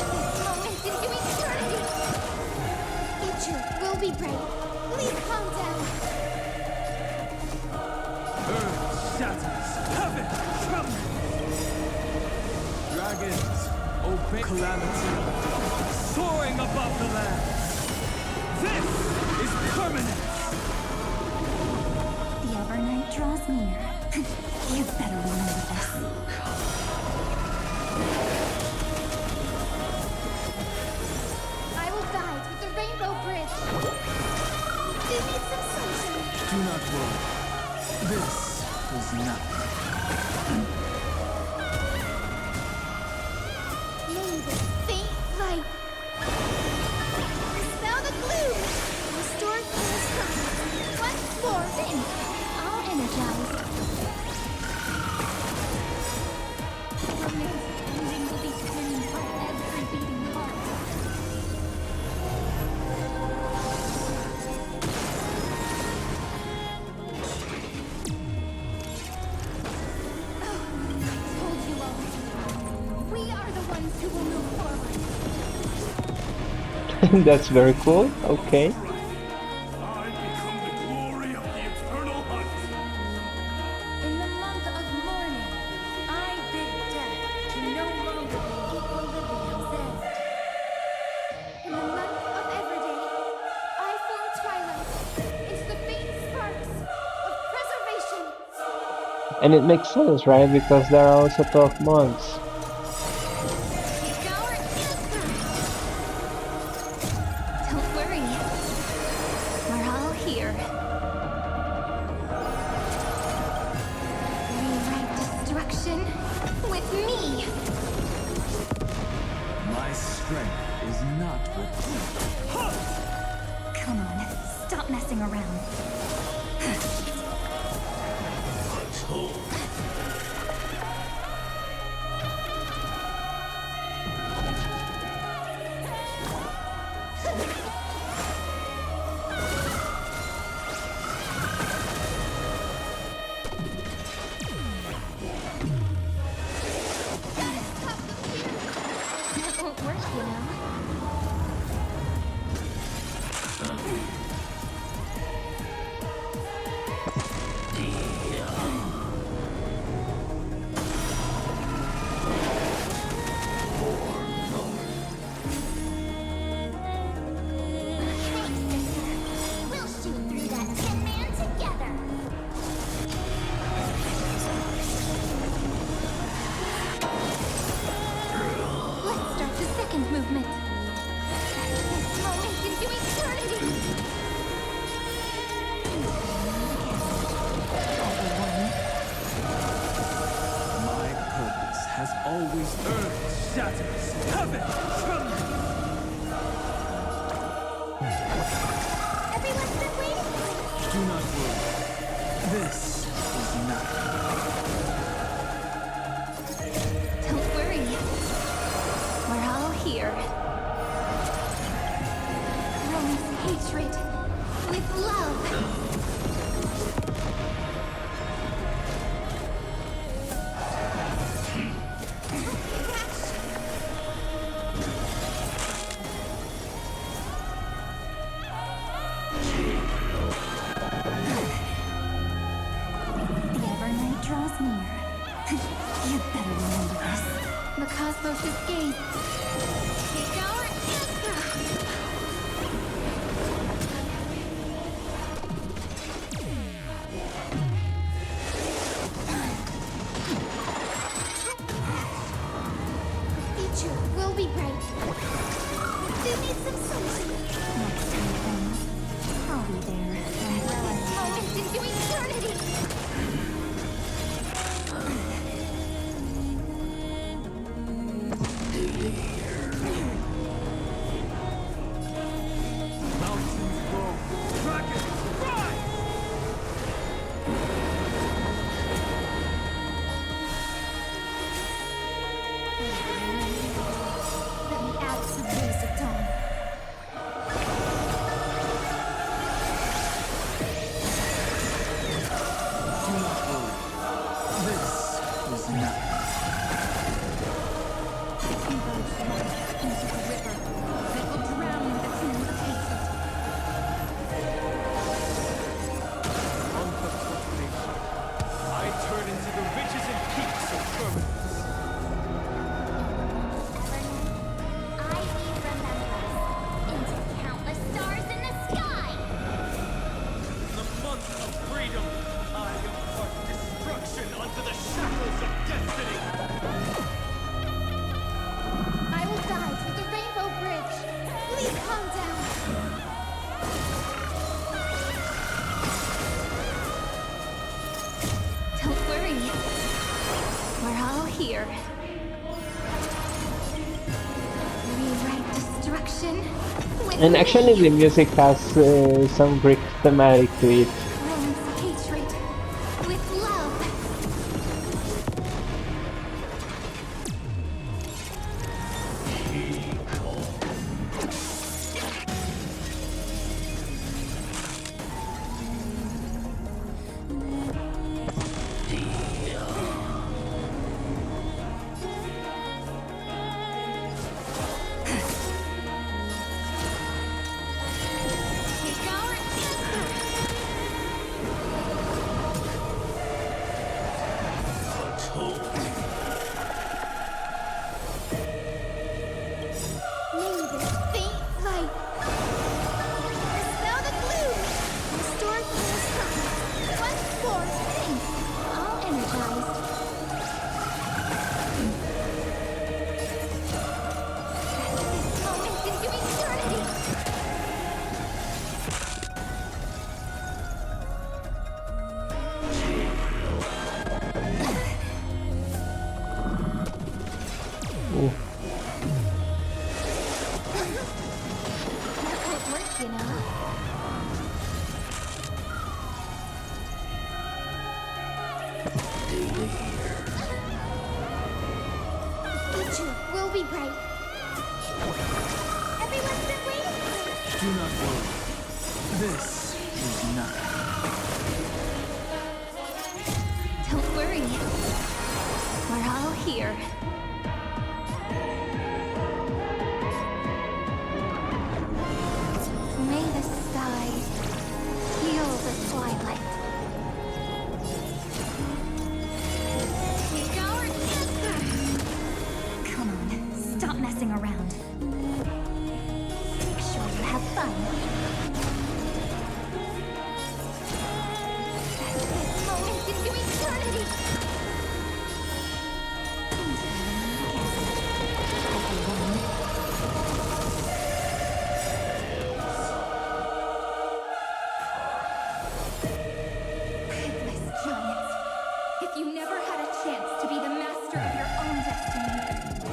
This moment into eternity! Future will be bright. Please calm down. Earth shatters, heaven trembles. Dragons obey calamity, soaring above the land. This is permanent. The Evernight draws near. You better remember this. I will guide with the Rainbow Bridge. We need some sunshine. Do not worry. This is nothing. May the faint light dispel the gloom. Restore King's promise. Once more, then, all energized. Ending who will move forward. That's very cool. Okay. I become the glory of the eternal hunt. In the month of mourning, I bid death to no longer be equilibrium's end. In the month of Everday, I form twilight into the faint sparks of preservation. And it makes sense, right? Because there are also 12 months. Don't worry. We're all here. Rewrite destruction with me. My strength is not with you. Come on, stop messing around. That won't work, you know. We'll shoot through that tin man together. Let's start the second movement. This moment into eternity. My purpose has always earth shatters heaven trembles. Everyone's been waiting for it. Do not worry. This is nothing. Don't worry. We're all here. Rome's hatred with love. The Evernight draws near. You better remember this. The cosmos' gaze. Take our answer. The future will be bright. Do need some sunshine. Next time, friends. I'll be there. Moment into eternity. Mountains roar, dragons rise! Let me add some rays of dawn. Do not worry. This is nothing. Converge light into the river that will drown the sins of hatred. Uncut cultivation. I turn into the ridges and peaks of firmament. I lead remembrance into countless stars in the sky. In the month of freedom, I impart destruction unto the shackles of destiny. I will guide with the Rainbow Bridge. Please calm down. Don't worry. We're all here. Rewrite destruction with And actually the music has some Greek thematic to it. Rome's hatred with love. Oh. That won't work, you know. We'll be right. Everyone's been waiting for us. Do not worry. This is nothing. Don't worry. We're all here. May the sky heal the twilight. Take our answer! Come on, stop messing around. Make sure you have fun. This moment into eternity! Pitiless giants. If you never had a chance to be the master of your own destiny,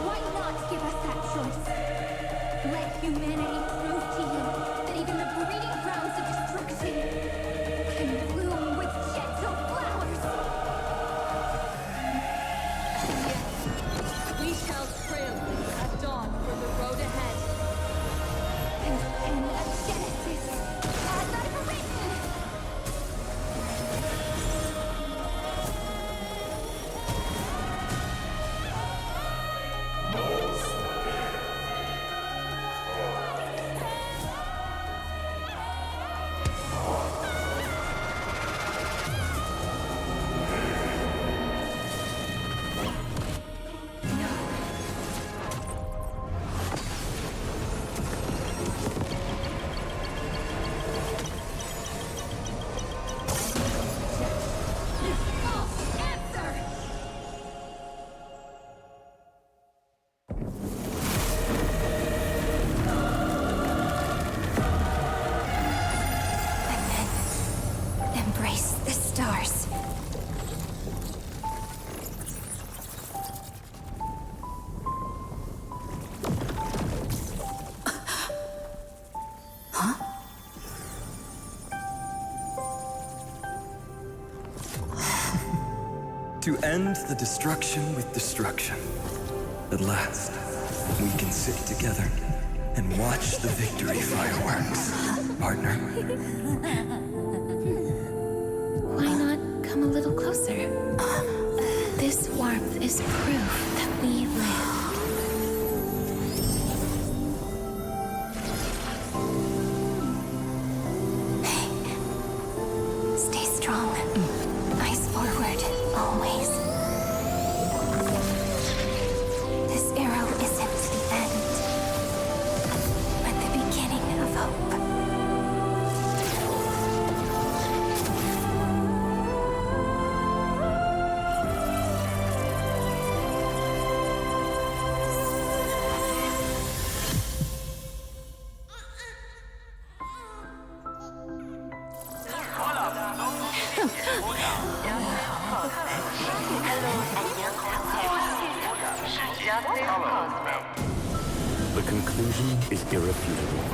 why not give us that choice? Let humanity prove to you that even the breeding grounds of destruction can bloom with gentle flowers. We shall trailblaze at dawn for the road ahead. And pen of Genesis as I've written. Embrace the stars. To end the destruction with destruction. At last, we can sit together and watch the victory fireworks, partner. Why not come a little closer? This warmth is proof that we live. Stay strong. Eyes forward, always. This arrow isn't the end, but the beginning of hope. The conclusion is irrefutable.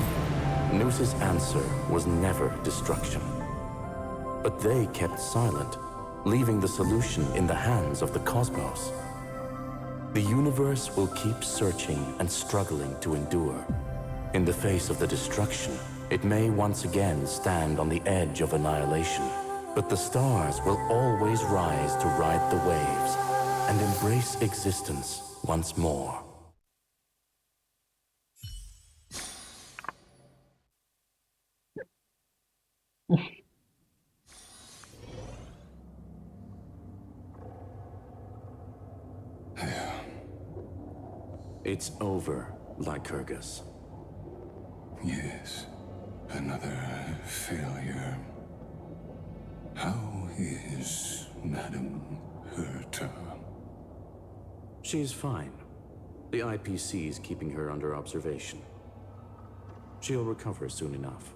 Noos's answer was never destruction. But they kept silent, leaving the solution in the hands of the cosmos. The universe will keep searching and struggling to endure. In the face of the destruction, it may once again stand on the edge of annihilation. But the stars will always rise to ride the waves and embrace existence once more. It's over, Lycurgus. Yes, another failure. How is Madame Herta? She's fine. The IPC is keeping her under observation. She'll recover soon enough.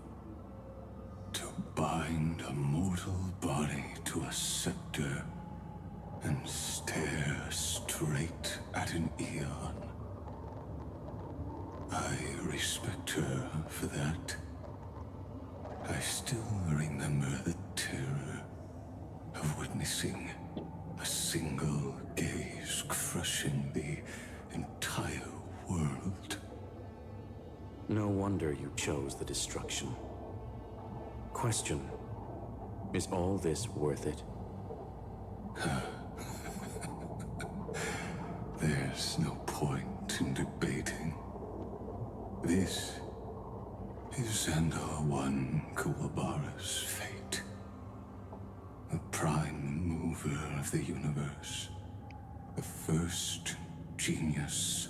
To bind a mortal body to a scepter and stare straight at an eon. I respect her for that. I still remember the terror of witnessing a single gaze crushing the entire world. No wonder you chose the destruction. Question: is all this worth it? There's no point in debating. This is Xandar One Kuwabara's fate. The prime mover of the universe. The first genius.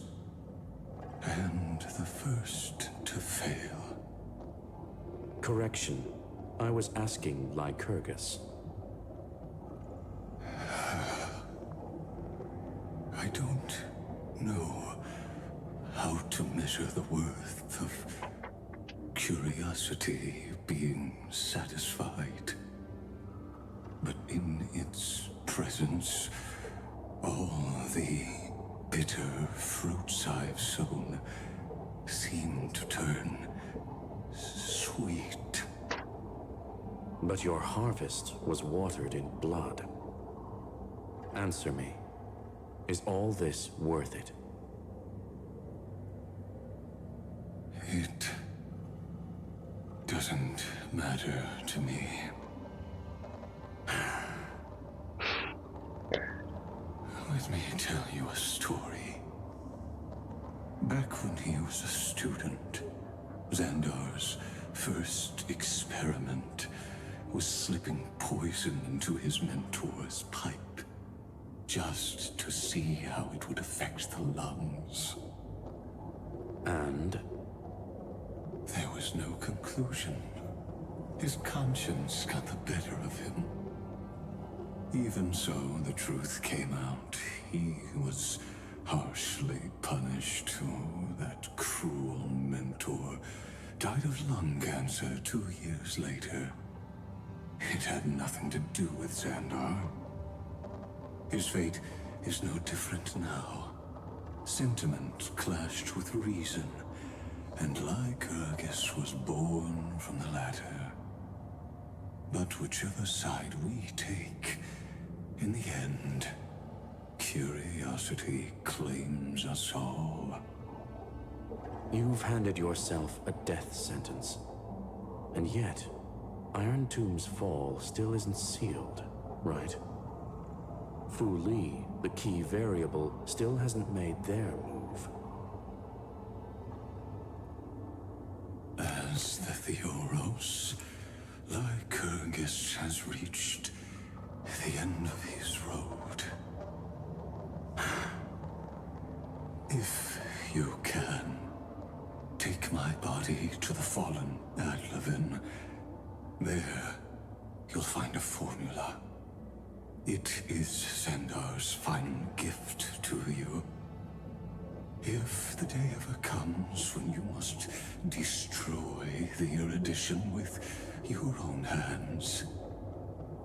And the first to fail. Correction. I was asking Lycurgus. I don't know how to measure the worth of curiosity being satisfied. But in its presence, all the bitter fruits I've sown seem to turn sweet. But your harvest was watered in blood. Answer me. Is all this worth it? It doesn't matter to me. Let me tell you a story. Back when he was a student, Xandar's first experiment was slipping poison into his mentor's pipe, just to see how it would affect the lungs. And? There was no conclusion. His conscience got the better of him. Even so, the truth came out. He was harshly punished. Oh, that cruel mentor died of lung cancer 2 years later. It had nothing to do with Xandar. His fate is no different now. Sentiment clashed with reason, and Lycurgus was born from the latter. But whichever side we take, in the end, curiosity claims us all. You've handed yourself a death sentence. And yet, Iron Tomb's fall still isn't sealed, right? Fu Li, the key variable, still hasn't made their move. As the Theoros, Lycurgus has reached the end of his road. If you can, take my body to the fallen Adlevin. There, you'll find a formula. It is Xandar's final gift to you. If the day ever comes when you must destroy the erudition with your own hands,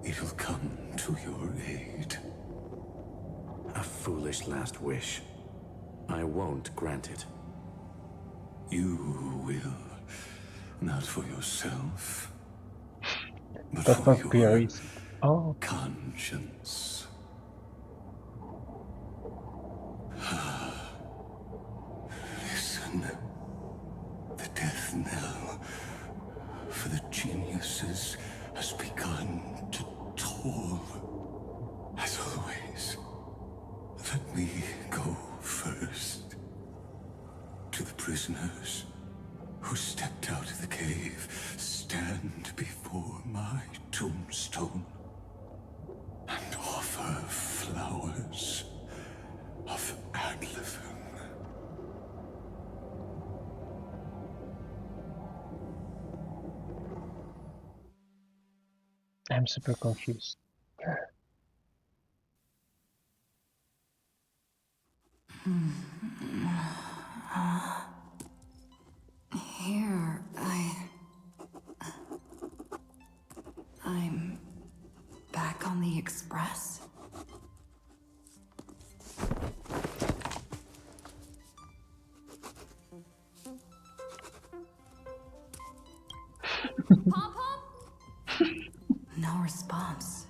it'll come to your aid. A foolish last wish. I won't grant it. You will. Not for yourself, but That's for not your curious. Oh. conscience. Listen. The death knell for the geniuses has begun to toll. As always, let me go first. To the prisoners who stepped out of the cave, stand before my tombstone and offer flowers of Adlevin. I'm super confused. Here, I'm back on the Express. No response.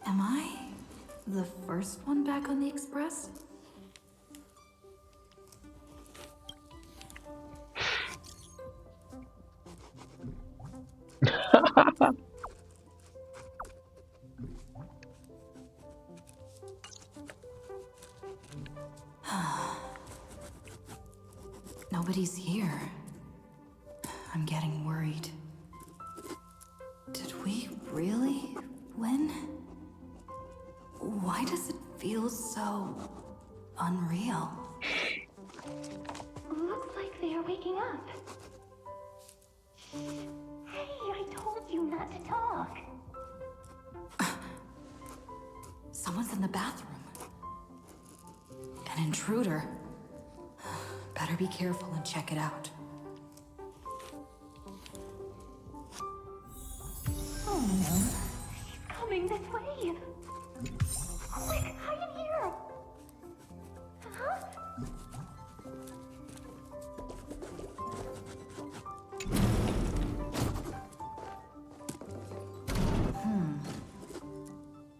Am I the first one back on the express? Nobody's here. I'm getting worried. Did we really win? Why does it feel so unreal? Looks like they are waking up. Hey, I told you not to talk. Someone's in the bathroom. An intruder. Better be careful and check it out. Oh no. She's coming this way. Quick, hide in here. Huh?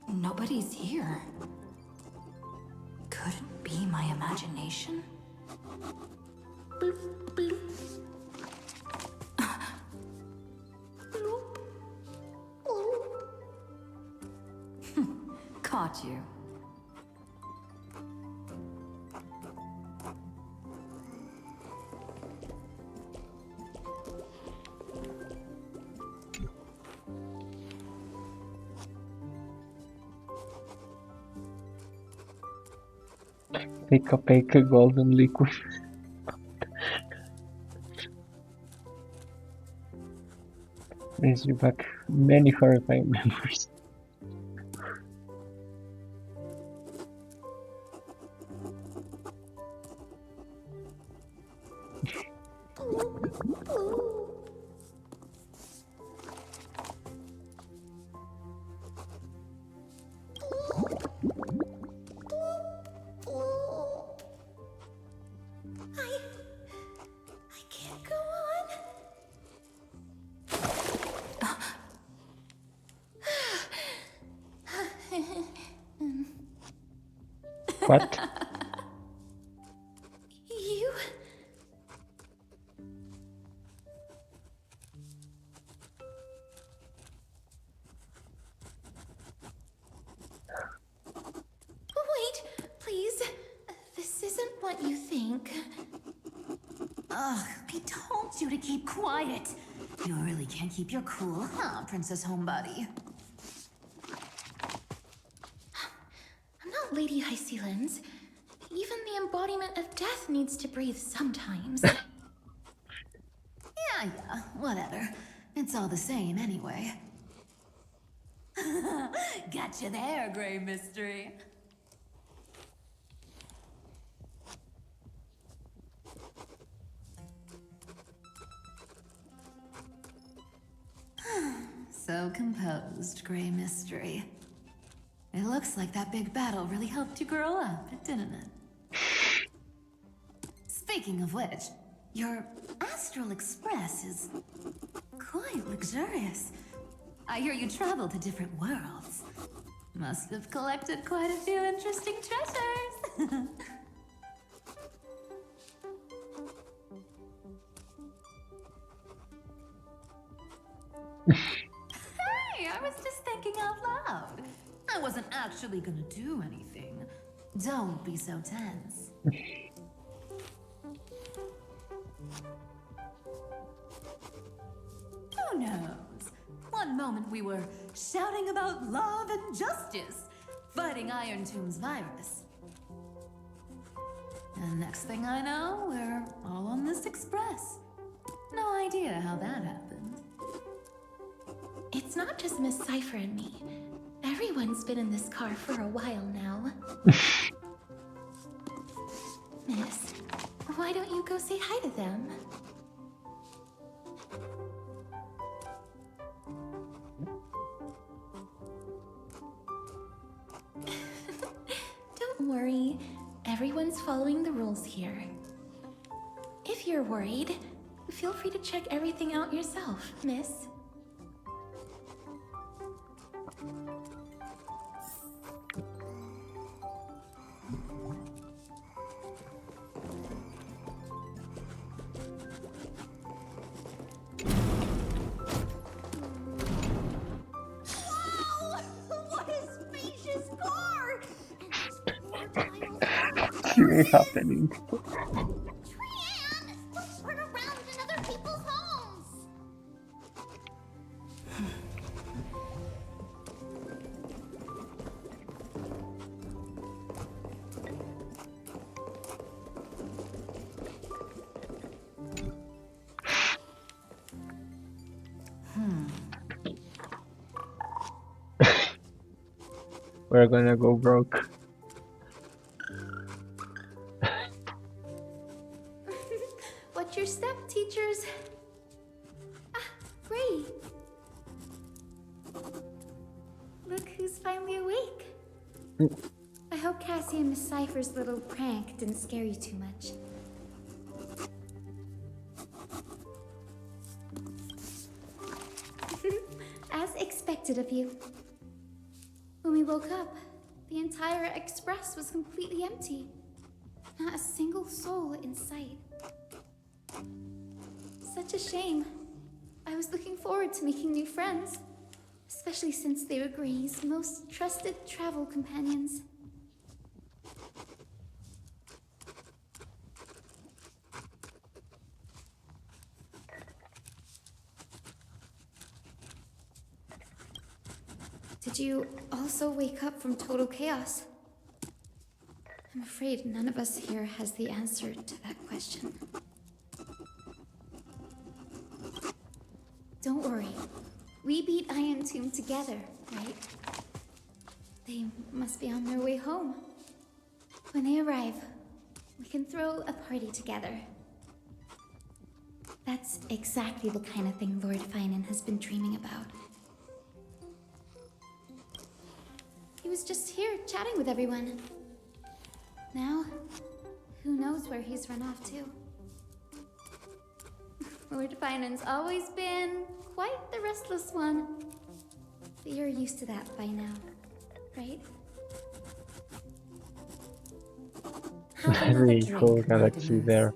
Nobody's here. Could it be my imagination? Boop, boop. Caught you. Pick a golden liquid. Brings you back many horrifying memories. I can't go on. What? You? Wait, please. This isn't what you think. Ugh, I told you to keep quiet. You really can't keep your cool, huh, Princess Homebody? I'm not Lady High Sealands. Even the embodiment of death needs to breathe sometimes. Yeah, whatever. It's all the same anyway. Gotcha there, Grey Mystery. So composed, Grey Mystery. It looks like that big battle really helped you grow up, didn't it? Speaking of which, your Astral Express is quite luxurious. I hear you travel to different worlds. Must have collected quite a few interesting treasures. Hey, I was just thinking out loud. I wasn't actually gonna do anything. Don't be so tense. Who knows? One moment we were shouting about love and justice, fighting Iron Tomb's virus. And next thing I know, we're all on this express. No idea how that happened. It's not just Miss Cypher and me. Everyone's been in this car for a while now. Miss, why don't you go say hi to them? Don't worry. Everyone's following the rules here. If you're worried, Feel free to check everything out yourself, miss. What's happening? Don't run around in other people's homes! We're gonna go broke. What's your step, teachers? Ah, Gray. Look who's finally awake. I hope Cassie and Miss Cypher's little prank didn't scare you too much. As expected of you. When we woke up, the entire express was completely empty. Not a single soul in sight. Such a shame. I was looking forward to making new friends, especially since they were Gray's most trusted travel companions. Did you also wake up from total chaos? I'm afraid none of us here has the answer to that question. Don't worry. We beat Iron Tomb together, right? They must be on their way home. When they arrive, we can throw a party together. That's exactly the kind of thing Lord Finan has been dreaming about. He was just here chatting with everyone. Now, who knows where he's run off to? Lord Finan's always been quite the restless one. But you're used to that by now, right? Very cool galaxy there.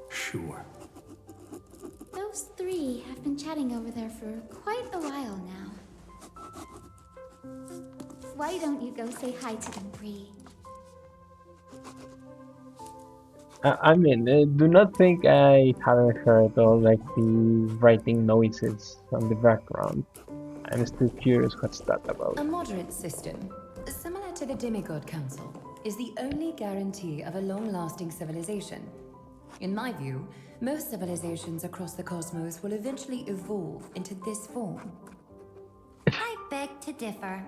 Sure. Those three have been chatting over there for quite a while now. Why don't you go say hi to them, Bree? I mean, do not think I haven't heard all like the writing noises on the background. I'm still curious what's that about. A moderate system, similar to the Demigod Council, is the only guarantee of a long-lasting civilization. In my view, most civilizations across the cosmos will eventually evolve into this form. I beg to differ.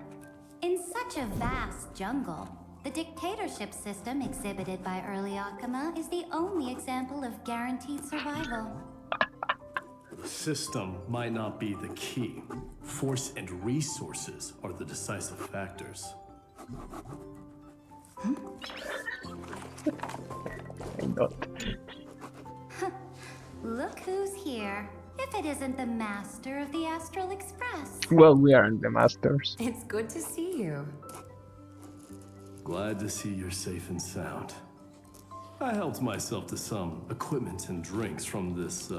In such a vast jungle, the dictatorship system exhibited by early Akama is the only example of guaranteed survival. The system might not be the key. Force and resources are the decisive factors. Look who's here. If it isn't the master of the Astral Express. Well, we aren't the masters. It's good to see you. Glad to see you're safe and sound. I helped myself to some equipment and drinks from this,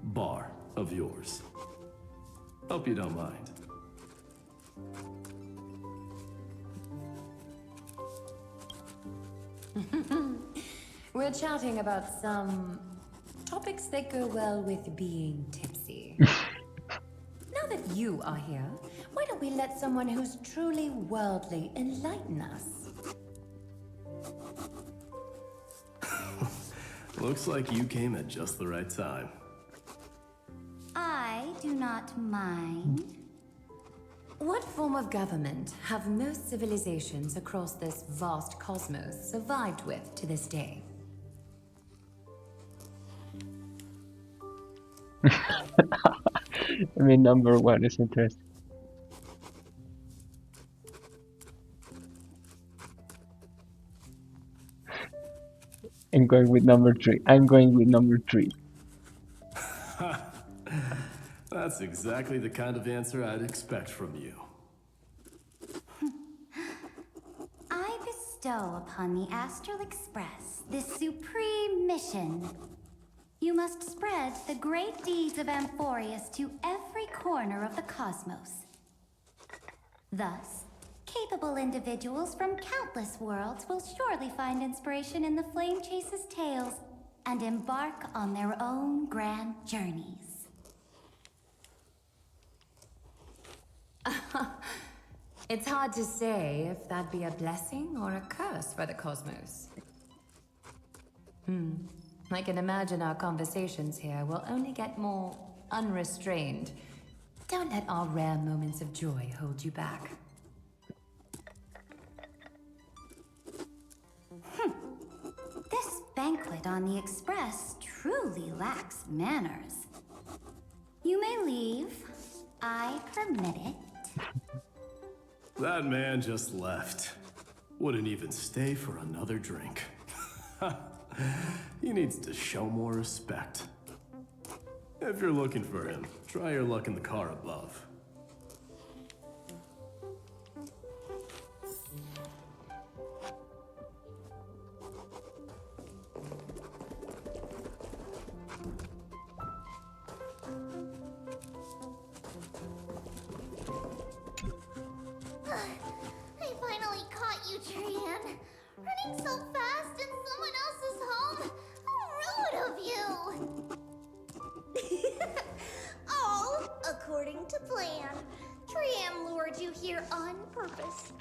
bar of yours. Hope you don't mind. We're chatting about some topics that go well with being tipsy. Now that you are here, why don't we let someone who's truly worldly enlighten us? Looks like you came at just the right time. I do not mind. What form of government have most civilizations across this vast cosmos survived with to this day? I mean, number one is interesting. I'm going with number 3. I'm going with number 3. That's exactly the kind of answer I'd expect from you. I bestow upon the Astral Express this supreme mission. You must spread the great deeds of Amphorius to every corner of the cosmos. Thus, capable individuals from countless worlds will surely find inspiration in the Flame Chase's tales and embark on their own grand journeys. It's hard to say if that'd be a blessing or a curse for the cosmos. I can imagine our conversations here will only get more unrestrained. Don't let our rare moments of joy hold you back. This banquet on the Express truly lacks manners. You may leave. I permit it. That man just left. Wouldn't even stay for another drink. He needs to show more respect. If you're looking for him, try your luck in the car above. I finally caught you, Trian. Running so fast in someone else's home. How rude of you. All according to plan. Trian lured you here on purpose.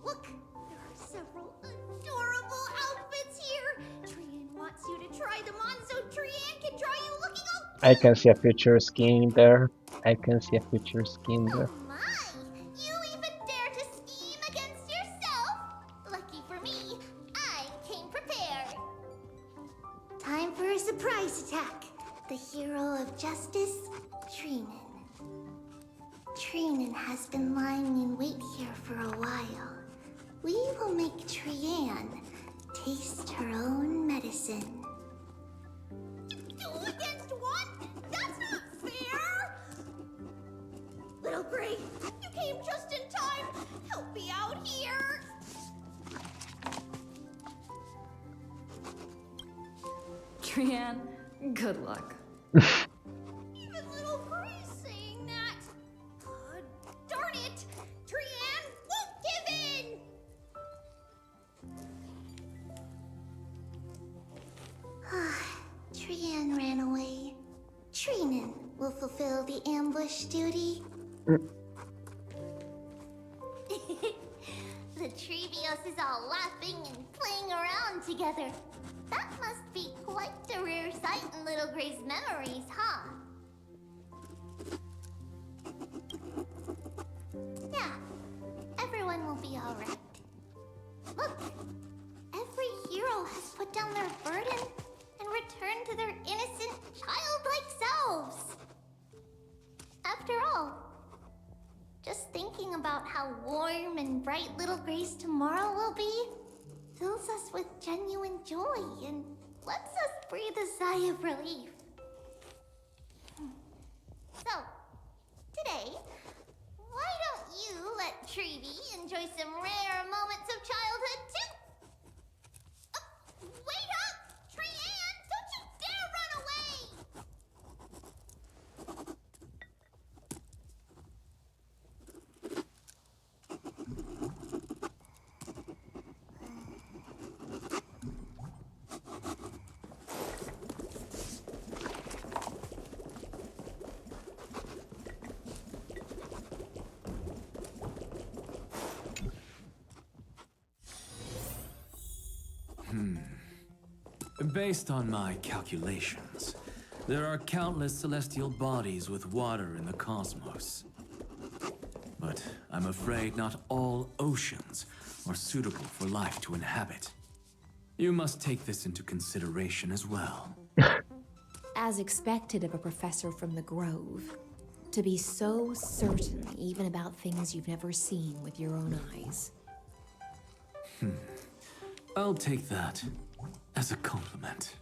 Look, there are several adorable outfits here. Trian wants you to try them on so Trian can draw you looking all... I can see a future skin there. I can see a future skin there. Oh my! You even dare to scheme against yourself? Lucky for me, I came prepared. Time for a surprise attack. The hero of justice, Trinan. Trinan has been lying in wait here for a while. We will make Trian taste her own medicine. 2 against 1? That's not fair! Little Gray, you came just in time. Help me out here. Trian, good luck. Even little Gray's saying that. Darn it! Trian won't give in! Trian ran away. Trinan will fulfill the ambush duty. The Trevios is all laughing and playing around together. That must be quite a rare sight in Little Gray's memories, huh? Yeah, everyone will be alright. Look, every hero has put down their burden and returned to their innocent, childlike selves. After all, just thinking about how warm and bright Little Gray's tomorrow will be fills us with genuine joy and lets us breathe a sigh of relief. So, today, why don't you let Trevi enjoy some rare moments of childhood too? Wait up! Trian, don't you dare run away! Based on my calculations, there are countless celestial bodies with water in the cosmos. But I'm afraid not all oceans are suitable for life to inhabit. You must take this into consideration as well. As expected of a professor from the Grove, to be so certain even about things you've never seen with your own eyes. I'll take that. as a compliment.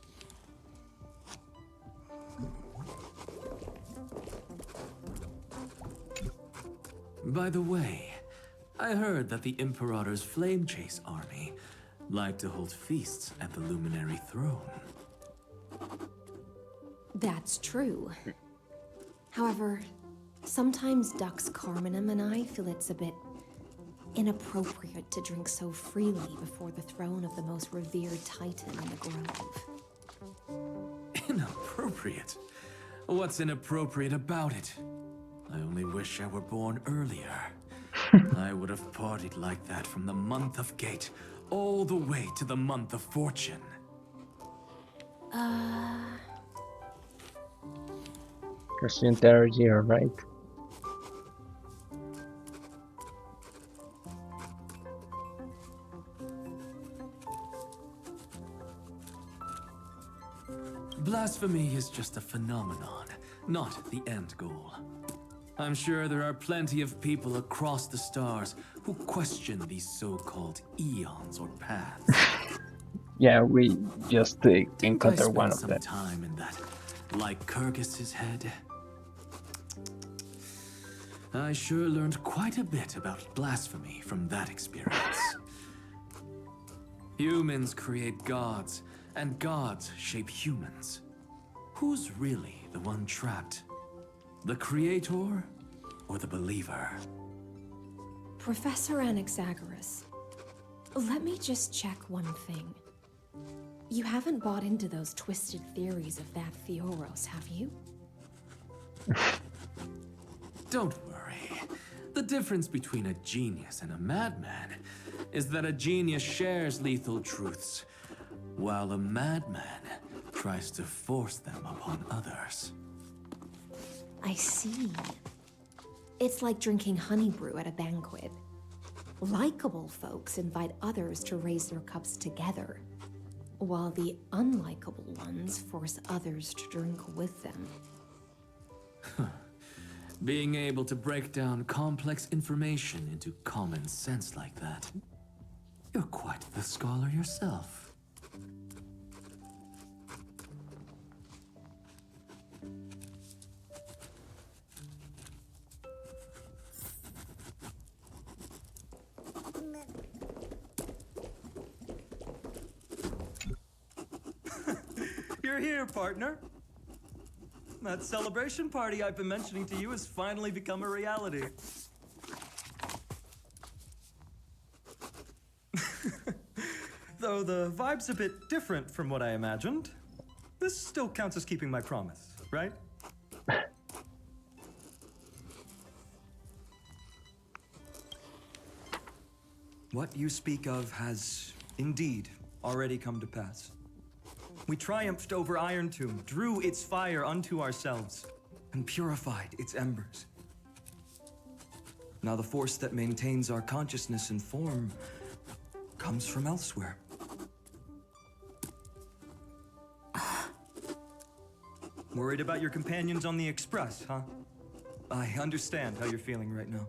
By the way, I heard that the Imperator's Flame Chase army like to hold feasts at the Luminary Throne. That's true. However, sometimes Dux Carminum and I feel it's a bit inappropriate to drink so freely before the throne of the most revered titan in the grove. Inappropriate? What's inappropriate about it? I only wish I were born earlier. I would have partied like that from the month of Gate all the way to the month of Fortune. Because the entire year, right? Blasphemy is just a phenomenon, not the end goal. I'm sure there are plenty of people across the stars who question these so-called eons or paths. Yeah, we just encountered one of some them. Time in that Lycurgus's head. I sure learned quite a bit about blasphemy from that experience. Humans create gods, and gods shape humans. Who's really the one trapped? The creator or the believer? Professor Anaxagoras, let me just check one thing. You haven't bought into those twisted theories of that Theoros, have you? Don't worry. The difference between a genius and a madman is that a genius shares lethal truths, while a madman tries to force them upon others. I see. It's like drinking honey brew at a banquet. Likeable folks invite others to raise their cups together, while the unlikable ones force others to drink with them. Being able to break down complex information into common sense like that, you're quite the scholar yourself. You're here, partner. That celebration party I've been mentioning to you has finally become a reality. Though the vibe's a bit different from what I imagined, this still counts as keeping my promise, right? What you speak of has indeed already come to pass. We triumphed over Iron Tomb, drew its fire unto ourselves, and purified its embers. Now the force that maintains our consciousness and form comes from elsewhere. Worried about your companions on the Express, huh? I understand how you're feeling right now.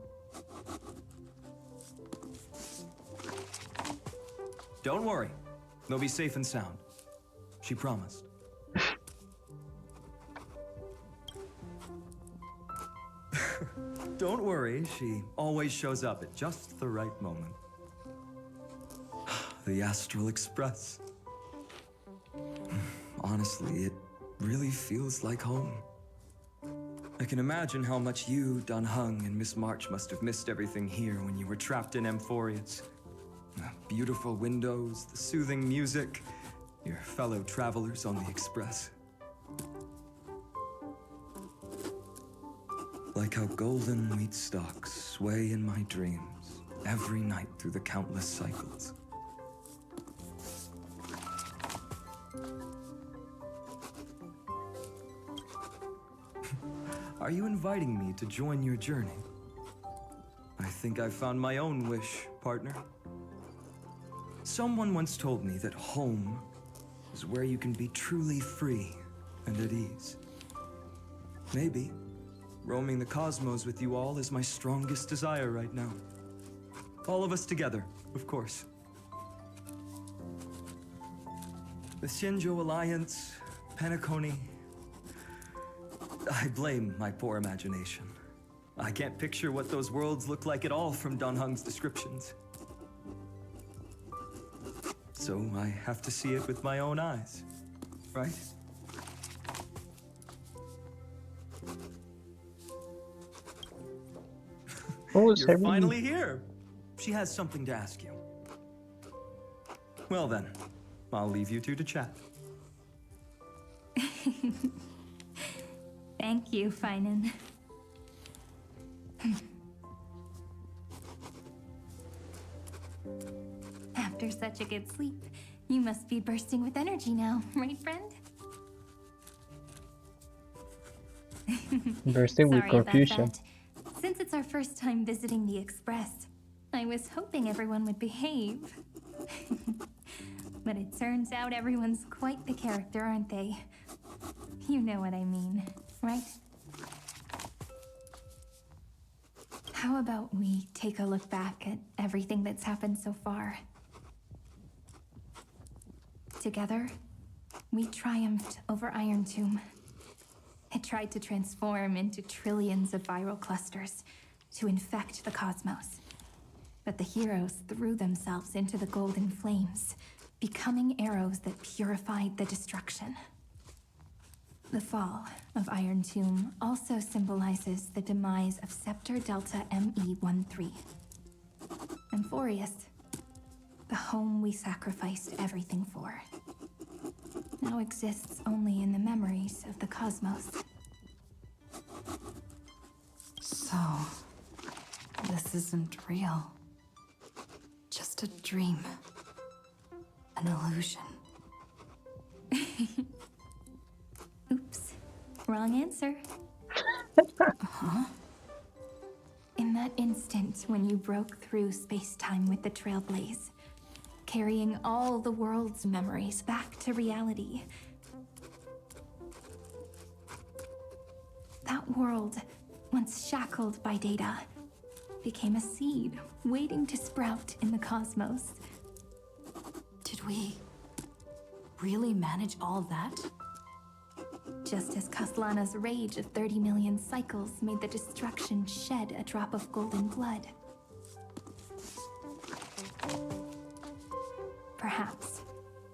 Don't worry, they'll be safe and sound. She promised. Don't worry, she always shows up at just the right moment. The Astral Express. Honestly, it really feels like home. I can imagine how much you, Dan Heng, and Miss March must have missed everything here when you were trapped in Amphorius. The beautiful windows, the soothing music, your fellow travelers on the Express. Like how golden wheat stalks sway in my dreams every night through the countless cycles. Are you inviting me to join your journey? I think I found my own wish, partner. Someone once told me that home is where you can be truly free and at ease. Maybe roaming the cosmos with you all is my strongest desire right now. All of us together, of course. The Shinjo Alliance, Penacony. I blame my poor imagination. I can't picture what those worlds look like at all from Dan Heng's descriptions. So I have to see it with my own eyes, right? Oh, You're finally here. She has something to ask you. Well then, I'll leave you two to chat. Thank you, Finan. After such a good sleep, you must be bursting with energy now, right, friend? Bursting with Sorry confusion. about that. Since it's our first time visiting the Express, I was hoping everyone would behave. But it turns out everyone's quite the character, aren't they? You know what I mean, right? How about we take a look back at everything that's happened so far? Together, we triumphed over Iron Tomb. It tried to transform into trillions of viral clusters to infect the cosmos. But the heroes threw themselves into the golden flames, becoming arrows that purified the destruction. The fall of Iron Tomb also symbolizes the demise of Scepter Delta ME-13. Amphorius, the home we sacrificed everything for, now exists only in the memories of the cosmos. So, this isn't real. Just a dream. An illusion. Oops. Wrong answer. Huh? In that instant when you broke through space-time with the Trailblaze, carrying all the world's memories back to reality, that world, once shackled by data, became a seed waiting to sprout in the cosmos. Did we really manage all that? Just as Kaslana's rage of 30 million cycles made the destruction shed a drop of golden blood. Perhaps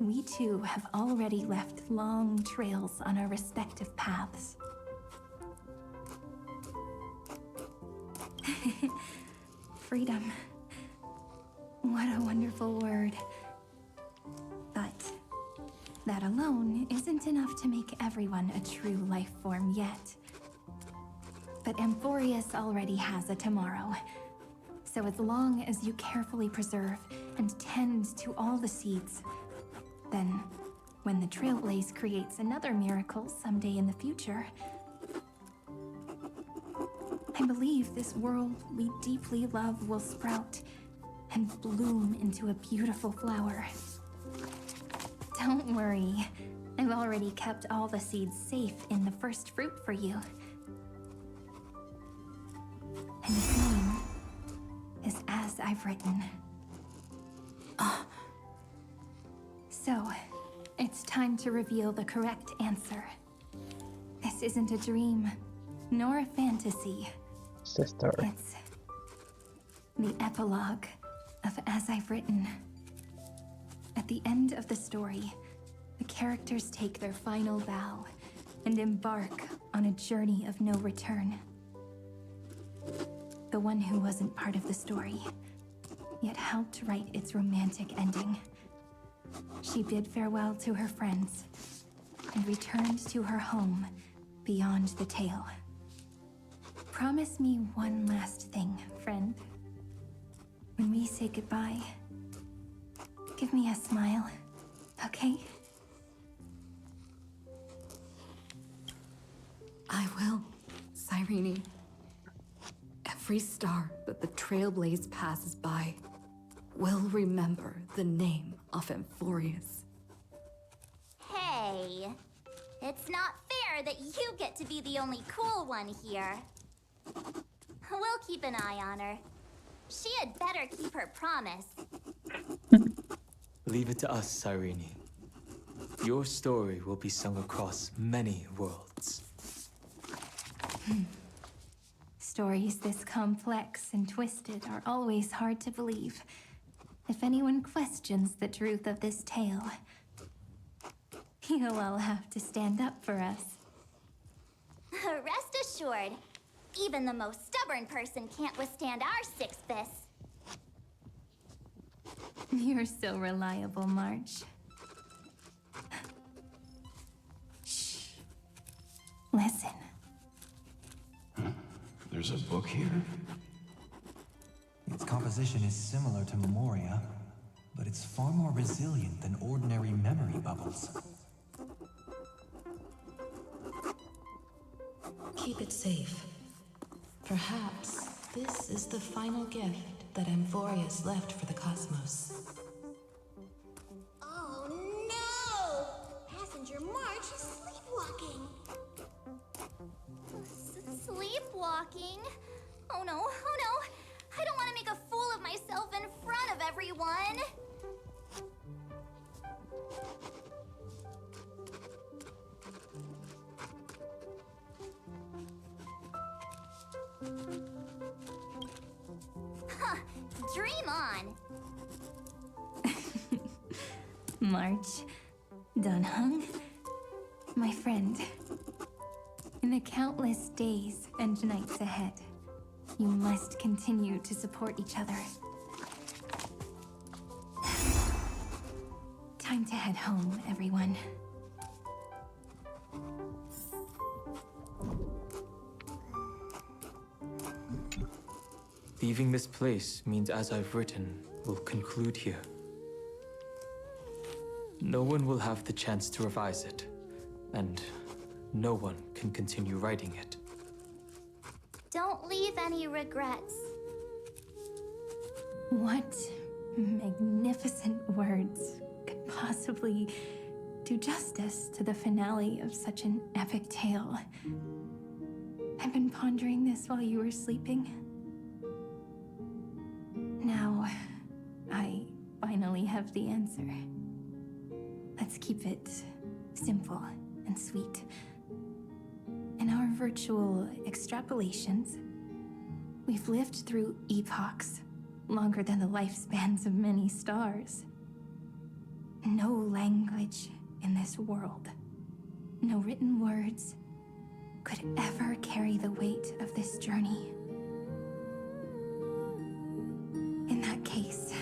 we too have already left long trails on our respective paths. Freedom. What a wonderful word. But that alone isn't enough to make everyone a true life form yet. But Amphorius already has a tomorrow. So as long as you carefully preserve and tend to all the seeds, then when the Trailblaze creates another miracle someday in the future, I believe this world we deeply love will sprout and bloom into a beautiful flower. Don't worry, I've already kept all the seeds safe in the first fruit for you. And the dream is as I've written. So, it's time to reveal the correct answer. This isn't a dream, nor a fantasy. Sister. It's the epilogue of As I've Written. At the end of the story, the characters take their final vow and embark on a journey of no return. The one who wasn't part of the story, yet helped write its romantic ending. She bid farewell to her friends and returned to her home beyond the tale. Promise me one last thing, friend. When we say goodbye, give me a smile, okay? I will, Cyrene. Every star that the Trailblaze passes by will remember the name of Amphorius. Hey, it's not fair that you get to be the only cool one here. We'll keep an eye on her. She had better keep her promise. Leave it to us, Cyrene. Your story will be sung across many worlds. Stories this complex and twisted are always hard to believe. If anyone questions the truth of this tale, you'll all have to stand up for us. Rest assured, even the most stubborn person can't withstand our six fists. You're so reliable, March. Shh. Listen. There's a book here? Its composition is similar to Memoria, but it's far more resilient than ordinary memory bubbles. Keep it safe. Perhaps this is the final gift that Amphorius left for the cosmos. Oh no! Passenger March is sleepwalking. Sleepwalking? Oh no, oh no! I don't want to make a fool of myself in front of everyone! Huh, dream on! March, Dunhung, my friend. In the countless days and nights ahead, you must continue to support each other. Time to head home, everyone. Leaving this place means As I've Written will conclude here. No one will have the chance to revise it, and no one can continue writing it. Don't leave any regrets. What magnificent words could possibly do justice to the finale of such an epic tale? I've been pondering this while you were sleeping. Now, I finally have the answer. Let's keep it simple and sweet. In our virtual extrapolations, we've lived through epochs longer than the lifespans of many stars. No language in this world, no written words, could ever carry the weight of this journey. In that case,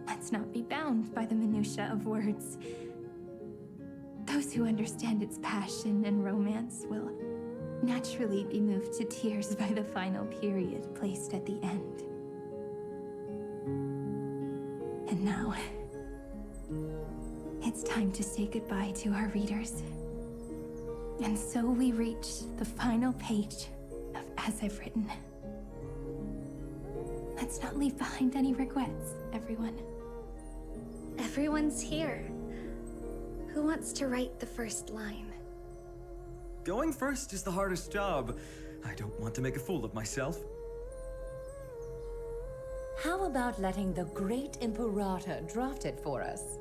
let's not be bound by the minutiae of words. Those who understand its passion and romance will naturally be moved to tears by the final period placed at the end. And now, it's time to say goodbye to our readers. And so we reach the final page of As I've Written. Let's not leave behind any regrets, everyone. Everyone's here. Who wants to write the first line? Going first is the hardest job. I don't want to make a fool of myself. How about letting the great Imperator draft it for us?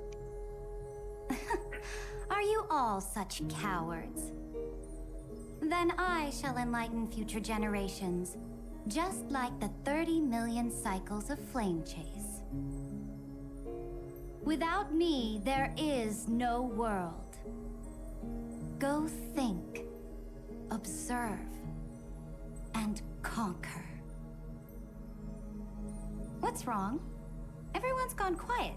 Are you all such cowards? Then I shall enlighten future generations, just like the 30 million cycles of flame chase. Without me, there is no world. Go think, observe, and conquer. What's wrong? Everyone's gone quiet.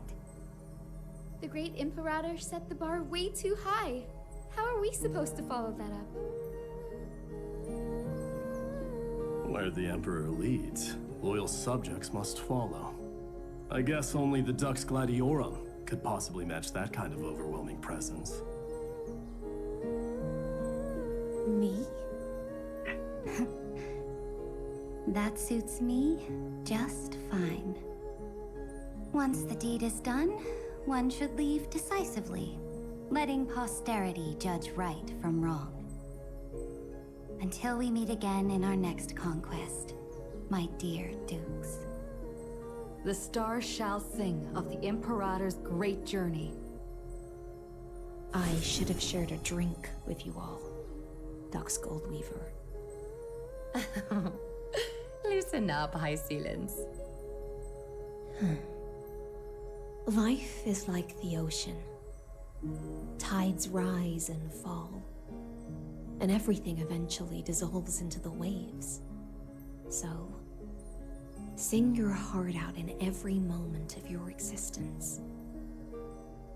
The great Imperator set the bar way too high. How are we supposed to follow that up? Where the Emperor leads, loyal subjects must follow. I guess only the Dux Gladiorum could possibly match that kind of overwhelming presence. Me? That suits me just fine. Once the deed is done, one should leave decisively, letting posterity judge right from wrong. Until we meet again in our next conquest, my dear Dukes. The stars shall sing of the Imperator's great journey. I should have shared a drink with you all, Duck's Goldweaver. Loosen up, High Ceilings. Life is like the ocean. Tides rise and fall, and everything eventually dissolves into the waves. So, sing your heart out in every moment of your existence.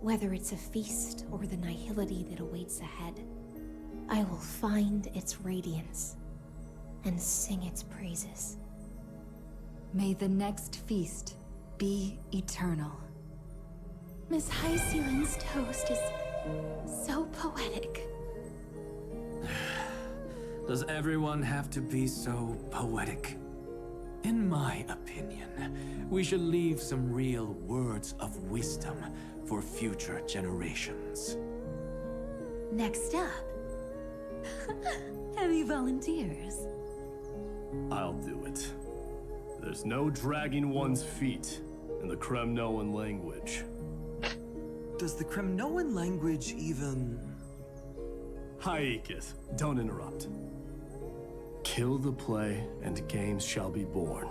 Whether it's a feast or the nihility that awaits ahead, I will find its radiance and sing its praises. May the next feast be eternal. Miss High Ceiling's toast is so poetic. Does everyone have to be so poetic? In my opinion, we should leave some real words of wisdom for future generations. Next up, any volunteers? I'll do it. There's no dragging one's feet in the Kremnoan language. Does the Kremnoan language even... Haikith, don't interrupt. Kill the play, and games shall be born.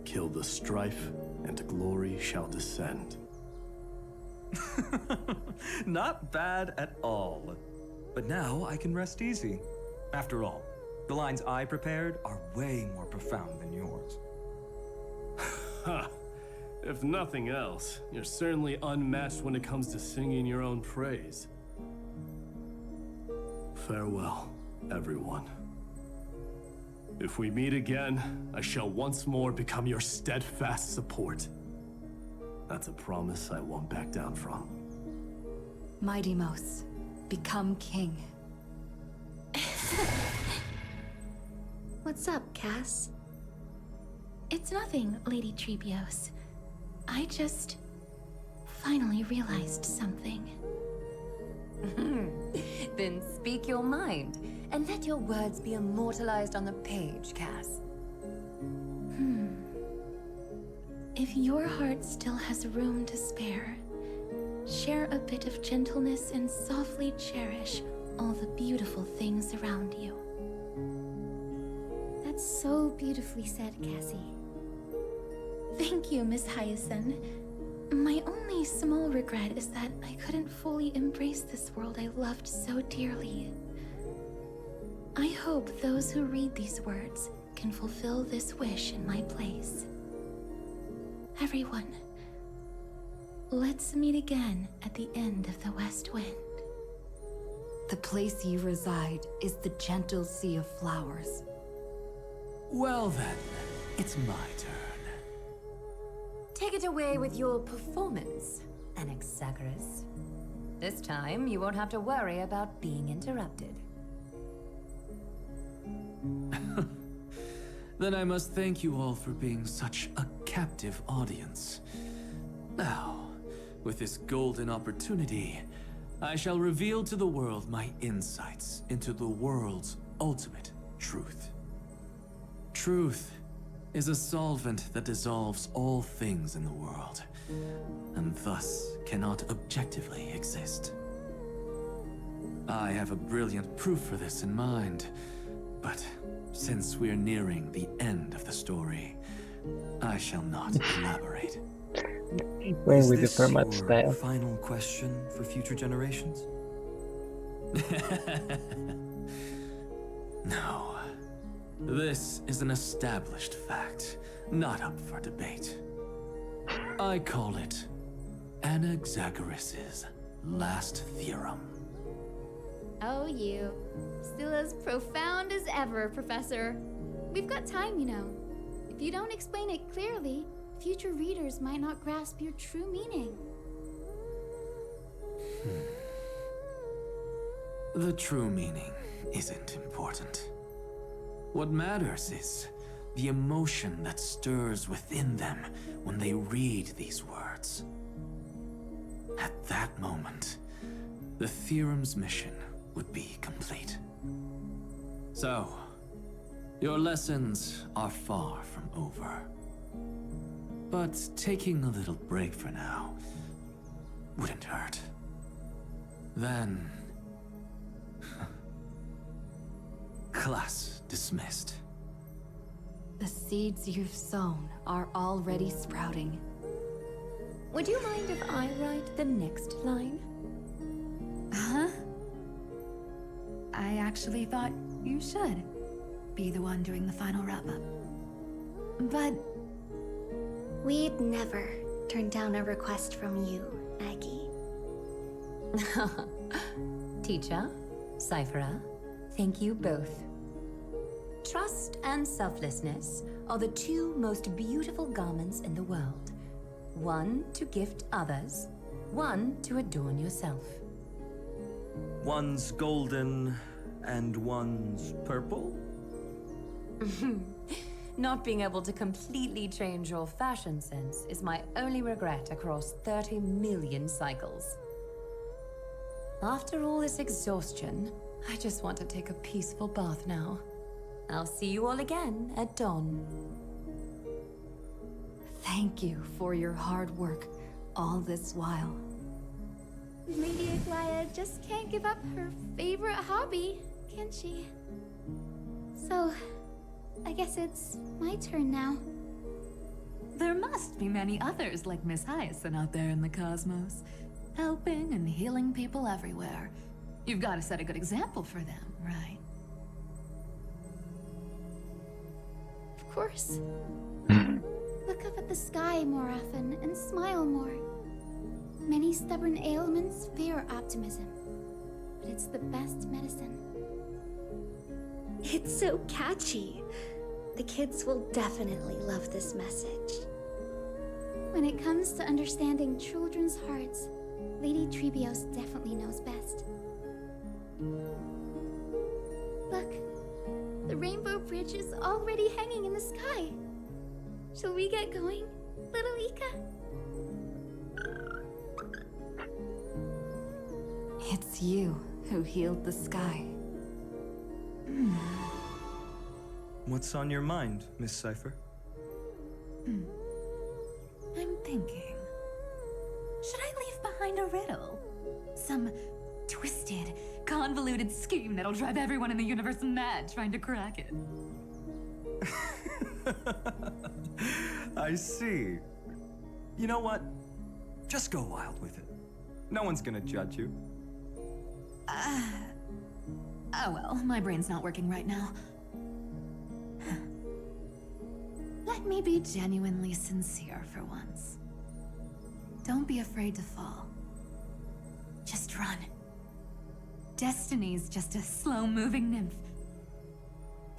Kill the strife, and glory shall descend. Not bad at all. But now I can rest easy. After all, the lines I prepared are way more profound than yours. Ha! If nothing else, you're certainly unmatched when it comes to singing your own praise. Farewell, everyone. If we meet again, I shall once more become your steadfast support. That's a promise I won't back down from. Mighty Mos, become king. What's up, Cass? It's nothing, Lady Trebios. I just finally realized something. Then speak your mind, and let your words be immortalized on the page, Cass. If your heart still has room to spare, share a bit of gentleness and softly cherish all the beautiful things around you. That's so beautifully said, Cassie. Thank you, Miss Hyacinth. My only small regret is that I couldn't fully embrace this world I loved so dearly. I hope those who read these words can fulfill this wish in my place. Everyone, let's meet again at the end of the West Wind. The place you reside is the gentle sea of flowers. Well then, it's my turn. Take it away with your performance, Anaxagoras. This time, you won't have to worry about being interrupted. Then I must thank you all for being such a captive audience. Now, with this golden opportunity, I shall reveal to the world my insights into the world's ultimate truth. Truth is a solvent that dissolves all things in the world, and thus cannot objectively exist. I have a brilliant proof for this in mind, but since we're nearing the end of the story, I shall not elaborate. Going with the format style. Final question for future generations? No. This is an established fact, not up for debate. I call it Anaxagoras' last theorem. Oh, you. Still as profound as ever, Professor. We've got time, you know. If you don't explain it clearly, future readers might not grasp your true meaning. The true meaning isn't important. What matters is the emotion that stirs within them when they read these words. At that moment, the theorem's mission would be complete. So, your lessons are far from over. But taking a little break for now wouldn't hurt. Then... class dismissed. The seeds you've sown are already sprouting. Would you mind if I write the next line? Huh? I actually thought you should be the one doing the final wrap-up. But... We'd never turn down a request from you, Aggie. Teacher, Cyphera, thank you both. Trust and selflessness are the two most beautiful garments in the world. One to gift others, one to adorn yourself. One's golden and one's purple? Not being able to completely change your fashion sense is my only regret across 30 million cycles. After all this exhaustion, I just want to take a peaceful bath now. I'll see you all again at dawn. Thank you for your hard work all this while. Lady Aglaia just can't give up her favorite hobby, can she? So, I guess it's my turn now. there must be many others like Miss Hyacinth out there in the cosmos, helping and healing people everywhere. You've got to set a good example for them, right? Of course. Look up at the sky more often and smile more. Many stubborn ailments fear optimism, but it's the best medicine. It's so catchy. The kids will definitely love this message. When it comes to understanding children's hearts, Lady Treebios definitely knows best. Look, the Rainbow Bridge is already hanging in the sky. Shall we get going, little Ika? It's you who healed the sky. What's on your mind, Miss Cypher? I'm thinking, should I leave behind a riddle? Some twisted, convoluted scheme that'll drive everyone in the universe mad trying to crack it. I see. You know what? Just go wild with it. No one's gonna judge you. Oh well, my brain's not working right now. Let me be genuinely sincere for once. Don't be afraid to fall. Just run. Destiny's just a slow-moving nymph.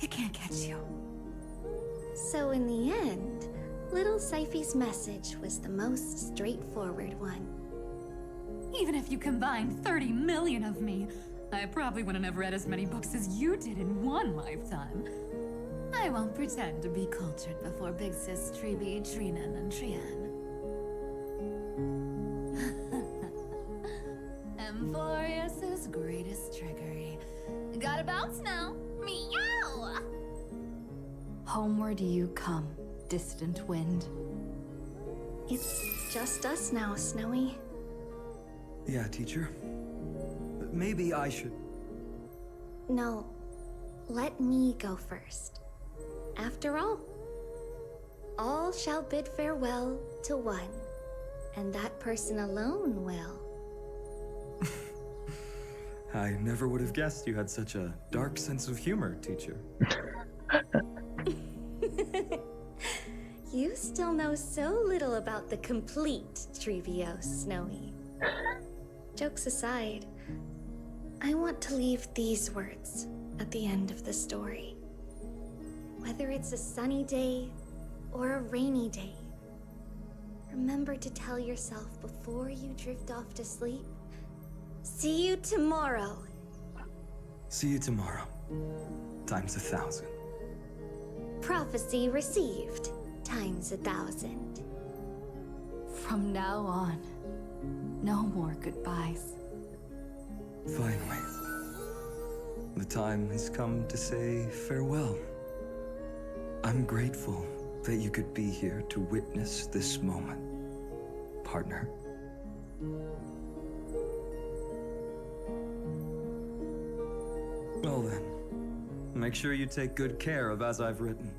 It can't catch you. So in the end, little Cyphy's message was the most straightforward one. Even if you combined 30 million of me, I probably wouldn't have read as many books as you did in one lifetime. I won't pretend to be cultured before Big Sis Treeby, Trinan, and Trian. Emphorius's greatest trickery. Gotta bounce now. Meow! Homeward you come, distant wind. It's just us now, Snowy. Yeah, teacher. Maybe I should... No, let me go first. After all shall bid farewell to one, and that person alone will. I never would have guessed you had such a dark sense of humor, teacher. You still know so little about the complete Treebios, Snowy. Jokes aside, I want to leave these words at the end of the story. Whether it's a sunny day or a rainy day, remember to tell yourself before you drift off to sleep, see you tomorrow. See you tomorrow. Times 1,000. Prophecy received. Times 1,000. From now on, no more goodbyes. Finally. The time has come to say farewell. I'm grateful that you could be here to witness this moment, partner. Well then, make sure you take good care of as I've written.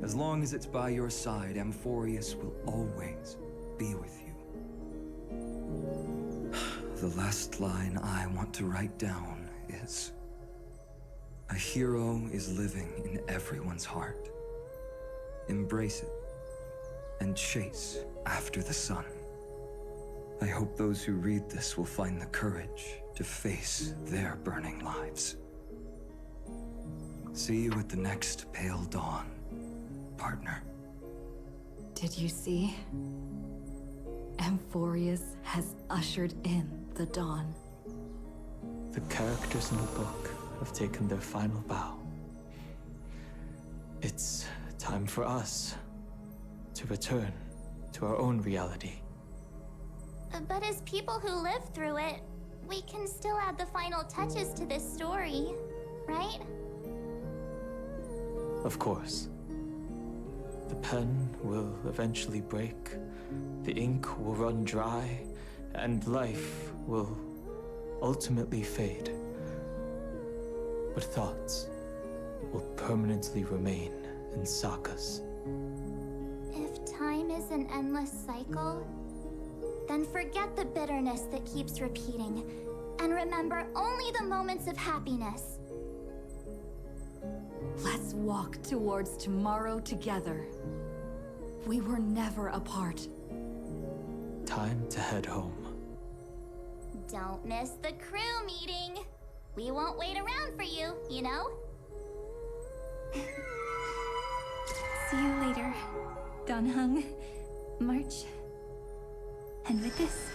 As long as it's by your side, Amphorius will always be with you. The last line I want to write down is, a hero is living in everyone's heart. Embrace it and chase after the sun. I hope those who read this will find the courage to face their burning lives. See you at the next pale dawn, partner. Did you see? Amphorius has ushered in the dawn. The characters in the book have taken their final bow. It's time for us to return to our own reality. But as people who lived through it, we can still add the final touches to this story, right? Of course. The pen will eventually break, the ink will run dry, and life will ultimately fade. But thoughts will permanently remain in sagas. If time is an endless cycle, then forget the bitterness that keeps repeating, and remember only the moments of happiness. Let's walk towards tomorrow together. We were never apart. Time to head home. Don't miss the crew meeting. We won't wait around for you, you know? See you later, Donhung, March. And with this,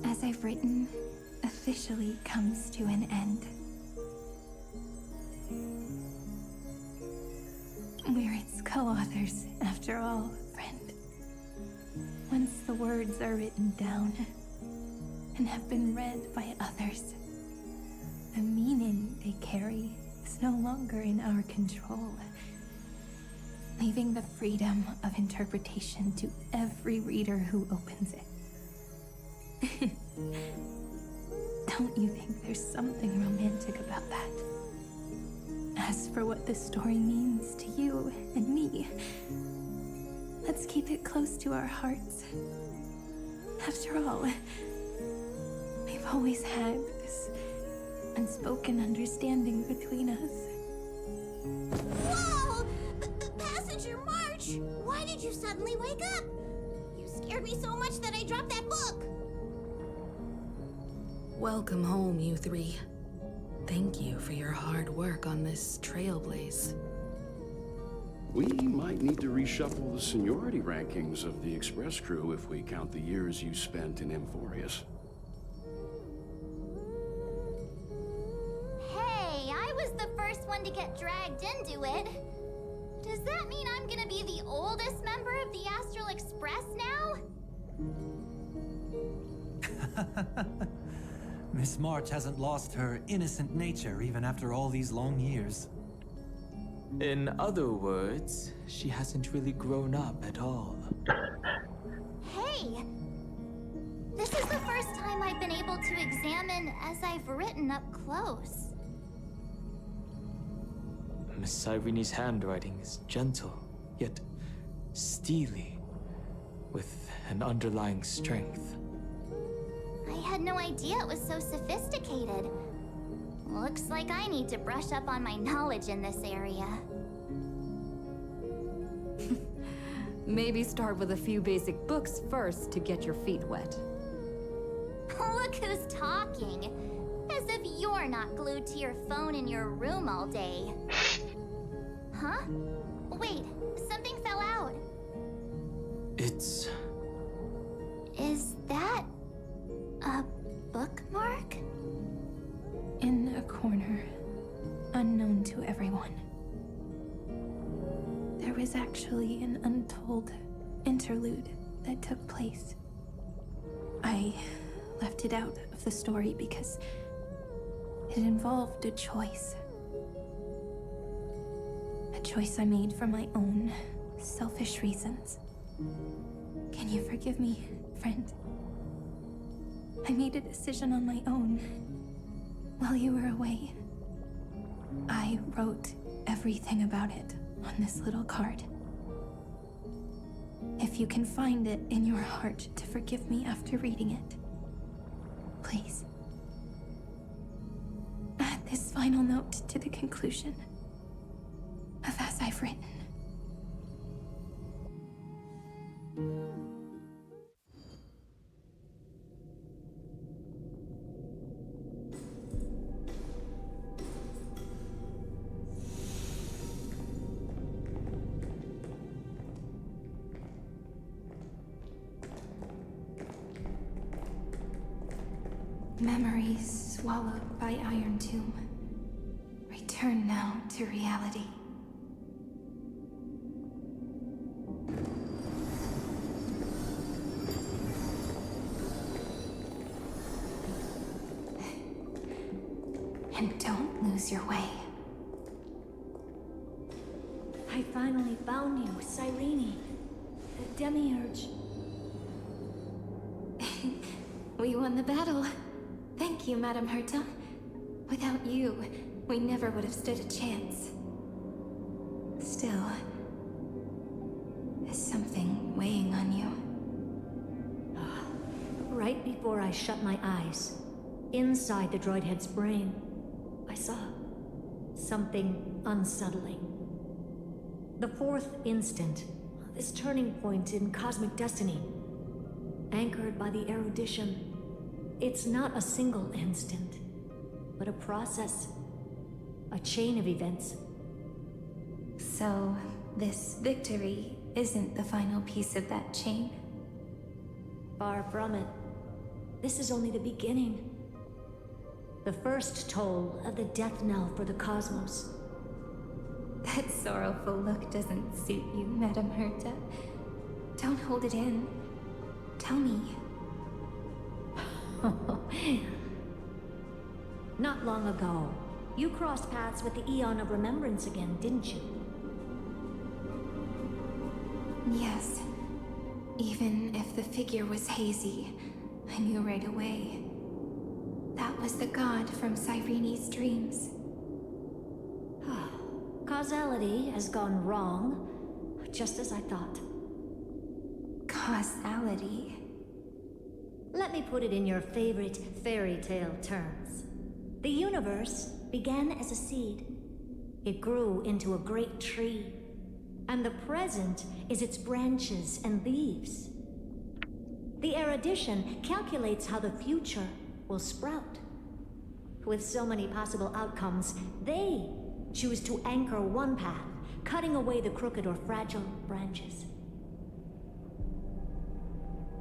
as I've written, officially comes to an end. We're its co-authors, after all, friend. Once the words are written down and have been read by others, the meaning they carry is no longer in our control, leaving the freedom of interpretation to every reader who opens it. Don't you think there's something romantic about that? As for what this story means to you and me, let's keep it close to our hearts. After all, we've always had this unspoken understanding between us. Whoa! Passenger March! Why did you suddenly wake up? You scared me so much that I dropped that book! Welcome home, you three. Thank you for your hard work on this Trailblaze. We might need to reshuffle the seniority rankings of the Express crew if we count the years you spent in Amphorius. Hey, I was the first one to get dragged into it. Does that mean I'm gonna be the oldest member of the Astral Express now? Miss March hasn't lost her innocent nature even after all these long years. In other words, she hasn't really grown up at all. Hey! This is the first time I've been able to examine as I've written up close. Miss Irene's handwriting is gentle, yet steely, with an underlying strength. I had no idea it was so sophisticated. Looks like I need to brush up on my knowledge in this area. Maybe start with a few basic books first to get your feet wet. Look who's talking. As if you're not glued to your phone in your room all day. Huh? Wait, something fell out. It's... Is that a bookmark? In a corner, unknown to everyone. There was actually an untold interlude that took place. I left it out of the story because it involved a choice. A choice I made for my own selfish reasons. Can you forgive me, friend? I made a decision on my own. While you were away, I wrote everything about it on this little card. If you can find it in your heart to forgive me after reading it, please. Add this final note to the conclusion of as I've written. Memories swallowed by Iron Tomb. Return now to reality. And don't lose your way. I finally found you, Cyrene. The Demiurge. We won the battle. Thank you, Madame Herta. Without you, we never would have stood a chance. Still, there's something weighing on you. Right before I shut my eyes, inside the droid head's brain, I saw something unsettling. The fourth instant, this turning point in cosmic destiny, anchored by the erudition. It's not a single instant, but a process, a chain of events. So, this victory isn't the final piece of that chain? Far from it. This is only the beginning. The first toll of the death knell for the cosmos. That sorrowful look doesn't suit you, Madame Herta. Don't hold it in. Tell me. Not long ago, you crossed paths with the Eon of Remembrance again, didn't you? Yes. Even if the figure was hazy, I knew right away. That was the god from Cyrene's dreams. Causality has gone wrong, just as I thought. Causality? Let me put it in your favorite fairy tale terms. The universe began as a seed. It grew into a great tree. And the present is its branches and leaves. The erudition calculates how the future will sprout. With so many possible outcomes, they choose to anchor one path, cutting away the crooked or fragile branches.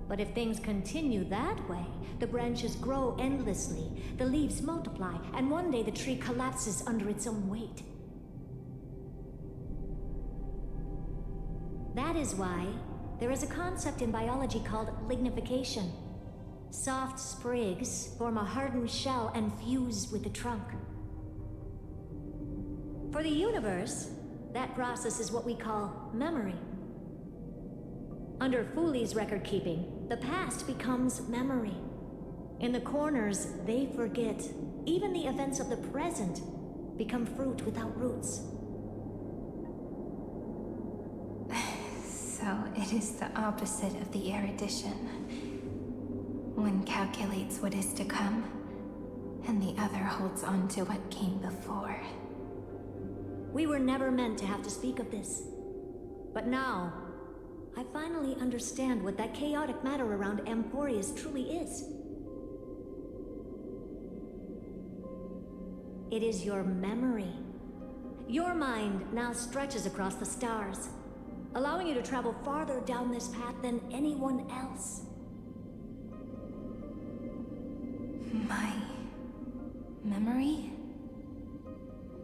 But if things continue that way, the branches grow endlessly, the leaves multiply, and one day the tree collapses under its own weight. That is why there is a concept in biology called lignification. Soft sprigs form a hardened shell and fuse with the trunk. For the universe, that process is what we call memory. Under Fooley's record keeping, the past becomes memory. In the corners, they forget. Even the events of the present become fruit without roots. So it is the opposite of the erudition. One calculates what is to come, and the other holds on to what came before. We were never meant to have to speak of this. But now, I finally understand what that chaotic matter around Emporius truly is. It is your memory. Your mind now stretches across the stars, allowing you to travel farther down this path than anyone else. My memory?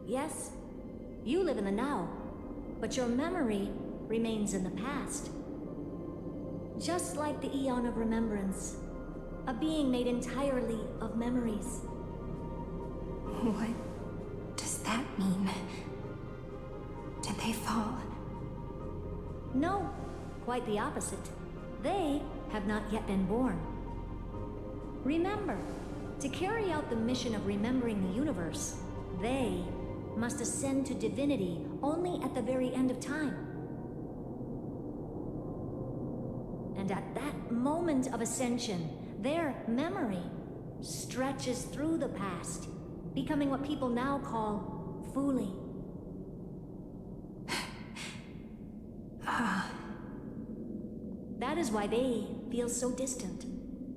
Yes, you live in the now, but your memory remains in the past. Just like the Eon of Remembrance, a being made entirely of memories. What does that mean? Did they fall? No, quite the opposite. They have not yet been born. Remember, To carry out the mission of remembering the universe, they must ascend to divinity only at the very end of time. And at that moment of ascension, their memory stretches through the past, becoming what people now call Fuli. That is why they feel so distant,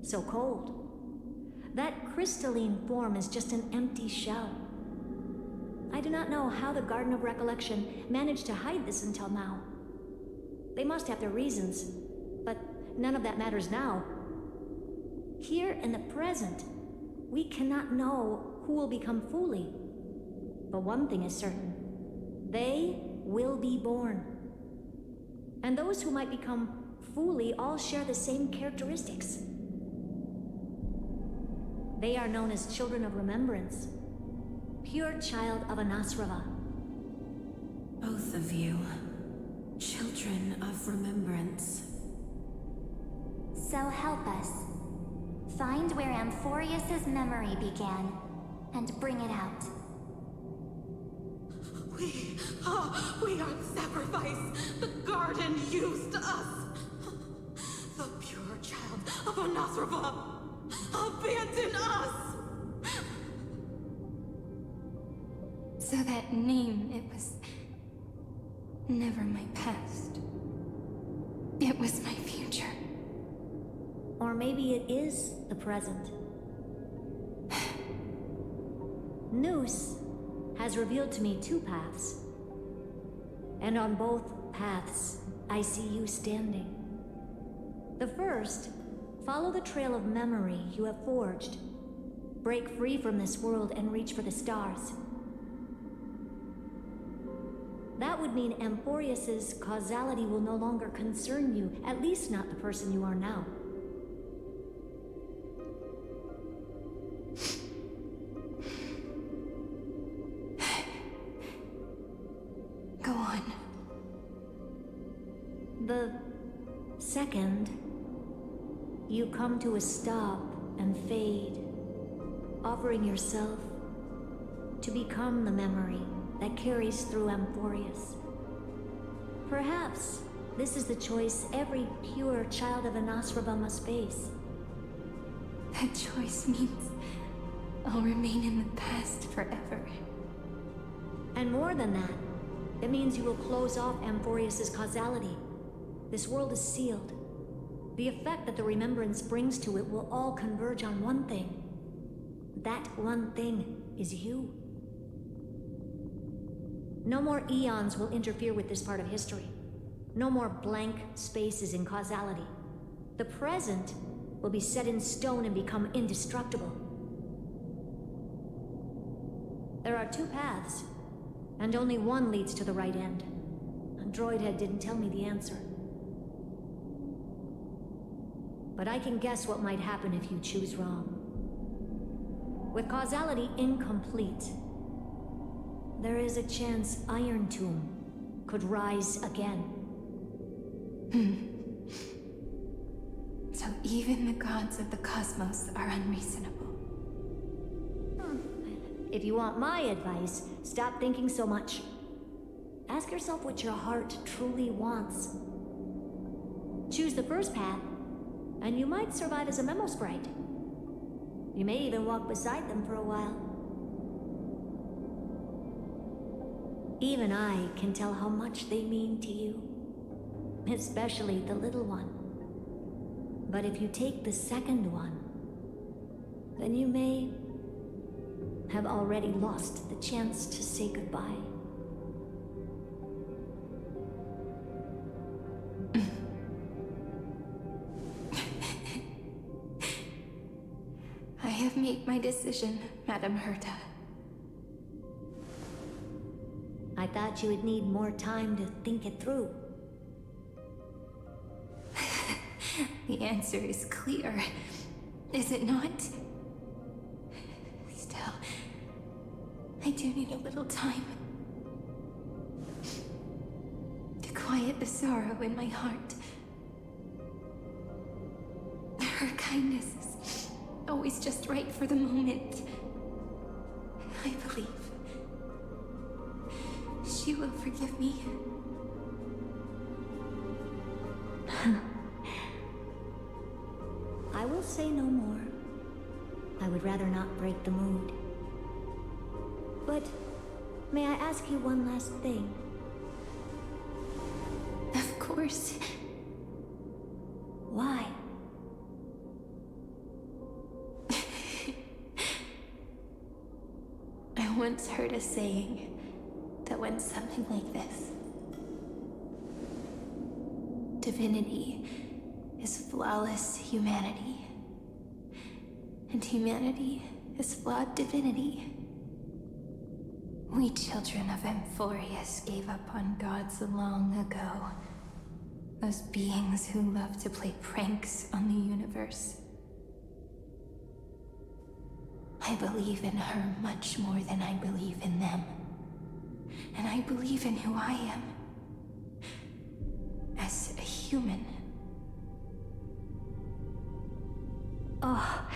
so cold. That crystalline form is just an empty shell. I do not know how the Garden of Recollection managed to hide this until now. They must have their reasons, but none of that matters now. Here in the present, we cannot know who will become Fuli. But one thing is certain. They will be born. And those who might become Fuli all share the same characteristics. They are known as children of remembrance. Pure child of Anasrava. Both of you. Children of remembrance. So help us. Find where Amphorius's memory began, and bring it out. We are sacrifice. The garden used us. The pure child of Anasrava. Abandon us! So that name, it was never my past. It was my future. Or maybe it is the present. Noose has revealed to me two paths. And on both paths, I see you standing. The first, follow the trail of memory you have forged. Break free from this world and reach for the stars. That would mean Amphorius's causality will no longer concern you, at least not the person you are now. Go on. The second, you come to a stop and fade, offering yourself to become the memory that carries through Amphorius. Perhaps this is the choice every pure child of Anasrava must face. That choice means I'll remain in the past forever. And more than that, it means you will close off Amphorius's causality. This world is sealed. The effect that the remembrance brings to it will all converge on one thing. That one thing is you. No more eons will interfere with this part of history. No more blank spaces in causality. The present will be set in stone and become indestructible. There are two paths, and only one leads to the right end. Droidhead didn't tell me the answer. But I can guess what might happen if you choose wrong. With causality incomplete, there is a chance Iron Tomb could rise again. So even the gods of the cosmos are unreasonable. If you want my advice, stop thinking so much. Ask yourself what your heart truly wants. Choose the first path, and you might survive as a memo sprite. You may even walk beside them for a while. Even I can tell how much they mean to you. Especially the little one. But if you take the second one, then you may have already lost the chance to say goodbye. I have made my decision, Madame Herta. I thought you would need more time to think it through. The answer is clear, is it not? Still, I do need a little time to quiet the sorrow in my heart. Her kindness is always just right for the moment. I believe she will forgive me. I will say no more. I would rather not break the mood. But may I ask you one last thing? Of course. Why? I once heard a saying that went something like this. Divinity is flawless humanity, and humanity is flawed divinity. We children of Amphorius gave up on gods long ago. Those beings who love to play pranks on the universe. I believe in her much more than I believe in them. And I believe in who I am. As a human. Oh.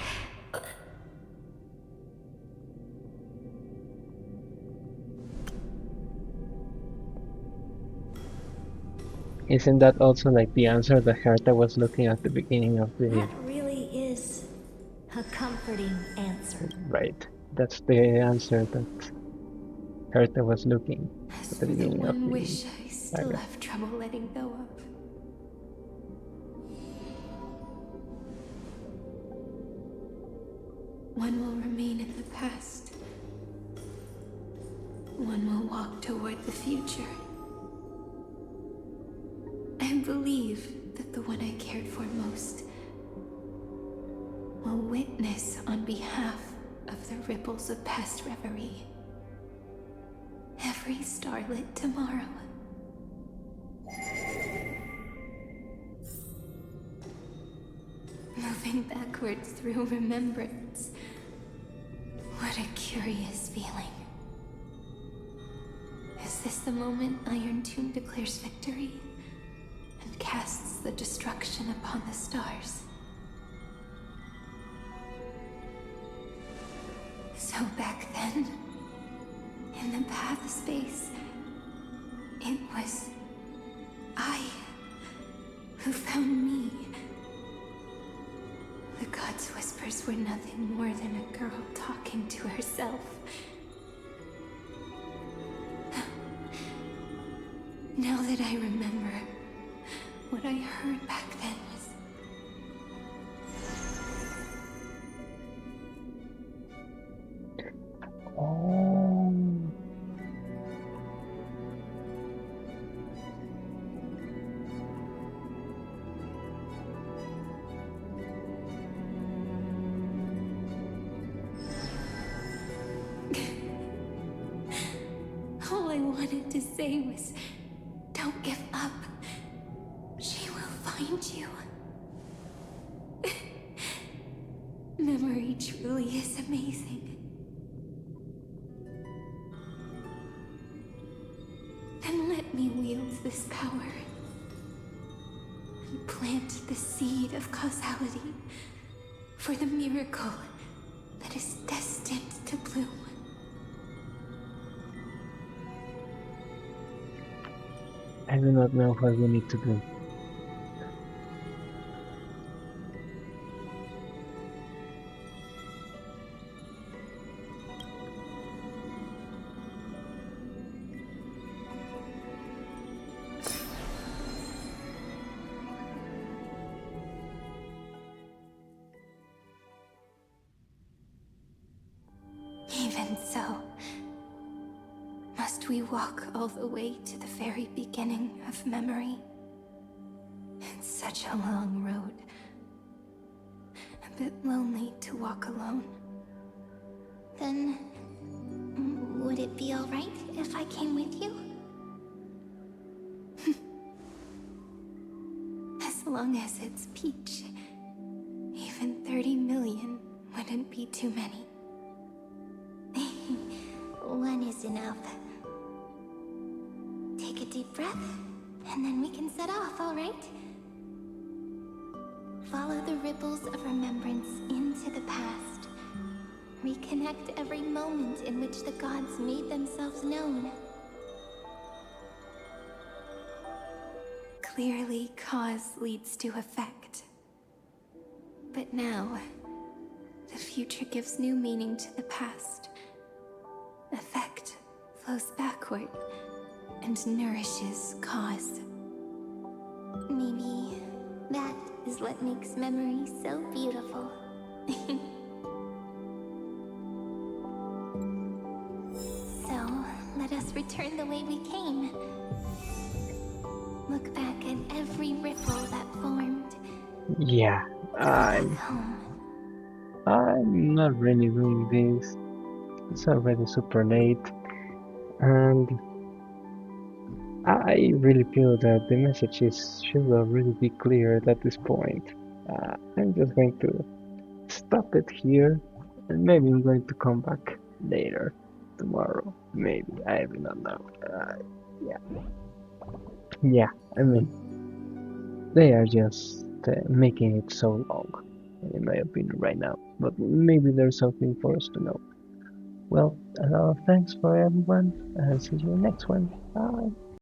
Isn't that also like the answer that Herta was looking at the beginning of the... That really is a comforting answer. Right. That's the answer that Herta was looking at the beginning of the... One wish I still have trouble letting go of. One will remain in the past. One will walk toward the future. I believe that the one I cared for most will witness on behalf of the ripples of past reverie. Every starlit tomorrow. Moving backwards through remembrance. What a curious feeling. Is this the moment Iron Tomb declares victory and casts the destruction upon the stars? So back then, in the path space, it was I who found me. The gods' whispers were nothing more than a girl talking to herself. Now that I remember, what I heard back then was... Oh. All I wanted to say was, don't give up. She will find you. Memory truly is amazing. Then let me wield this power and plant the seed of causality for the miracle that is destined to bloom. I do not know what we need to do. Even so, must we walk all the way to the very beginning of memory? It's such a long road. A bit lonely to walk alone. Then, would it be alright if I came with you? As long as it's Peach, even 30 million wouldn't be too many. One is enough. Take a deep breath, and then we can set off, alright? Follow the ripples of remembrance into the past. Reconnect every moment in which the gods made themselves known. Clearly, cause leads to effect. But now, the future gives new meaning to the past. Effect flows backward and nourishes cause. Maybe that is what makes memory so beautiful. So, let us return the way we came. Look back at every ripple that formed. Yeah, I'm not really doing this. It's already super late, and I really feel that the messages should already be clear at this point. I'm just going to stop it here, and maybe I'm going to come back later, tomorrow, maybe, I do not know. Yeah, I mean, they are just making it so long, in my opinion, right now, but maybe there's something for us to know. Well, thanks for everyone, and see you in the next one. Bye.